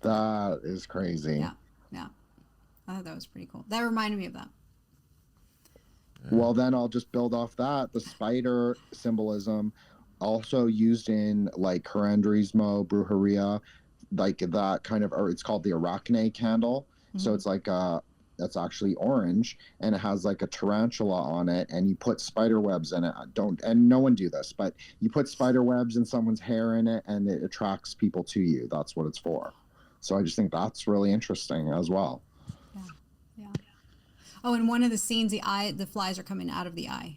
That is crazy. Yeah. I thought that was pretty cool. That reminded me of that. Well, then I'll just build off that. The spider symbolism also used in like Curandrismo, Brujeria, like that kind of, or it's called the Arachne candle. Mm-hmm. So it's like that's actually orange and it has like a tarantula on it and you put spider webs in it. And no one do this, but you put spider webs and someone's hair in it and it attracts people to you. That's what it's for. So I just think that's really interesting as well. Yeah. Oh, in one of the scenes, the flies are coming out of the eye.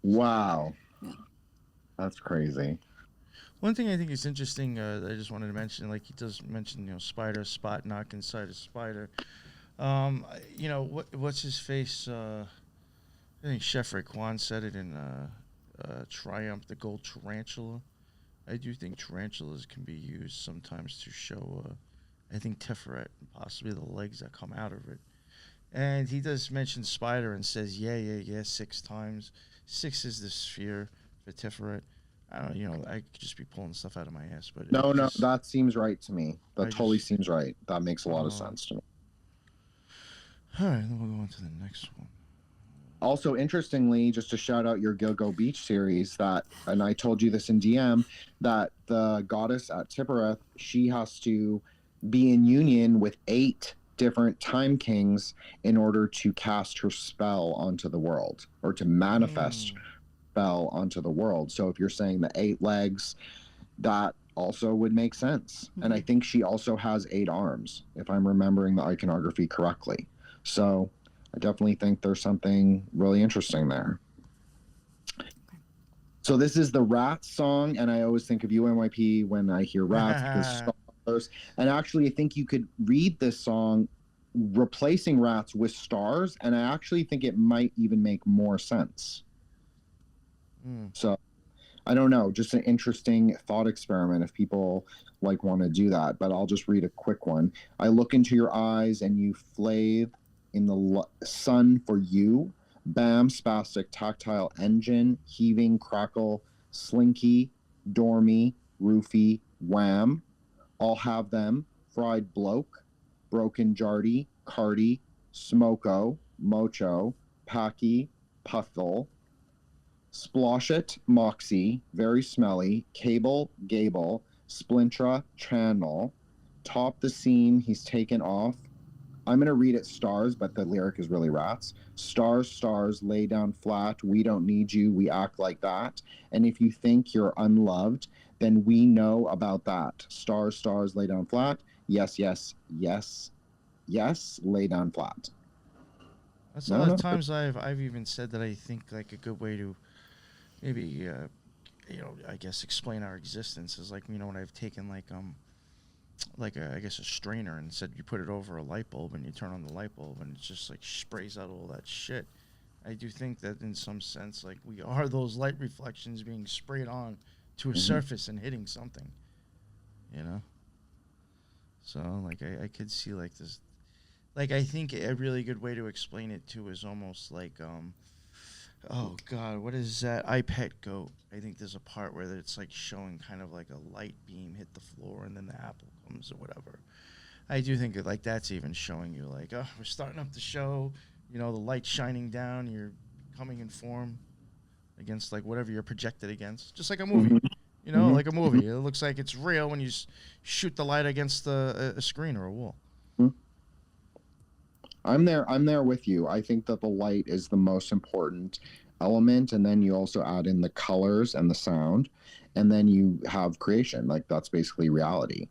Wow. Yeah. That's crazy. One thing I think is interesting, I just wanted to mention, like he does mention, you know, spider, spot knock inside a spider. You know, what's his face? I think Chef Raekwon said it in Triumph, the Gold Tarantula. I do think tarantulas can be used sometimes to show, I think, Tiferet and possibly the legs that come out of it. And he does mention spider and says, yeah, 6 times. 6 is the sphere. for Tiferet. I don't know, you know, I could just be pulling stuff out of my ass, but No, just, that seems right to me. That totally seems right. That makes a lot of sense to me. All right, then we'll go on to the next one. Also, interestingly, just to shout out your Gilgo Beach series, that, and I told you this in DM, that the goddess at Tippereth, she has to be in union with 8 different time kings in order to cast her spell onto the world, or to manifest spell onto the world. So if you're saying the 8 legs, that also would make sense. And I think she also has 8 arms, if I'm remembering the iconography correctly. So I definitely think there's something really interesting there. So this is the Rats song, and I always think of you, NYP, when I hear Rats, because stars. And actually, I think you could read this song replacing Rats with stars, and I actually think it might even make more sense. So I don't know, just an interesting thought experiment if people like want to do that. But I'll just read a quick one. I look into your eyes and you flave in the sun for you. Bam, spastic, tactile engine, heaving, crackle, slinky, dormy, roofy, wham. All have them, fried bloke, broken jardy, cardy, smoko, mocho, packy, puffle, splosh it, moxie, very smelly, cable, gable, splintra, channel, top the seam, he's taken off. I'm going to read it stars, but the lyric is really Rats. Stars, stars, lay down flat. We don't need you. We act like that. And if you think you're unloved, then we know about that. Stars, stars, lay down flat. Yes, yes, yes, yes, lay down flat. That's a lot of times I've even said that I think like a good way to maybe, you know, I guess explain our existence is like, you know, when I've taken like I guess a strainer and said you put it over a light bulb and you turn on the light bulb and it just like sprays out all that shit. I do think that in some sense, like we are those light reflections being sprayed on to a surface and hitting something, you know? So like I could see like this, like I think a really good way to explain it too is almost like, oh God, what is that? I Pet Goat. I think there's a part where it's like showing kind of like a light beam hit the floor and then the apple comes or whatever. I do think that like that's even showing you like, oh, we're starting up the show, you know, the light shining down, you're coming in form against like whatever you're projected against. Just like a movie, you know, like a movie. It looks like it's real when you shoot the light against a screen or a wall. I'm there with you. I think that the light is the most important element, and then you also add in the colors and the sound, and then you have creation. Like that's basically reality.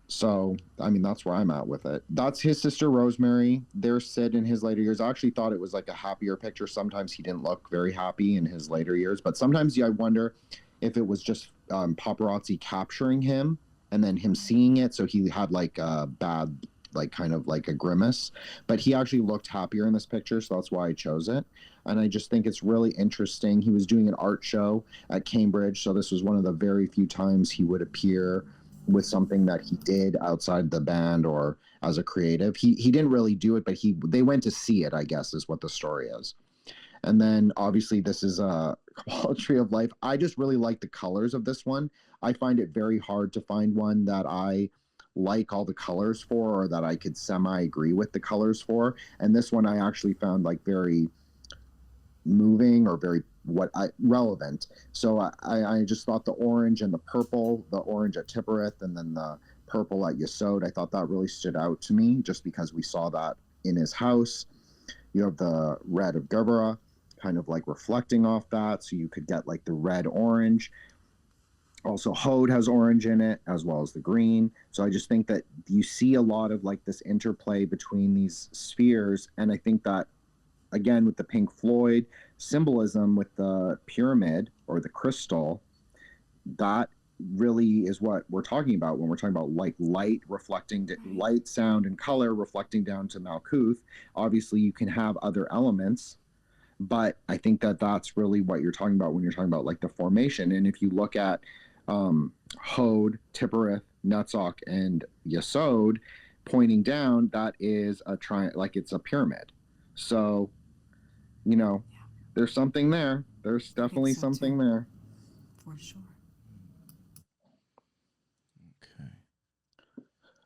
So, I mean, that's where I'm at with it. That's his sister Rosemary. There's Syd in his later years. I actually thought it was like a happier picture. Sometimes he didn't look very happy in his later years, but sometimes I wonder if it was just paparazzi capturing him and then him seeing it, so he had like a bad, like kind of like a grimace, but he actually looked happier in this picture, so that's why I chose it. And I just think it's really interesting. He was doing an art show at Cambridge, so this was one of the very few times he would appear with something that he did outside the band or as a creative. He didn't really do it, but they went to see it, I guess, is what the story is. And then obviously this is a Tree of Life. I just really like the colors of this one. I find it very hard to find one that I like all the colors for, or that I could semi-agree with the colors for. And this one I actually found like very moving or very relevant. So I just thought the orange and the purple, the orange at Tippereth and then the purple at Yesod, I thought that really stood out to me just because we saw that in his house. You have the red of Gerbera kind of like reflecting off that, so you could get like the red orange. Also, Hode has orange in it, as well as the green. So I just think that you see a lot of like this interplay between these spheres. And I think that, again, with the Pink Floyd symbolism with the pyramid or the crystal, that really is what we're talking about when we're talking about like light reflecting, light, sound, and color reflecting down to Malkuth. Obviously, you can have other elements, but I think that that's really what you're talking about when you're talking about like the formation. And if you look at Hode, Tippereth, Nutzok, and Yesod pointing down, that is a like it's a pyramid. So, you know, there's something there. There's definitely so something too. there. For sure. Okay.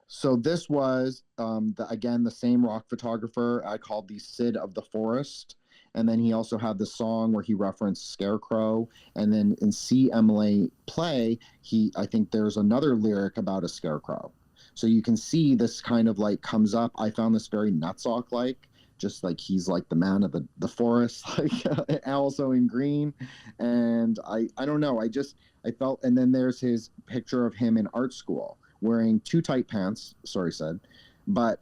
So this was again the same rock photographer. I called the Syd of the Forest, and then he also had the song where he referenced Scarecrow, and then in CMLA Play, I think there's another lyric about a scarecrow. So you can see this kind of like comes up. I found this very Nutsock like, just like he's like the man of the forest, like also in green. And I don't know. I felt, and then there's his picture of him in art school wearing too tight pants. Sorry, Syd, but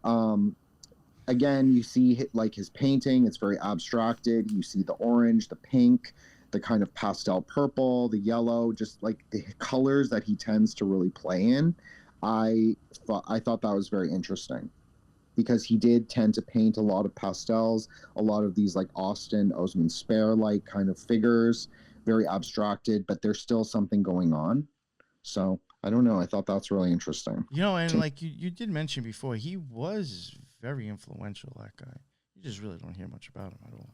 again, you see like his painting. It's very abstracted. You see the orange, the pink, the kind of pastel purple, the yellow, just like the colors that he tends to really play in. I thought that was very interesting because he did tend to paint a lot of pastels, a lot of these like Austin Osman Spare like kind of figures, very abstracted, but there's still something going on. So I don't know. I thought that's really interesting. You know, and like you did mention before, he was very influential, that guy. You just really don't hear much about him at all.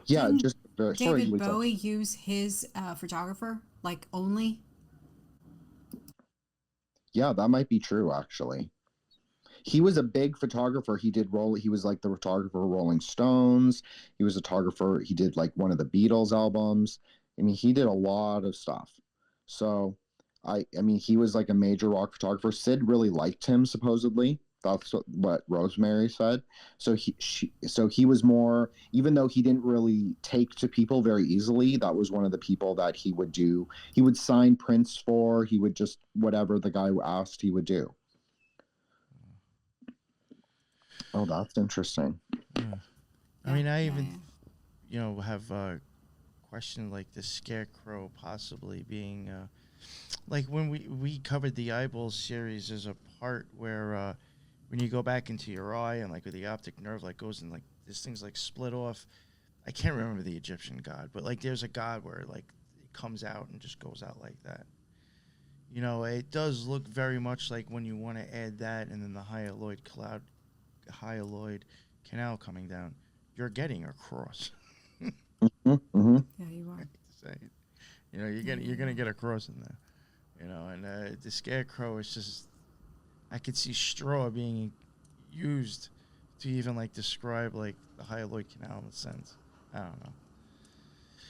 Yeah, Didn't just David Bowie use his photographer like only? Yeah, that might be true actually. He was a big photographer. He was like the photographer of Rolling Stones. He was a photographer. He did like one of the Beatles albums. I mean, he did a lot of stuff. So I mean, he was like a major rock photographer. Syd really liked him, supposedly. That's what Rosemary said. So he was more, even though he didn't really take to people very easily, that was one of the people that he would do. He would sign prints for, he would just, whatever the guy asked, he would do. Oh, that's interesting. Yeah. I mean, I even, have questioned like the Scarecrow possibly being, like when we covered the eyeball series, there's a part where when you go back into your eye and like with the optic nerve like goes and like this thing's like split off. I can't remember the Egyptian god, but like there's a god where like it comes out and just goes out like that. You know, it does look very much like when you want to add that and then the hyaloid canal coming down, you're getting a cross. Mm-hmm. Yeah, you are. You know, you're gonna get a cross in there. You know, and the Scarecrow is just, I could see straw being used to even like describe like the hyaloid canal in a sense. I don't know.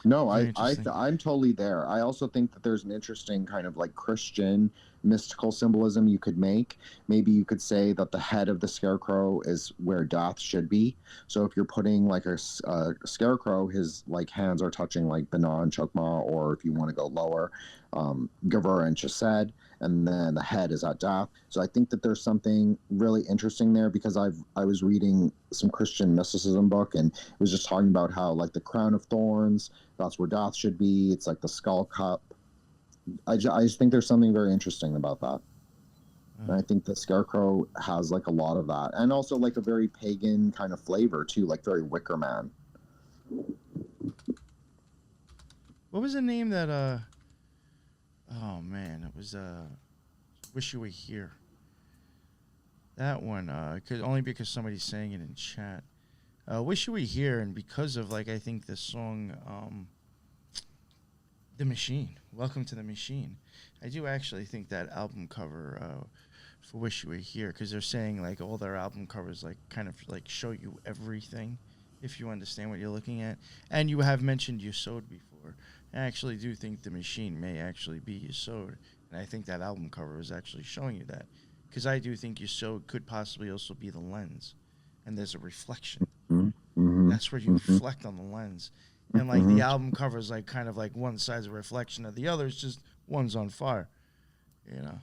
No, I'm totally there. I also think that there's an interesting kind of like Christian mystical symbolism you could make. Maybe you could say that the head of the scarecrow is where death should be. So if you're putting like a scarecrow, his like hands are touching like Bana and Chokma, or if you want to go lower, Gavura and Chesed, and then the head is at death. So I think that there's something really interesting there because I was reading some Christian mysticism book and it was just talking about how like the crown of thorns, that's where death should be. It's like the skull cup. I just think there's something very interesting about that. And I think the Scarecrow has like a lot of that. And also like a very pagan kind of flavor too, like very Wicker Man. What was the name that oh man, it was Wish You Were Here. That one, only because somebody's saying it in chat. Wish You Were Here, and because of like I think the song The Machine, Welcome to the Machine. I do actually think that album cover for Wish You Were Here, because they're saying like all their album covers like kind of like show you everything, if you understand what you're looking at. And you have mentioned Yesod before. I actually do think The Machine may actually be Yesod, and I think that album cover is actually showing you that, because I do think Yesod could possibly also be the lens, and there's a reflection. Mm-hmm. That's where you reflect on the lens. And like the album cover is like kind of like one side's a reflection of the other. It's just one's on fire, you know,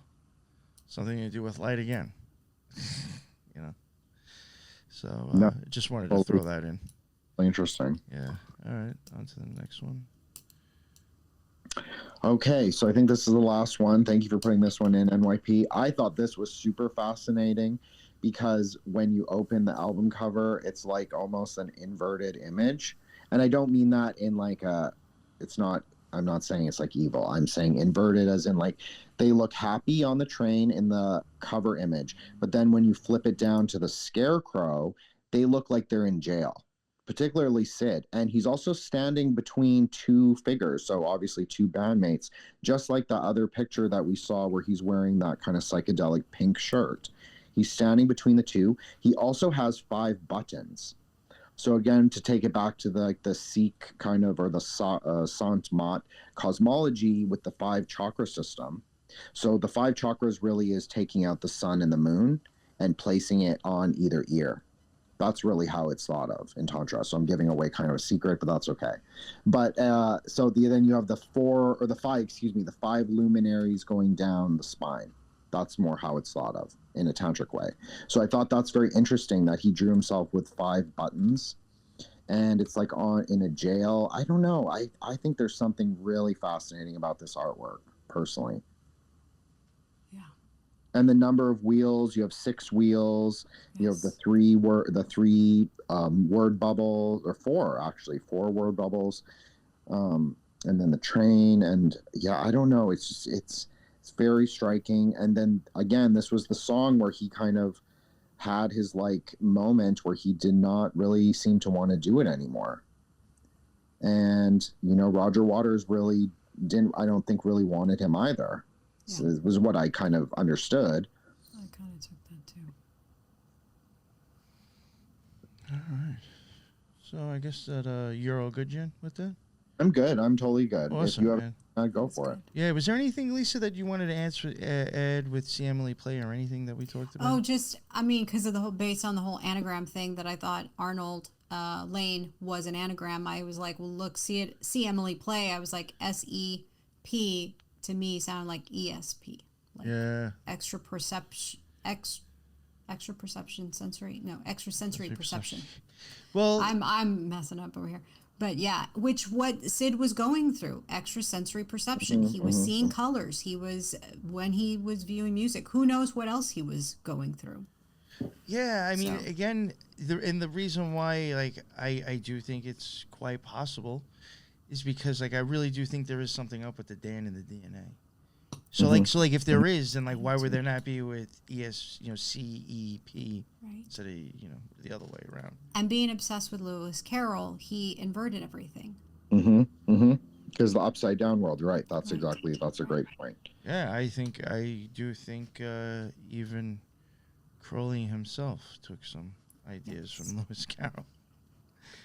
something to do with light again, you know. So just wanted to throw that in. Interesting. Yeah. All right. On to the next one. Okay, so I think this is the last one. Thank you for putting this one in, NYP. I thought this was super fascinating because when you open the album cover, it's like almost an inverted image. And I don't mean that in like I'm not saying it's like evil. I'm saying inverted as in like they look happy on the train in the cover image. But then when you flip it down to the Scarecrow, they look like they're in jail. particularly Syd, and he's also standing between two figures, so obviously two bandmates, just like the other picture that we saw where he's wearing that kind of psychedelic pink shirt. He's standing between the two. He also has 5 buttons. So again, to take it back to the Sikh kind of, or the Sant Mat cosmology with the 5 chakra system. So the 5 chakras really is taking out the sun and the moon and placing it on either ear. That's really how it's thought of in Tantra. So I'm giving away kind of a secret, but that's okay. But then you have the 5 luminaries going down the spine. That's more how it's thought of in a tantric way. So I thought that's very interesting that he drew himself with 5 buttons, and it's like in a jail. I don't know. I think there's something really fascinating about this artwork, personally. Yeah. And the number of wheels, you have 6 wheels. Yes. You have the 3 word bubbles, or 4 word bubbles, and then the train. And yeah, I don't know. It's very striking. And then again, this was the song where he kind of had his like moment where he did not really seem to want to do it anymore. And, Roger Waters really I don't think really wanted him either. Yeah. So it was what I kind of understood. I kind of took that too. All right. So I guess that you're all good, Jen, with that? I'm good. I'm totally good. Awesome, if you have, go for it. Yeah. Was there anything, Lisa, that you wanted to add with See Emily Play, or anything that we talked about? Oh, because of based on the whole anagram thing, that I thought Arnold Lane was an anagram. I was like, well, look, See Emily Play. I was like, SEP to me sounded like ESP. Like yeah. Extrasensory perception. Well, I'm messing up over here. But yeah, what Syd was going through, extrasensory perception. He was seeing colors. When he was viewing music, who knows what else he was going through. Yeah, I mean, again, the reason why, like, I do think it's quite possible is because, like, I really do think there is something up with the Dan and the DNA. So, like, if there is, then, like, why would there not be with CEP instead of, the other way around? And being obsessed with Lewis Carroll, he inverted everything. Because the upside down world, right? That's a great point. Yeah, I do think even Crowley himself took some ideas from Lewis Carroll.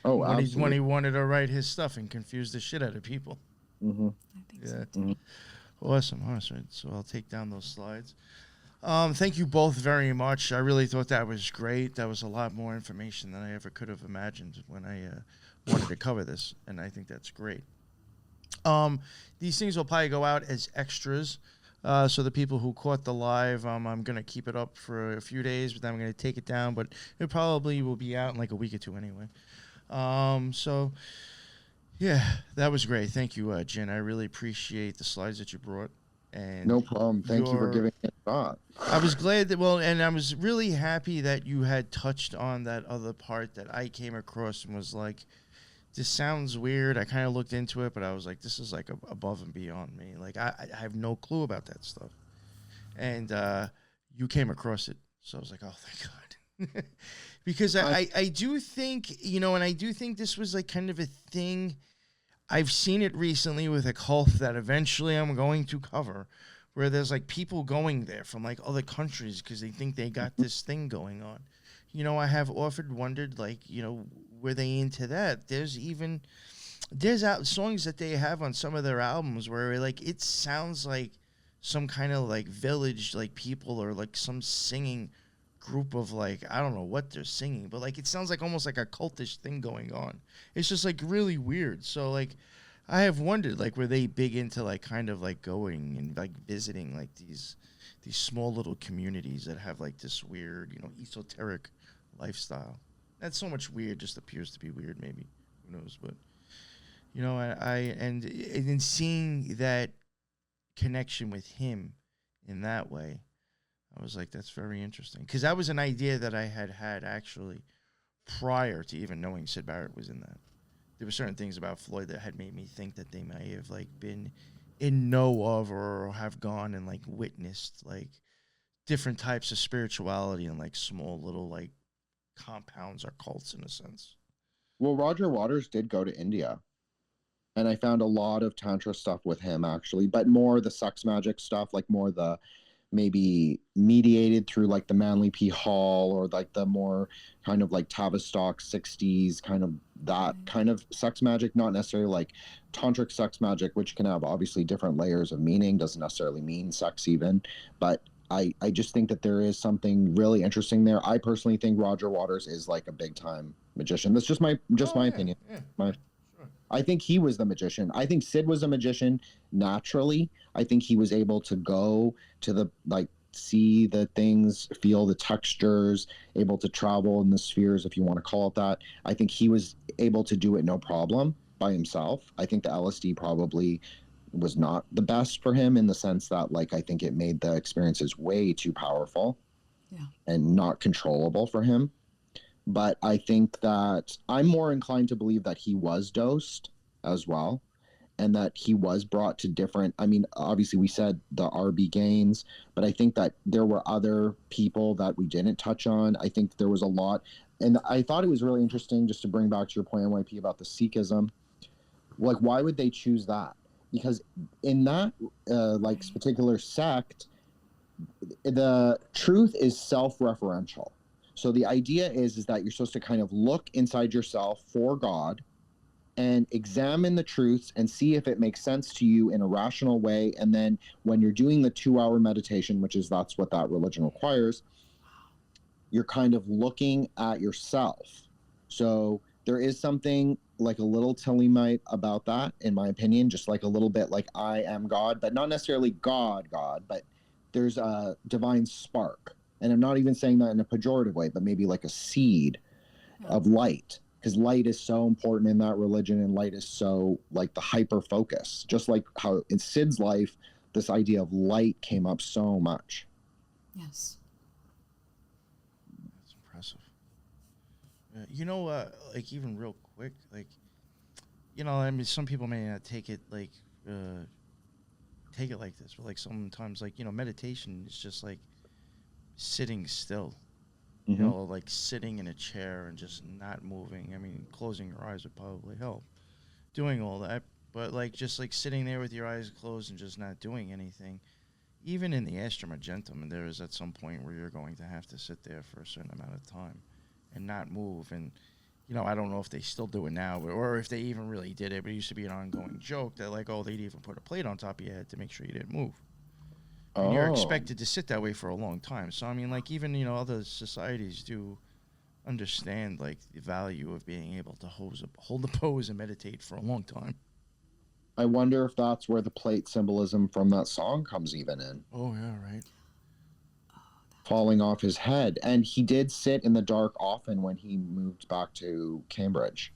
Oh, absolutely. When he wanted to write his stuff and confuse the shit out of people. I think so too. Awesome. So I'll take down those slides. Thank you both very much. I really thought that was great. That was a lot more information than I ever could have imagined when I wanted to cover this, and I think that's great. These things will probably go out as extras. So the people who caught the live, I'm going to keep it up for a few days, but then I'm going to take it down. But it probably will be out in like a week or two anyway. So, yeah, that was great. Thank you, Jen. I really appreciate the slides that you brought. And no problem. Thank you for giving it a thought. I was glad and I was really happy that you had touched on that other part that I came across and was like, this sounds weird. I kind of looked into it, but I was like, this is like above and beyond me. Like, I have no clue about that stuff. And you came across it. So I was like, oh, thank God. Because I do think, and I do think this was like kind of a thing. I've seen it recently with Occult that eventually I'm going to cover, where there's like people going there from like other countries because they think they got this thing going on. I have often wondered, like, were they into that? There's songs that they have on some of their albums where like it sounds like some kind of like village, like people, or like some singing group of like, I don't know what they're singing, but like it sounds like almost like a cultish thing going on. It's just like really weird. So like I have wondered, like, were they big into like kind of like going and like visiting like these small little communities that have like this weird, esoteric lifestyle. That's so much weird just appears to be weird, maybe. Who knows? But and in seeing that connection with him in that way, I was like, that's very interesting. Because that was an idea that I had actually prior to even knowing Syd Barrett was in that. There were certain things about Floyd that had made me think that they may have like been in know of or have gone and like witnessed like different types of spirituality in like small little like compounds or cults in a sense. Well, Roger Waters did go to India, and I found a lot of tantra stuff with him actually, but more the sex magic stuff, like more the maybe mediated through like the Manly P. Hall or like the more kind of like Tavistock 60s kind of that kind of sex magic, not necessarily like tantric sex magic, which can have obviously different layers of meaning, doesn't necessarily mean sex even, but I just think that there is something really interesting there. I personally think Roger Waters is like a big time magician. That's just my opinion. Yeah. My Sure. I think he was the magician. I think Syd was a magician naturally. I think he was able to go to the like see the things, feel the textures, able to travel in the spheres, if you want to call it that. I think he was able to do it no problem by himself. I think the LSD probably was not the best for him in the sense that like I think it made the experiences way too powerful and not controllable for him. But I think that I'm more inclined to believe that he was dosed as well and that he was brought to different. I mean, obviously we said the RB Gaines, but I think that there were other people that we didn't touch on. I think there was a lot. And I thought it was really interesting, just to bring back to your point, NYP, about the Sikhism. Like, why would they choose that? Because in that like particular sect, the truth is self-referential. So the idea is that you're supposed to kind of look inside yourself for God and examine the truths and see if it makes sense to you in a rational way. And then when you're doing the 2-hour meditation, that's what that religion requires, you're kind of looking at yourself. So there is something like a little Tillemite about that, in my opinion, just like a little bit like I am God, but not necessarily God, but there's a divine spark. And I'm not even saying that in a pejorative way, but maybe like a seed of light, because light is so important in that religion, and light is so like the hyper focus, just like how in Syd's life, this idea of light came up so much. Yes. That's impressive. Like even real quick, like, I mean, some people may not take it like this, but like sometimes like, meditation is just like sitting still, like sitting in a chair and just not moving. I mean, closing your eyes would probably help, doing all that, but like just like sitting there with your eyes closed and just not doing anything. Even in the Astra Argentum, there is at some point where you're going to have to sit there for a certain amount of time and not move. And, I don't know if they still do it now, or if they even really did it, but it used to be an ongoing joke that like, oh, they'd even put a plate on top of your head to make sure you didn't move. And you're expected to sit that way for a long time. So, I mean, like, even, other societies do understand, like, the value of being able to hold the pose and meditate for a long time. I wonder if that's where the plate symbolism from that song comes even in. Oh, yeah, right. Falling off his head. And he did sit in the dark often when he moved back to Cambridge.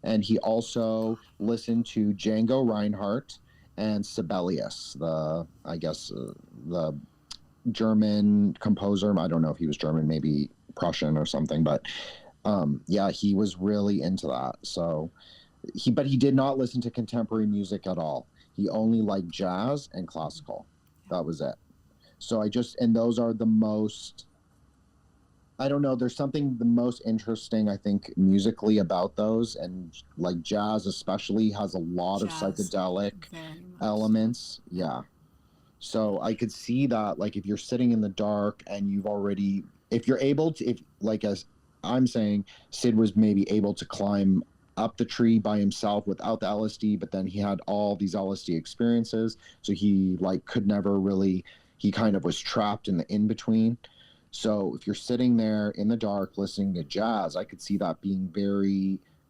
And he also listened to Django Reinhardt and Sibelius, the German composer. I don't know if he was German, maybe Prussian or something, but he was really into that. So he did not listen to contemporary music at all. He only liked jazz and classical. That was it. So and those are the most, I don't know, there's something the most interesting, I think, musically about those. And like jazz especially has a lot of psychedelic elements. Yeah. So I could see that, like, if you're sitting in the dark and if you're able to, as I'm saying, Syd was maybe able to climb up the tree by himself without the LSD, but then he had all these LSD experiences. So he he kind of was trapped in the in-between. So if you're sitting there in the dark listening to jazz, I could see that being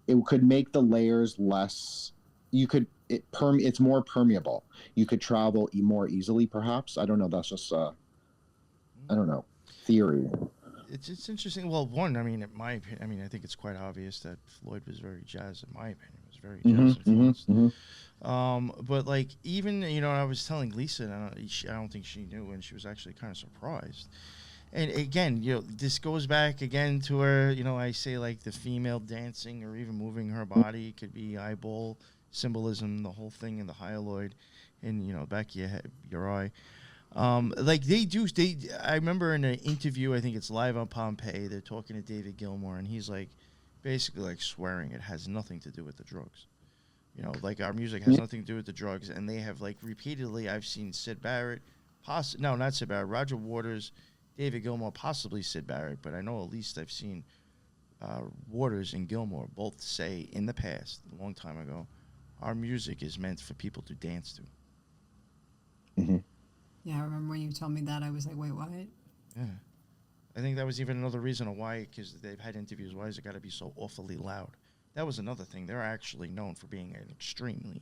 it could make the layers less, it's more permeable. You could travel more easily, perhaps. I don't know. That's just, theory. It's interesting. Well, one, I mean, in my opinion, I mean, I think it's quite obvious that Floyd was very jazz, in my opinion. Was very jazz influenced. But like, even, I was telling Lisa, and I don't think she knew, and she was actually kind of surprised. And again, this goes back again to where, I say like the female dancing or even moving her body could be eyeball symbolism, the whole thing in the hyaloid in, back of your head, your eye. Like I remember in an interview, I think it's live on Pompeii, they're talking to David Gilmour, and he's like, basically like swearing it has nothing to do with the drugs. You know, like our music has nothing to do with the drugs, and they have like repeatedly. I've seen Syd Barrett, no, not Syd Barrett, Roger Waters, David Gilmour, possibly Syd Barrett, but I know at least I've seen Waters and Gilmour both say in the past, a long time ago, our music is meant for people to dance to. Mm-hmm. Yeah, I remember when you told me that. I was like, wait, what? Yeah. I think that was even another reason why, because they've had interviews, why has it got to be so awfully loud? That was another thing. They're actually known for being an extremely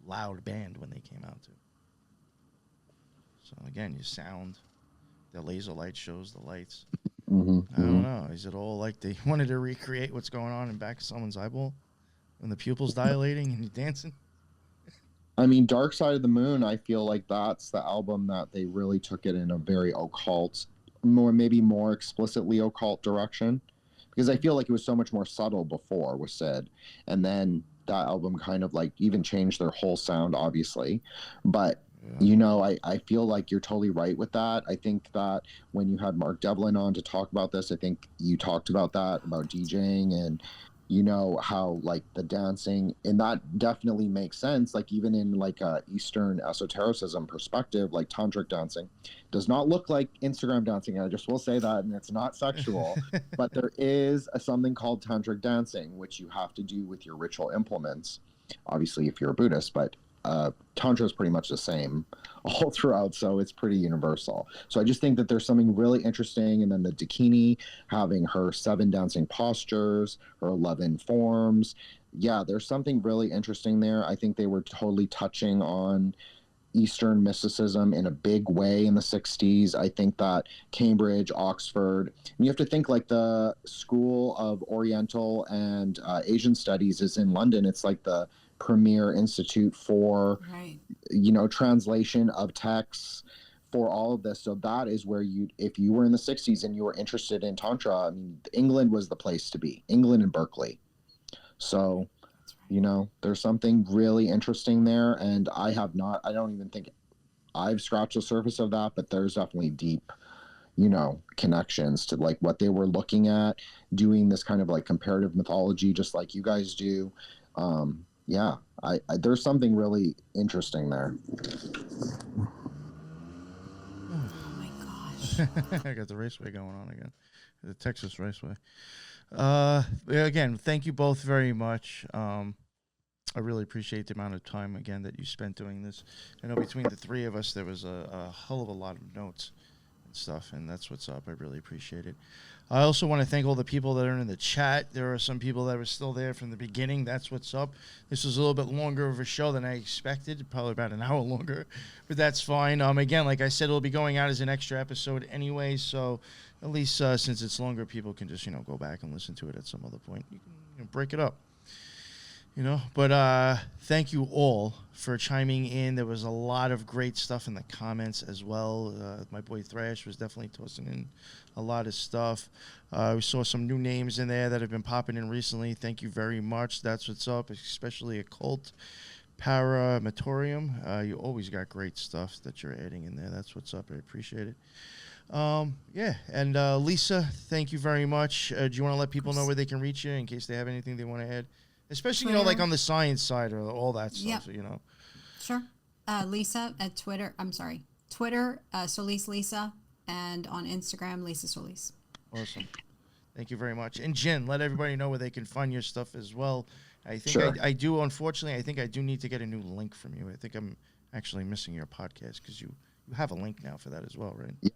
loud band when they came out, too. So, again, your sound, the laser light shows the lights. Mm-hmm. I don't know. Is it all like they wanted to recreate what's going on in back of someone's eyeball when the pupil's dilating and you're dancing? I mean, Dark Side of the Moon, I feel like that's the album that they really took it in a very occult, maybe more explicitly occult direction. Because I feel like it was so much more subtle before with Syd. And then that album kind of like even changed their whole sound, obviously. But, you know, I feel like you're totally right with that. I think that when you had Mark Devlin on to talk about this, I think you talked about that, about DJing and, you know, how like the dancing, and that definitely makes sense. Like even in like a Eastern esotericism perspective, like tantric dancing does not look like Instagram dancing. I just will say that, and it's not sexual, but there is something called tantric dancing, which you have to do with your ritual implements. Obviously, if you're a Buddhist, but tantra is pretty much the same all throughout, so it's pretty universal. So I just think that there's something really interesting. And then the Dakini having her 7 dancing postures, her 11 forms, yeah, there's something really interesting there. I think they were totally touching on Eastern mysticism in a big way in the 60s. I think that Cambridge, Oxford, and you have to think like the School of Oriental and Asian Studies is in London. It's like the premier institute for, you know, translation of texts for all of this. So that is where you, if you were in the 60s and you were interested in Tantra, I mean, England was the place to be, England and Berkeley. So, you know, there's something really interesting there. And I don't even think I've scratched the surface of that, but there's definitely deep, you know, connections to like what they were looking at, doing this kind of like comparative mythology, just like you guys do. Yeah, I there's something really interesting there. Oh my gosh. I got the raceway going on again, the Texas Raceway. Again, thank you both very much. I really appreciate the amount of time again that you spent doing this. I know between the three of us there was a hell of a lot of notes and stuff, and that's what's up. I really appreciate it. I also want to thank all the people that are in the chat. There are some people that were still there from the beginning. That's what's up. This was a little bit longer of a show than I expected, probably about an hour longer, but that's fine. Again, like I said, it'll be going out as an extra episode anyway, so at least since it's longer, people can just, you know, go back and listen to it at some other point. You can, you know, break it up. You know, but thank you all for chiming in. There was a lot of great stuff in the comments as well. My boy Thrash was definitely tossing in a lot of stuff. We saw some new names in there that have been popping in recently. Thank you very much. That's what's up, especially Occult, Paramatorium. You always got great stuff that you're adding in there. That's what's up. I appreciate it. Yeah, and Lisa, thank you very much. Do you want to let people know where they can reach you in case they have anything they want to add? Especially, Twitter. You know, like on the science side or all that stuff, Yep. So, you know. Sure. Lisa at Twitter. Twitter, Solis Lisa, and on Instagram, Lisa Solis. Awesome. Thank you very much. And Jen, let everybody know where they can find your stuff as well. I think Sure. I do, unfortunately, I think I do need to get a new link from you. I think I'm actually missing your podcast because you have a link now for that as well, right? Yeah.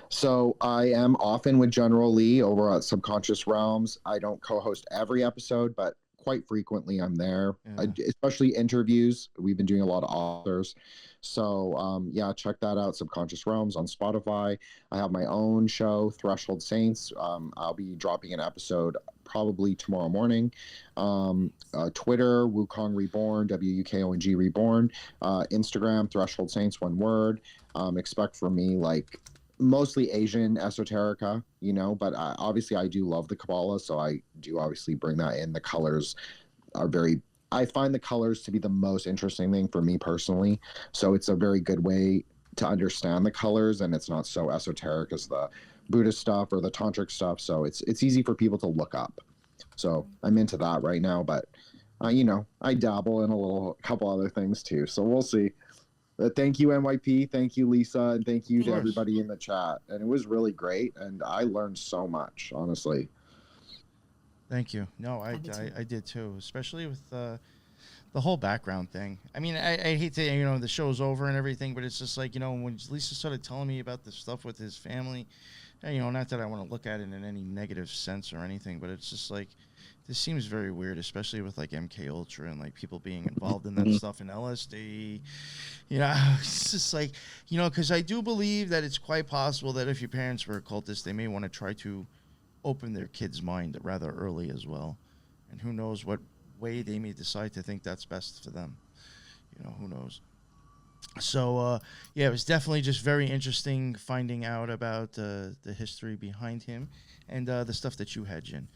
So I am often with General Lee over at Subconscious Realms. I don't co-host every episode, but quite frequently I'm there, especially interviews. We've been doing a lot of authors. So yeah, check that out, Subconscious Realms on Spotify. I have my own show, Threshold Saints. I'll be dropping an episode probably tomorrow morning. Twitter, Wukong Reborn, WUKONG Reborn. Instagram, Threshold Saints, one word. Expect from me like mostly Asian esoterica, you know, but obviously I do love the Kabbalah, so I do obviously bring that in. The colors are I find the colors to be the most interesting thing for me personally, so it's a very good way to understand the colors, and it's not so esoteric as the Buddhist stuff or the tantric stuff, so it's easy for people to look up. So I'm into that right now, but I dabble in a couple other things too. So we'll see. But thank you, NYP. Thank you, Lisa. And thank you to everybody in the chat. And it was really great. And I learned so much, honestly. Thank you. No, I did too, especially with the whole background thing. I mean, I hate to, the show's over and everything, but it's just like, when Lisa started telling me about the stuff with his family, not that I want to look at it in any negative sense or anything, but it's just like, this seems very weird, especially with like MK Ultra and like people being involved in that stuff and LSD. It's just like, because I do believe that it's quite possible that if your parents were occultists, they may want to try to open their kid's mind rather early as well. And who knows what way they may decide to think that's best for them. Who knows? So, it was definitely just very interesting finding out about the history behind him and the stuff that you had, Jin.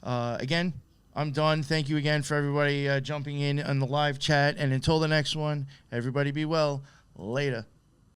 Again, I'm done. Thank you again for everybody jumping in on the live chat. And until the next one, everybody be well. Later.